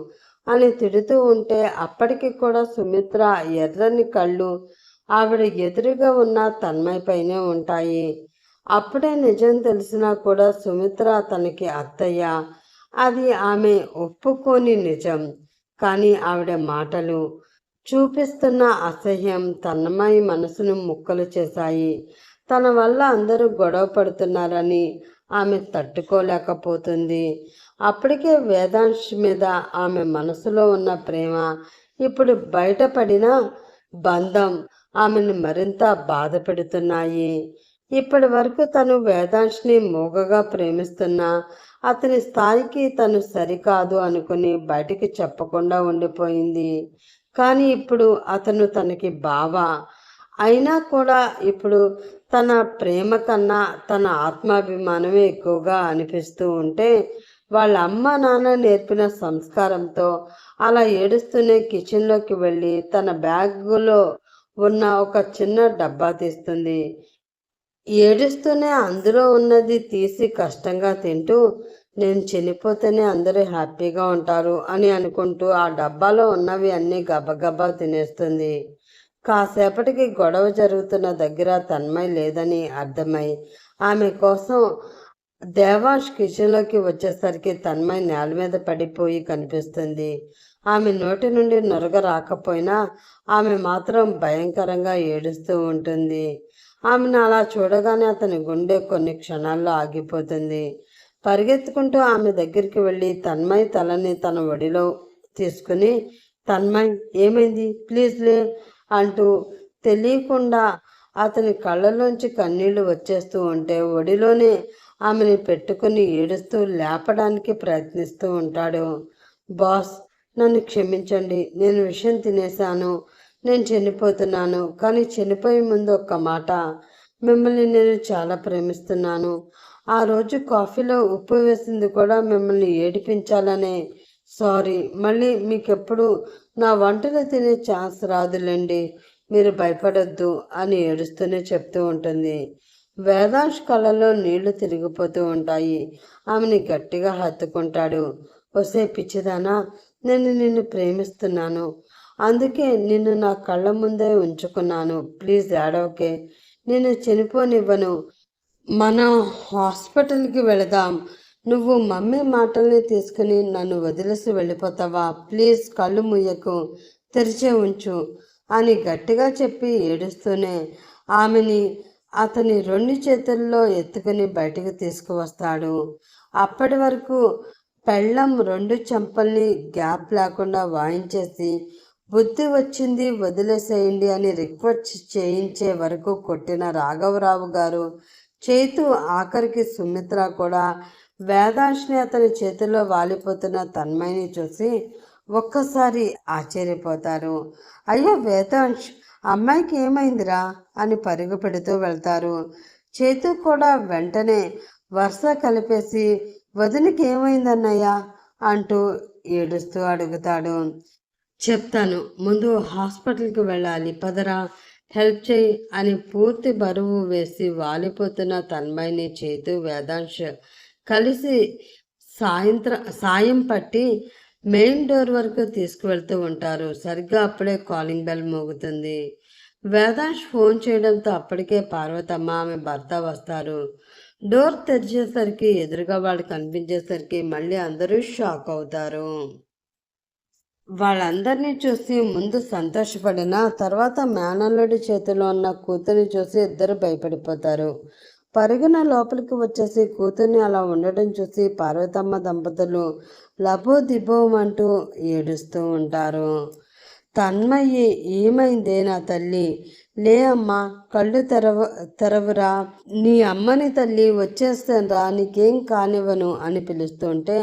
అని తిడుతూ ఉంటే అప్పటికి కూడా సుమిత్ర ఎర్రని కళ్ళు ఆవిడ ఎదురుగా ఉన్న తన్మయ్ పైనే ఉంటాయి. అప్పుడే నిజం తెలిసినా కూడా సుమిత్ర తనకి అత్తయ్య. అది ఆమె ఒప్పుకోని నిజం. కానీ ఆవిడ మాటలు చూపిస్తున్న అసహ్యం తన్మయ్ మనసును ముక్కలు చేశాయి. తన వల్ల అందరూ గొడవ పడుతున్నారని ఆమె తట్టుకోలేకపోతుంది. అప్పటికే వేదాంశ్ మీద ఆమె మనసులో ఉన్న ప్రేమ ఇప్పుడు బయటపడిన బంధం ఆమెను మరింత బాధ పెడుతున్నాయి. ఇప్పటి వరకు తను వేదాంశ్ని మూగగా ప్రేమిస్తున్నా అతని స్థాయికి తను సరికాదు అనుకుని బయటికి చెప్పకుండా ఉండిపోయింది. కానీ ఇప్పుడు అతను తనకి బావ అయినా కూడా ఇప్పుడు తన ప్రేమ కన్నా తన ఆత్మాభిమానమే ఎక్కువగా అనిపిస్తూ ఉంటే వాళ్ళ అమ్మ నాన్న నేర్పిన సంస్కారంతో అలా ఏడుస్తూనే కిచెన్లోకి వెళ్ళి తన బ్యాగులో ఉన్న ఒక చిన్న డబ్బా తీస్తుంది. ఏడుస్తూనే అందులో ఉన్నది తీసి కష్టంగా తింటూ నేను చనిపోతేనే అందరూ హ్యాపీగా ఉంటారు అని అనుకుంటూ ఆ డబ్బాలో ఉన్నవి అన్నీ గబగబా తినేస్తుంది. కాసేపటికి గొడవ జరుగుతున్న దగ్గర తన్మయ్ లేదని అర్థమై ఆమె కోసం దేవాంశ్ కిచెన్లోకి వచ్చేసరికి తన్మయ్ నేల మీద పడిపోయి కనిపిస్తుంది. ఆమె నోటి నుండి నొరగ రాకపోయినా ఆమె మాత్రం భయంకరంగా ఏడుస్తూ ఉంటుంది. ఆమెను అలా చూడగానే అతని గుండె కొన్ని క్షణాల్లో ఆగిపోతుంది. పరిగెత్తుకుంటూ ఆమె దగ్గరికి వెళ్ళి తన్మయ్ తలని తన ఒడిలో తీసుకుని, తన్మయ్ ఏమైంది, ప్లీజ్ లే అంటూ తెలియకుండా అతని కళ్ళలోంచి కన్నీళ్లు వచ్చేస్తూ ఉంటే ఒడిలోనే ఆమెని పెట్టుకుని ఏడుస్తూ లేపడానికి ప్రయత్నిస్తూ ఉంటాడు. బాస్, నన్ను క్షమించండి, నేను విషం తినేశాను, నేను చనిపోతున్నాను. కానీ చనిపోయే ముందు ఒక్క మాట, మిమ్మల్ని నేను చాలా ప్రేమిస్తున్నాను. ఆ రోజు కాఫీలో ఉప్పు వేసింది కూడా మిమ్మల్ని ఏడిపించాలనే. సారీ, మళ్ళీ మీకెప్పుడు నా వంటలు తినే ఛాన్స్ రాదులేండి, మీరు భయపడొద్దు అని ఏడుస్తూనే చెప్తూ ఉంటుంది. వేదాంశ్ కళ్ళలో నీళ్లు తిరిగిపోతూ ఉంటాయి. ఆమెని గట్టిగా హత్తుకుంటాడు. ఒసే పిచ్చిదానా, నేను నిన్ను ప్రేమిస్తున్నాను, అందుకే నిన్ను నా కళ్ళ ముందే ఉంచుకున్నాను. ప్లీజ్ ఏడవకే, నేను చనిపోనివ్వను. మనం హాస్పిటల్కి వెళదాం. నువ్వు మమ్మీ మాటల్ని తీసుకుని నన్ను వదిలేసి వెళ్ళిపోతావా? ప్లీజ్ కళ్ళు ముయ్యకు, తెరిచే ఉంచు అని గట్టిగా చెప్పి ఏడుస్తూనే ఆమెని అతని 2 చేతుల్లో ఎత్తుకుని బయటికి తీసుకువస్తాడు. అప్పటి వరకు పెళ్ళం 2 చెంపల్ని గ్యాప్ లేకుండా వాయించేసి బుద్ధి వచ్చింది వదిలేసేయండి అని రిక్వెస్ట్ చేయించే వరకు కొట్టిన రాఘవరావు గారు, చేతు ఆఖరికి సుమిత్ర కూడా వేదాంశ్ని అతని చేతిలో వాలిపోతున్న తన్మయిని చూసి ఒక్కసారి ఆశ్చర్యపోతారు. అయ్యో వేదాంశ్, అమ్మాయికి ఏమైందిరా అని పరుగు పెడుతూ వెళ్తారు. చేతు కూడా వెంటనే వరుస కలిపేసి వదినకి ఏమైందన్నయ్యా అంటూ ఏడుస్తూ అడుగుతాడు. చెప్తాను, ముందు హాస్పిటల్కి వెళ్ళాలి, పదరా, హెల్ప్ చేయి అని పూర్తి బరువు వేసి వాలిపోతున్న తన్మయిని చేతు వేదాంశ్ కలిసి సాయం పట్టి మెయిన్ డోర్ వరకు తీసుకువెళ్తూ ఉంటారు. సరిగ్గా అప్పుడే కాలింగ్ బెల్ మోగుతుంది. వేదాంశ్ ఫోన్ చేయడంతో అప్పటికే పార్వతమ్మ ఆమె భర్త వస్తారు. డోర్ తెరిచేసరికి ఎదురుగా వాళ్ళు కనిపించేసరికి మళ్ళీ అందరూ షాక్ అవుతారు. వాళ్ళందరినీ చూసి ముందు సంతోషపడిన తర్వాత మేనల్లుడి చేతిలో ఉన్న కూతురిని చూసి ఇద్దరు భయపడిపోతారు. పరుగున లోపలికి వచ్చేసి కూతుర్ని అలా ఉండడం చూసి పార్వతమ్మ దంపతులు లబోదిబోమంటూ ఏడుస్తూ ఉంటారు. తన్మయ్యి, ఏమైందే నా తల్లి, లే అమ్మా, కళ్ళు తెరవురా, నీ అమ్మని తల్లి, వచ్చేస్తాను, నీకేం కానివ్వను అని పిలుస్తుంటే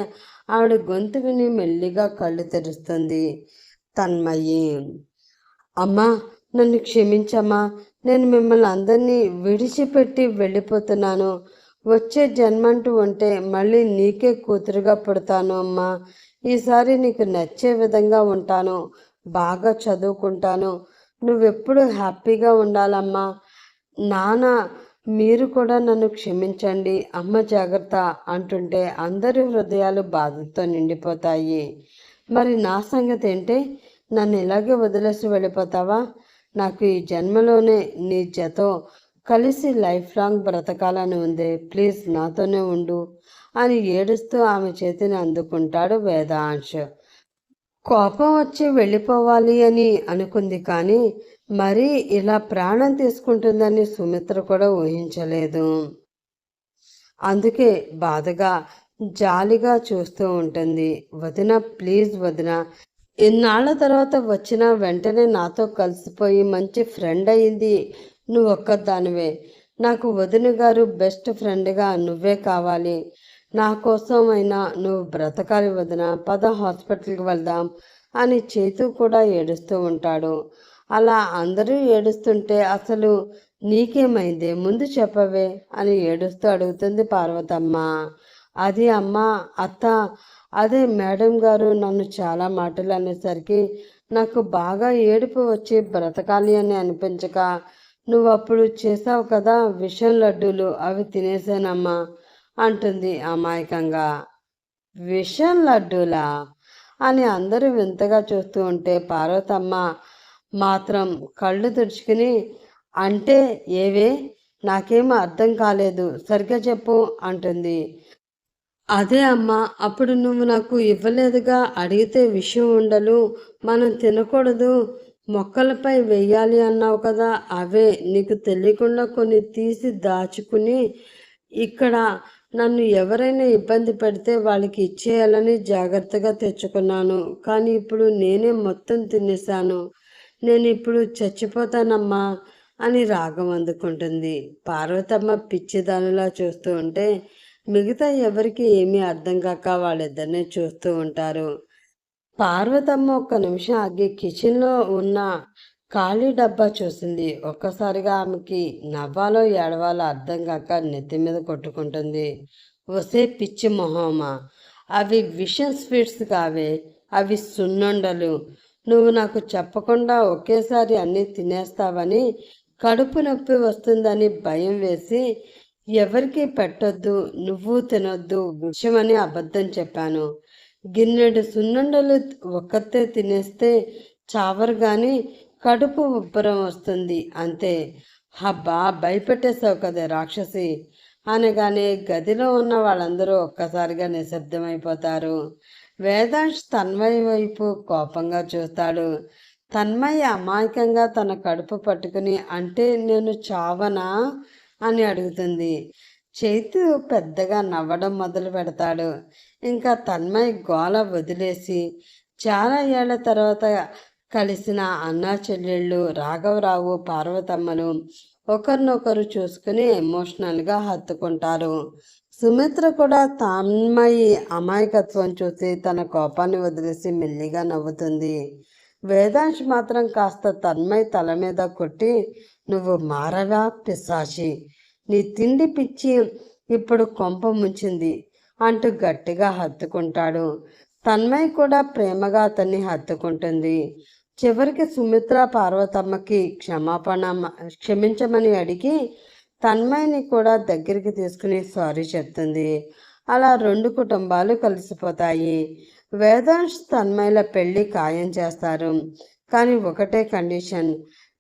ఆవిడ గొంతు విని మెల్లిగా కళ్ళు తెరుస్తుంది తన్మయ్యి. అమ్మా, నన్ను క్షమించమ్మా, నేను మిమ్మల్ని అందరినీ విడిచిపెట్టి వెళ్ళిపోతున్నాను. వచ్చే జన్మంటూ ఉంటే మళ్ళీ నీకే కూతురుగా పుడతాను అమ్మా. ఈసారి నీకు నచ్చే విధంగా ఉంటాను, బాగా చదువుకుంటాను, నువ్వెప్పుడు హ్యాపీగా ఉండాలమ్మా. నాన్న, మీరు కూడా నన్ను క్షమించండి, అమ్మ జాగ్రత్త అంటుంటే అందరి హృదయాలు బాధతో నిండిపోతాయి. మరి నా సంగతి ఏంటి? నన్ను ఇలాగే వదిలేసి వెళ్ళిపోతావా? నాకు ఈ జన్మలోనే నీ జతో కలిసి లైఫ్ లాంగ్ బ్రతకాలని ఉంది, ప్లీజ్ నాతోనే ఉండు అని ఏడుస్తూ ఆమె చేతిని అందుకుంటాడు వేదాంశ్. కోపం వచ్చి వెళ్ళిపోవాలి అని అనుకుంది, కానీ మరీ ఇలా ప్రాణం తీసుకుంటుందని సుమిత్ర కూడా ఊహించలేదు. అందుకే బాధగా జాలిగా చూస్తూ ఉంటుంది. వదిన, ప్లీజ్ వదిన, ఇన్నాళ్ల తర్వాత వచ్చిన వెంటనే నాతో కలిసిపోయి మంచి ఫ్రెండ్ అయింది నువ్వు ఒక్కదానివే. నాకు వదిన గారు బెస్ట్ ఫ్రెండ్గా నువ్వే కావాలి. నా కోసమైనా నువ్వు బ్రతకాలి వదిన, పద హాస్పిటల్కి వెళ్దాం అని చేతు కూడా ఏడుస్తూ ఉంటాడు. అలా అందరూ ఏడుస్తుంటే అసలు నీకేమైందే, ముందు చెప్పవే అని ఏడుస్తూ అడుగుతుంది పార్వతమ్మ. అది అమ్మ, అత్త, అదే మేడం గారు నన్ను చాలా మాటలు అనేసరికి నాకు బాగా ఏడుపు వచ్చి బ్రతకాలి అని అనిపించక నువ్వు అప్పుడు చేసావు కదా విషం లడ్డూలు, అవి తినేసానమ్మా అంటుంది అమాయకంగా. విషం లడ్డూలా అని అందరూ వింతగా చూస్తూ ఉంటే పార్వతమ్మ మాత్రం కళ్ళు తుడుచుకుని, అంటే ఏవే, నాకేమో అర్థం కాలేదు, సరిగ్గా చెప్పు అంటుంది. అదే అమ్మా, అప్పుడు నువ్వు నాకు ఇవ్వలేదుగా, అడిగితే విషయం ఉండలు మనం తినకూడదు, మొక్కలపై వెయ్యాలి అన్నావు కదా, అవే నీకు తెలియకుండా కొన్ని తీసి దాచుకుని ఇక్కడ నన్ను ఎవరైనా ఇబ్బంది పెడితే వాళ్ళకి ఇచ్చేయాలని జాగ్రత్తగా తెచ్చుకున్నాను. కానీ ఇప్పుడు నేనే మొత్తం తినేశాను, నేను ఇప్పుడు చచ్చిపోతానమ్మా అని రాగం అందుకుంటుంది. పార్వతమ్మ పిచ్చిదానిలా చూస్తూ ఉంటే మిగతా ఎవరికి ఏమీ అర్థం కాక వాళ్ళిద్దరినీ చూస్తూ ఉంటారు. పార్వతమ్మ ఒక్క నిమిషం ఆగి కిచెన్లో ఉన్న ఖాళీ డబ్బా చూసింది. ఒక్కసారిగా ఆమెకి నవ్వాలో ఏడవాలో అర్థం కాక నెత్తి మీద కొట్టుకుంటుంది. వసే పిచ్చి మొహమా, అవి విషం స్వీట్స్ కావే, అవి సున్నుండలు. నువ్వు నాకు చెప్పకుండా ఒకేసారి అన్నీ తినేస్తావని, కడుపు నొప్పి వస్తుందని భయం వేసి ఎవరికి పెట్టొద్దు, నువ్వు తినొద్దు విషమని అబద్ధం చెప్పాను. గిన్నెడు సున్నుండలు ఒక్కతే తినేస్తే చావరు కానీ కడుపు ఉబ్బరం వస్తుంది అంతే. హబ్బా, భయపెట్టేశావు కదా రాక్షసి అనగానే గదిలో ఉన్న వాళ్ళందరూ ఒక్కసారిగా నిశ్శబ్దమైపోతారు. వేదాంశ్ తన్మయి వైపు కోపంగా చూస్తాడు. తన్మయ్య అమాయకంగా తన కడుపు పట్టుకుని, అంటే నేను చావనా అని అడుగుతుంది. చైతు పెద్దగా నవ్వడం మొదలు పెడతాడు. ఇంకా తన్మయ్ గోల వదిలేసి, చాలా ఏళ్ల తర్వాత కలిసిన అన్నా చెల్లెళ్ళు రాఘవరావు పార్వతమ్మలు ఒకరినొకరు చూసుకుని ఎమోషనల్గా హత్తుకుంటారు. సుమిత్ర కూడా తన్మయి అమాయకత్వం చూసి తన కోపాన్ని వదిలేసి మెల్లిగా నవ్వుతుంది. వేదాంశ్ మాత్రం కాస్త తన్మయ్ తల మీద కొట్టి, నువ్వు మారవా పిశాచి, నీ తిండి పిచ్చి ఇప్పుడు కొంప ముంచింది అంటూ గట్టిగా హత్తుకుంటాడు. తన్మయ్ కూడా ప్రేమగా అతన్ని హత్తుకుంటుంది. చివరికి సుమిత్ర పార్వతమ్మకి క్షమించమని అడిగి తన్మయ్ని కూడా దగ్గరికి తీసుకుని సారీ చెప్తుంది. అలా 2 కుటుంబాలు కలిసిపోతాయి. వేదాంశ్ తన్మయ్ల పెళ్లి ఖాయం చేస్తారు. కానీ ఒకటే కండిషన్,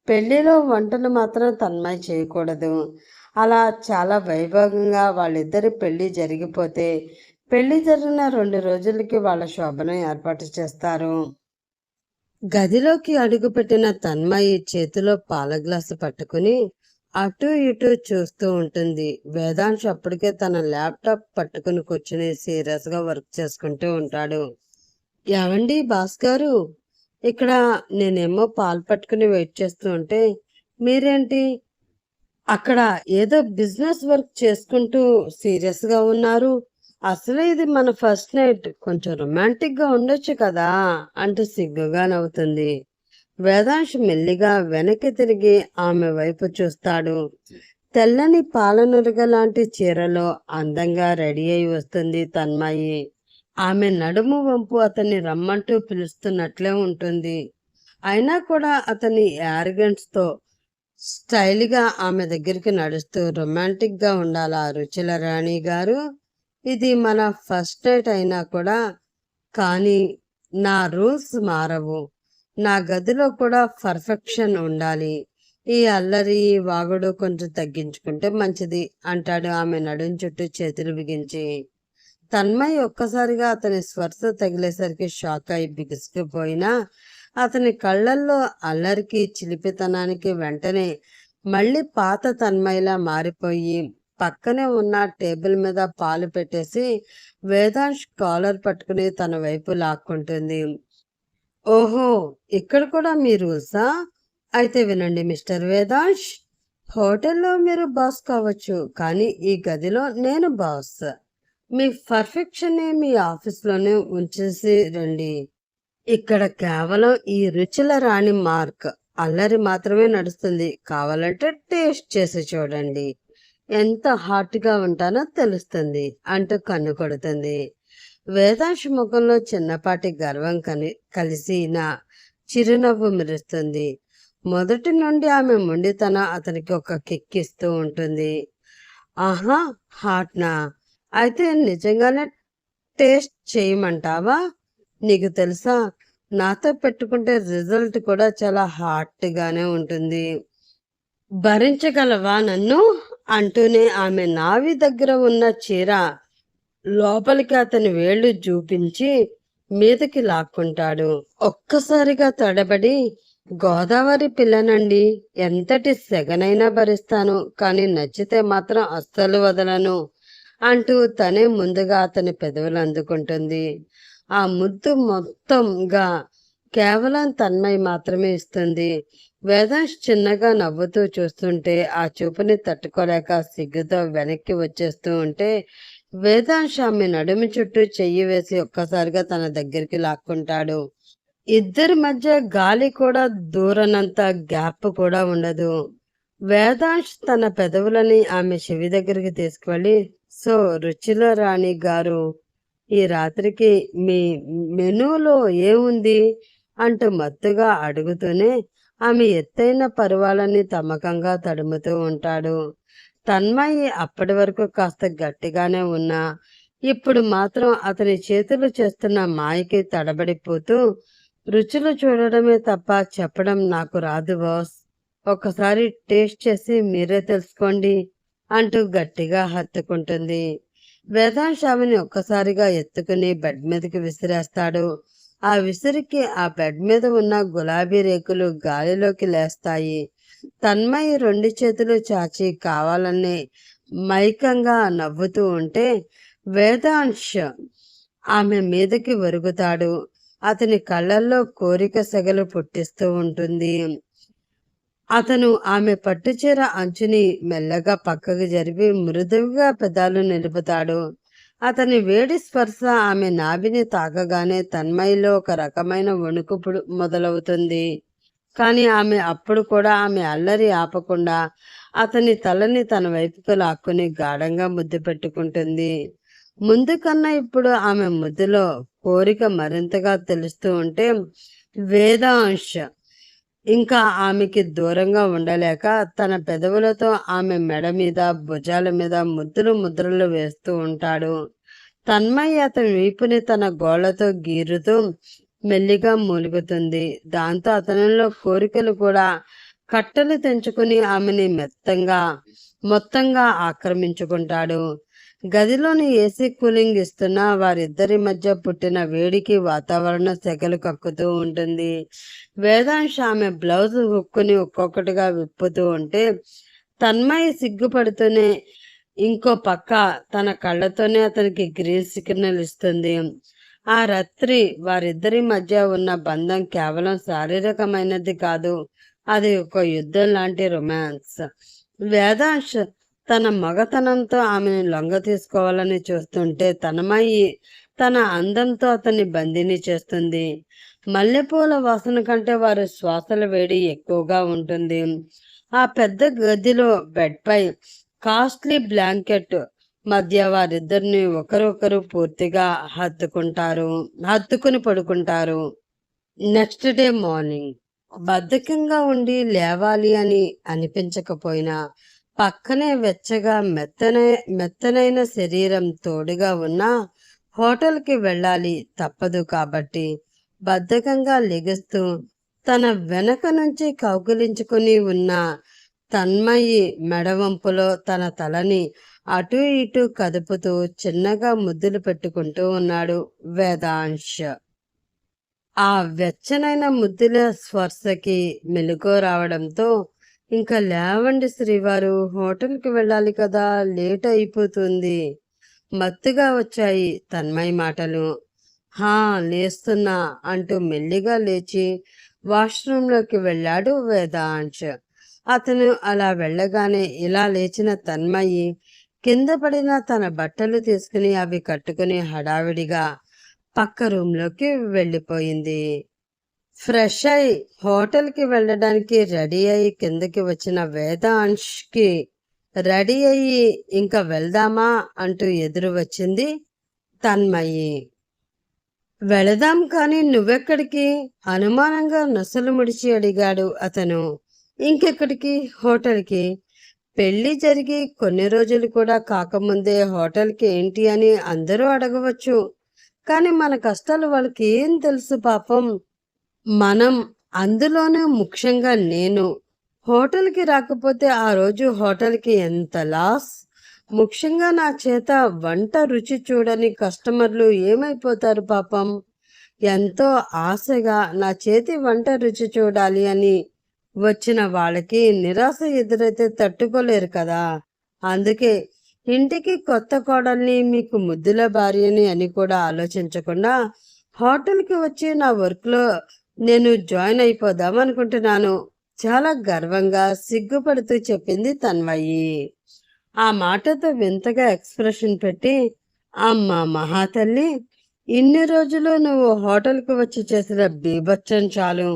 పెళ్లిలో వంటలు మాత్రం తన్మయ్ చేయకూడదు. అలా చాలా వైభవంగా వాళ్ళిద్దరి పెళ్లి జరిగిపోతే పెళ్లి జరిగిన 2 రోజులకి వాళ్ళ శోభనం ఏర్పాటు చేస్తారు. గదిలోకి అడుగుపెట్టిన తన్మయి చేతిలో పాల గ్లాసు పట్టుకుని అటు ఇటు చూస్తూ ఉంటుంది. వేదాంశ్ అప్పటికే తన ల్యాప్టాప్ పట్టుకుని కూర్చుని సీరియస్గా వర్క్ చేసుకుంటూ ఉంటాడు. ఏవండి భాస్గారు, ఇక్కడ నేనేమో పాలు పట్టుకుని వెయిట్ చేస్తూ ఉంటే మీరేంటి అక్కడ ఏదో బిజినెస్ వర్క్ చేసుకుంటూ సీరియస్గా ఉన్నారు? అసలు ఇది మన ఫస్ట్ నైట్, కొంచెం రొమాంటిక్గా ఉండొచ్చు కదా అంటూ సిగ్గుగా నవ్వుతుంది. వేదాంశ్ మెల్లిగా వెనక్కి తిరిగి ఆమె వైపు చూస్తాడు. తెల్లని పాలనురగ లాంటి చీరలో అందంగా రెడీ అయి వస్తుంది తన్మయి. ఆమె నడుము వంపు అతన్ని రమ్మంటూ పిలుస్తున్నట్లే ఉంటుంది. అయినా కూడా అతని యారగెన్స్తో స్టైల్గా ఆమె దగ్గరికి నడుస్తూ, రొమాంటిక్గా ఉండాలా రుచుల రాణి గారు, ఇది మన ఫస్ట్ నైట్ అయినా కూడా, కానీ నా రూల్స్ మారవు. నా గదిలో కూడా పర్ఫెక్షన్ ఉండాలి. ఈ అల్లరి వాగుడు కొంచెం తగ్గించుకుంటే మంచిది అంటాడు ఆమె నడుం చుట్టూ చేతులు బిగించి. తన్మయ్ ఒక్కసారిగా అతని స్పర్శ తగిలేసరికి షాక్ అయి బిగుసుకుపోయినా అతని కళ్ళల్లో అల్లరికి చిలిపితనానికి వెంటనే మళ్ళీ పాత తన్మయ్లా మారిపోయి పక్కనే ఉన్న టేబుల్ మీద పాలు పెట్టేసి వేదాంశ్ కాలర్ పట్టుకుని తన వైపు లాక్కుంటుంది. ఓహో, ఇక్కడ కూడా మీ రూల్సా? అయితే వినండి మిస్టర్ వేదాంశ్, హోటల్లో మీరు బాస్ కావచ్చు, కానీ ఈ గదిలో నేను బాస్. మీ పర్ఫెక్షన్ని మీ ఆఫీస్లోనే ఉంచేసి రండి. ఇక్కడ కేవలం ఈ రుచుల రాణి మార్క్ అల్లరి మాత్రమే నడుస్తుంది. కావాలంటే టేస్ట్ చేసి చూడండి, ఎంత హాట్గా ఉంటానో తెలుస్తుంది అంటూ కన్ను కొడుతుంది. వేదాంశ్ ముఖంలో చిన్నపాటి గర్వం కలిసిన చిరునవ్వు మెరుస్తుంది. మొదటి నుండి ఆమె మొండితనం అతనికి ఒక కిక్కిస్తూ ఉంటుంది. ఆహా, హాట్నా? అయితే నిజంగానే టేస్ట్ చేయమంటావా? నీకు తెలుసా, నాతో పెట్టుకుంటే రిజల్ట్ కూడా చాలా హాట్గానే ఉంటుంది. భరించగలవా నన్ను అంటూనే ఆమె నావి దగ్గర ఉన్న చీర లోపలికి అతని వేళ్లు చూపించి మీదకి లాక్కుంటాడు. ఒక్కసారిగా తడబడి, గోదావరి పిల్లనండి, ఎంతటి సెగనైనా భరిస్తాను, కానీ నచ్చితే మాత్రం అస్సలు వదలను అంటూ తనే ముందుగా అతని పెదవులు అందుకుంటుంది. ఆ ముద్దు మొత్తంగా కేవలం తన్మయ్ మాత్రమే ఇస్తుంది. వేదాంశ్ చిన్నగా నవ్వుతూ చూస్తుంటే ఆ చూపుని తట్టుకోలేక సిగ్గుతో వెనక్కి వచ్చేస్తూ ఉంటే వేదాంశ్ ఆమె నడుము చుట్టూ చెయ్యి వేసి ఒక్కసారిగా తన దగ్గరికి లాక్కుంటాడు. ఇద్దరి మధ్య గాలి కూడా దూరనంత గ్యాప్ కూడా ఉండదు. వేదాంశ్ తన పెదవులని ఆమె చెవి దగ్గరికి తీసుకువెళ్ళి, సో రుచిలో రాణి గారు, ఈ రాత్రికి మీ మెనూలో ఏముంది అంటూ మత్తుగా అడుగుతూనే ఆమె ఎత్తైన పరువాలని తమకంగా తడుముతూ ఉంటాడు. తన్మయి అప్పటి వరకు కాస్త గట్టిగానే ఉన్నా ఇప్పుడు మాత్రం అతని చేతులు చేస్తున్న మాయకి తడబడిపోతూ, రుచులు చూడడమే తప్ప చెప్పడం నాకు రాదు బాస్, ఒకసారి టేస్ట్ చేసి మీరే తెలుసుకోండి అంటూ గట్టిగా హత్తుకుంటుంది. వేదాంశ్ ఆమెని ఒక్కసారిగా ఎత్తుకుని బెడ్ మీదకి విసిరేస్తాడు. ఆ విసిరికి ఆ బెడ్ మీద ఉన్న గులాబీ రేకులు గాలిలోకి లేస్తాయి. తన్మయి 2 చేతులు చాచి కావాలని మైకంగా నవ్వుతూ ఉంటే వేదాంశ్ ఆమె మీదకి ఒరుగుతాడు. అతని కళ్ళల్లో కోరిక సెగలు పుట్టిస్తూ ఉంటుంది. అతను ఆమె పట్టుచీర అంచుని మెల్లగా పక్కకు జరిపి మృదువుగా పెదాలు నిలుపుతాడు. అతని వేడి స్పర్శ ఆమె నాభిని తాకగానే తన్మయిలో ఒక రకమైన వణుకు మొదలవుతుంది. కానీ ఆమె అప్పుడు కూడా ఆమె అల్లరి ఆపకుండా అతని తలని తన వైపుకు లాక్కుని గాఢంగా ముద్దు పెట్టుకుంటుంది. ముందు కన్నా ఇప్పుడు ఆమె ముద్దులో కోరిక మరింతగా తెలుస్తూ ఉంటే వేదాంశ ఇంకా ఆమెకి దూరంగా ఉండలేక తన పెదవులతో ఆమె మెడ మీద భుజాల మీద ముద్రలు వేస్తూ ఉంటాడు. తన్మయి అతని వీపుని తన గోళ్లతో గీరుతూ మెల్లిగా మూలుగుతుంది. దాంతో అతనిలో కోరికలు కూడా కట్టలు తెంచుకుని ఆమెని మొత్తంగా ఆక్రమించుకుంటాడు. గదిలోని ఏసీ కూలింగ్ ఇస్తున్న వారిద్దరి మధ్య పుట్టిన వేడికి వాతావరణ సెగలు కక్కుతూ ఉంటుంది. వేదాంశ ఆమె బ్లౌజ్ హుక్కుని ఒక్కొక్కటిగా విప్పుతూ ఉంటే తన్మయి సిగ్గుపడుతూనే ఇంకో పక్క తన కళ్ళతోనే అతనికి గ్రీన్ సిగ్నల్ ఇస్తుంది. ఆ రాత్రి వారిద్దరి మధ్య ఉన్న బంధం కేవలం శారీరకమైనది కాదు, అది ఒక యుద్ధం లాంటి రొమాన్స్. వేదాంశ్ తన మగతనంతో ఆమెను లొంగ తీసుకోవాలని చూస్తుంటే తన్మయి తన అందంతో అతన్ని బందీని చేస్తుంది. మల్లెపూల వాసన కంటే వారి శ్వాసల వేడి ఎక్కువగా ఉంటుంది. ఆ పెద్ద గదిలో బెడ్ పై కాస్ట్లీ బ్లాంకెట్ మధ్య వారిద్దరిని ఒకరొకరు పూర్తిగా హత్తుకుని పడుకుంటారు. నెక్స్ట్ డే మార్నింగ్ బద్ధకంగా ఉండి లేవాలి అని అనిపించకపోయినా పక్కనే వెచ్చగా మెత్తనైన శరీరం తోడుగా ఉన్న హోటల్కి వెళ్ళాలి తప్పదు కాబట్టి బద్ధకంగా లెగుస్తూ తన వెనక నుంచి కౌగిలించుకుని ఉన్న తన్మయి మెడవంపులో తన తలని అటు ఇటు కదుపుతూ చిన్నగా ముద్దులు పెట్టుకుంటూ ఉన్నాడు వేదాంశ్. ఆ వెచ్చనైన ముద్దుల స్పర్శకి మెలకువ రావడంతో ఇంకా లేవండి శ్రీవారు, హోటల్కి వెళ్ళాలి కదా, లేట్ అయిపోతుంది. మత్తుగా వచ్చాయి తన్మయి మాటలు. హా లేస్తున్నా అంటూ మెల్లిగా లేచి వాష్రూంలోకి వెళ్ళాడు వేదాంశ్. అతను అలా వెళ్ళగానే ఇలా లేచిన తన్మయి కింద పడిన తన బట్టలు తీసుకుని అవి కట్టుకుని హడావిడిగా పక్క రూంలోకి వెళ్ళిపోయింది. ఫ్రెష్ అయి హోటల్కి వెళ్ళడానికి రెడీ అయి కిందకి వచ్చిన వేదాంశ్కి రెడీ అయ్యి ఇంకా వెళ్దామా అంటూ ఎదురు వచ్చింది తన్మయి. వెళదాం కానీ నువ్వెక్కడికి? అనుమానంగా నొసలు ముడిచి అడిగాడు అతను. ఇంకెక్కడికి? హోటల్కి. పెళ్లి జరిగి కొన్ని రోజులు కూడా కాకముందే హోటల్కి ఏంటి అని అందరూ అడగవచ్చు. కానీ మన కష్టాలు వాళ్ళకి ఏం తెలుసు పాపం. మనం, అందులోనూ ముఖ్యంగా నేను, హోటల్కి రాకపోతే ఆ రోజు హోటల్కి ఎంత లాస్. ముఖ్యంగా నా చేత వంట రుచి చూడని కస్టమర్లు ఏమైపోతారు పాపం. ఎంతో ఆశగా నా చేతి వంట రుచి చూడాలి అని వచ్చిన వాళ్ళకి నిరాశ ఎదురైతే తట్టుకోలేరు కదా. అందుకే ఇంటికి కొత్త కోడల్ని, మీకు ముద్దుల భార్యని అని కూడా ఆలోచించకుండా హోటల్కి వచ్చి నా వర్క్లో నేను జాయిన్ అయిపోదాం అనుకుంటున్నాను. చాలా గర్వంగా సిగ్గుపడుతూ చెప్పింది తన్మయి. ఆ మాటతో వింతగా ఎక్స్ప్రెషన్ పెట్టి, అమ్మ మహాతల్లి, ఇన్ని రోజులు నువ్వు హోటల్కి వచ్చి చేసిన బీభత్సం చాలు.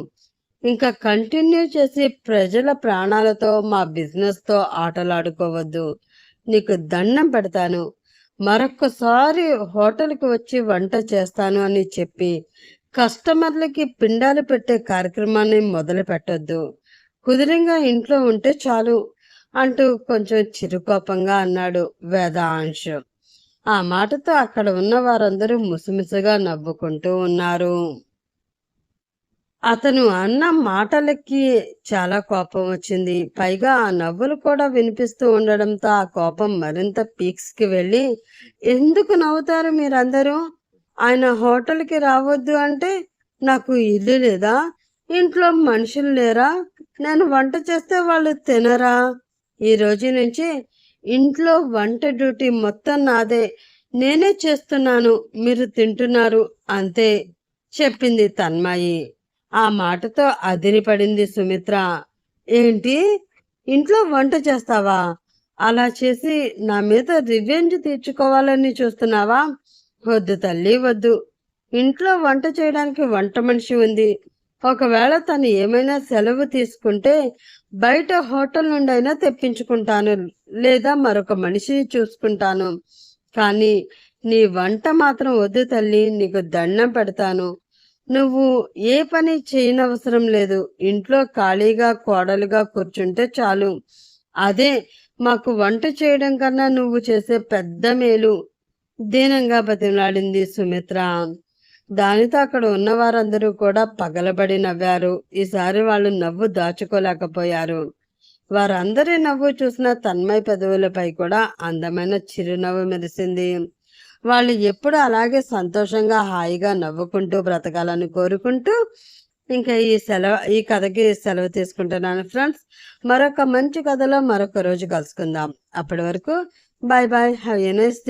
ఇంకా కంటిన్యూ చేసి ప్రజల ప్రాణాలతో మా బిజినెస్తో ఆటలాడుకోవద్దు. నీకు దండం పెడతాను. మరొక్కసారి హోటల్కి వచ్చి వంట చేస్తాను అని చెప్పి కస్టమర్లకి పిండాలు పెట్టే కార్యక్రమాన్ని మొదలు పెట్టొద్దు. కుదిరంగా ఇంట్లో ఉంటే చాలు అంటూ కొంచెం చిరుకోపంగా అన్నాడు వేదాంశ్. ఆ మాటతో అక్కడ ఉన్న వారందరూ ముసిముసిగా నవ్వుకుంటూ ఉన్నారు. అతను అన్న మాటలకి చాలా కోపం వచ్చింది. పైగా ఆ నవ్వులు కూడా వినిపిస్తూ ఉండడంతో ఆ కోపం మరింత పీక్స్కి వెళ్ళి, ఎందుకు నవ్వుతారు మీరందరూ? ఆయన హోటల్కి రావద్దు అంటే నాకు ఇల్లు లేదా? ఇంట్లో మనుషులు లేరా? నేను వంట చేస్తే వాళ్ళు తినరా? ఈ రోజు నుంచి ఇంట్లో వంట డ్యూటీ మొత్తం నాదే. నేనే చేస్తున్నాను. మీరు తింటున్నారు అంతే చెప్పింది తన్మయి. ఆ మాటతో అదిరిపడింది సుమిత్ర. ఏంటి? ఇంట్లో వంట చేస్తావా? అలా చేసి నా మీద రివెంజ్ తీర్చుకోవాలని చూస్తున్నావా? వద్దు తల్లి వద్దు. ఇంట్లో వంట చేయడానికి వంట మనిషి ఉంది. ఒకవేళ తను ఏమైనా సెలవు తీసుకుంటే బయట హోటల్ నుండైనా తెప్పించుకుంటాను, లేదా మరొక మనిషిని చూసుకుంటాను. కానీ నీ వంట మాత్రం వద్దు తల్లి, నీకు దండం పెడతాను. నువ్వు ఏ పని చేయనవసరం లేదు. ఇంట్లో ఖాళీగా కోడలుగా కూర్చుంటే చాలు. అదే మాకు వంట చేయడం కన్నా నువ్వు చేసే పెద్ద మేలు, దీనంగా బతిమలాడింది సుమిత్ర. దానితో అక్కడ ఉన్న వారందరూ కూడా పగలబడి నవ్వారు. ఈసారి వాళ్ళు నవ్వు దాచుకోలేకపోయారు. వారందరి నవ్వు చూసిన తన్మయ్ పెదవులపై కూడా అందమైన చిరునవ్వు మెరిసింది. వాళ్ళు ఎప్పుడు అలాగే సంతోషంగా హాయిగా నవ్వుకుంటూ బ్రతకాలని కోరుకుంటూ ఇంకా ఈ కథకి సెలవు తీసుకుంటున్నాను ఫ్రెండ్స్. మరొక మంచి కథలో మరొక రోజు కలుసుకుందాం. అప్పటి వరకు bye bye. Have a nice day.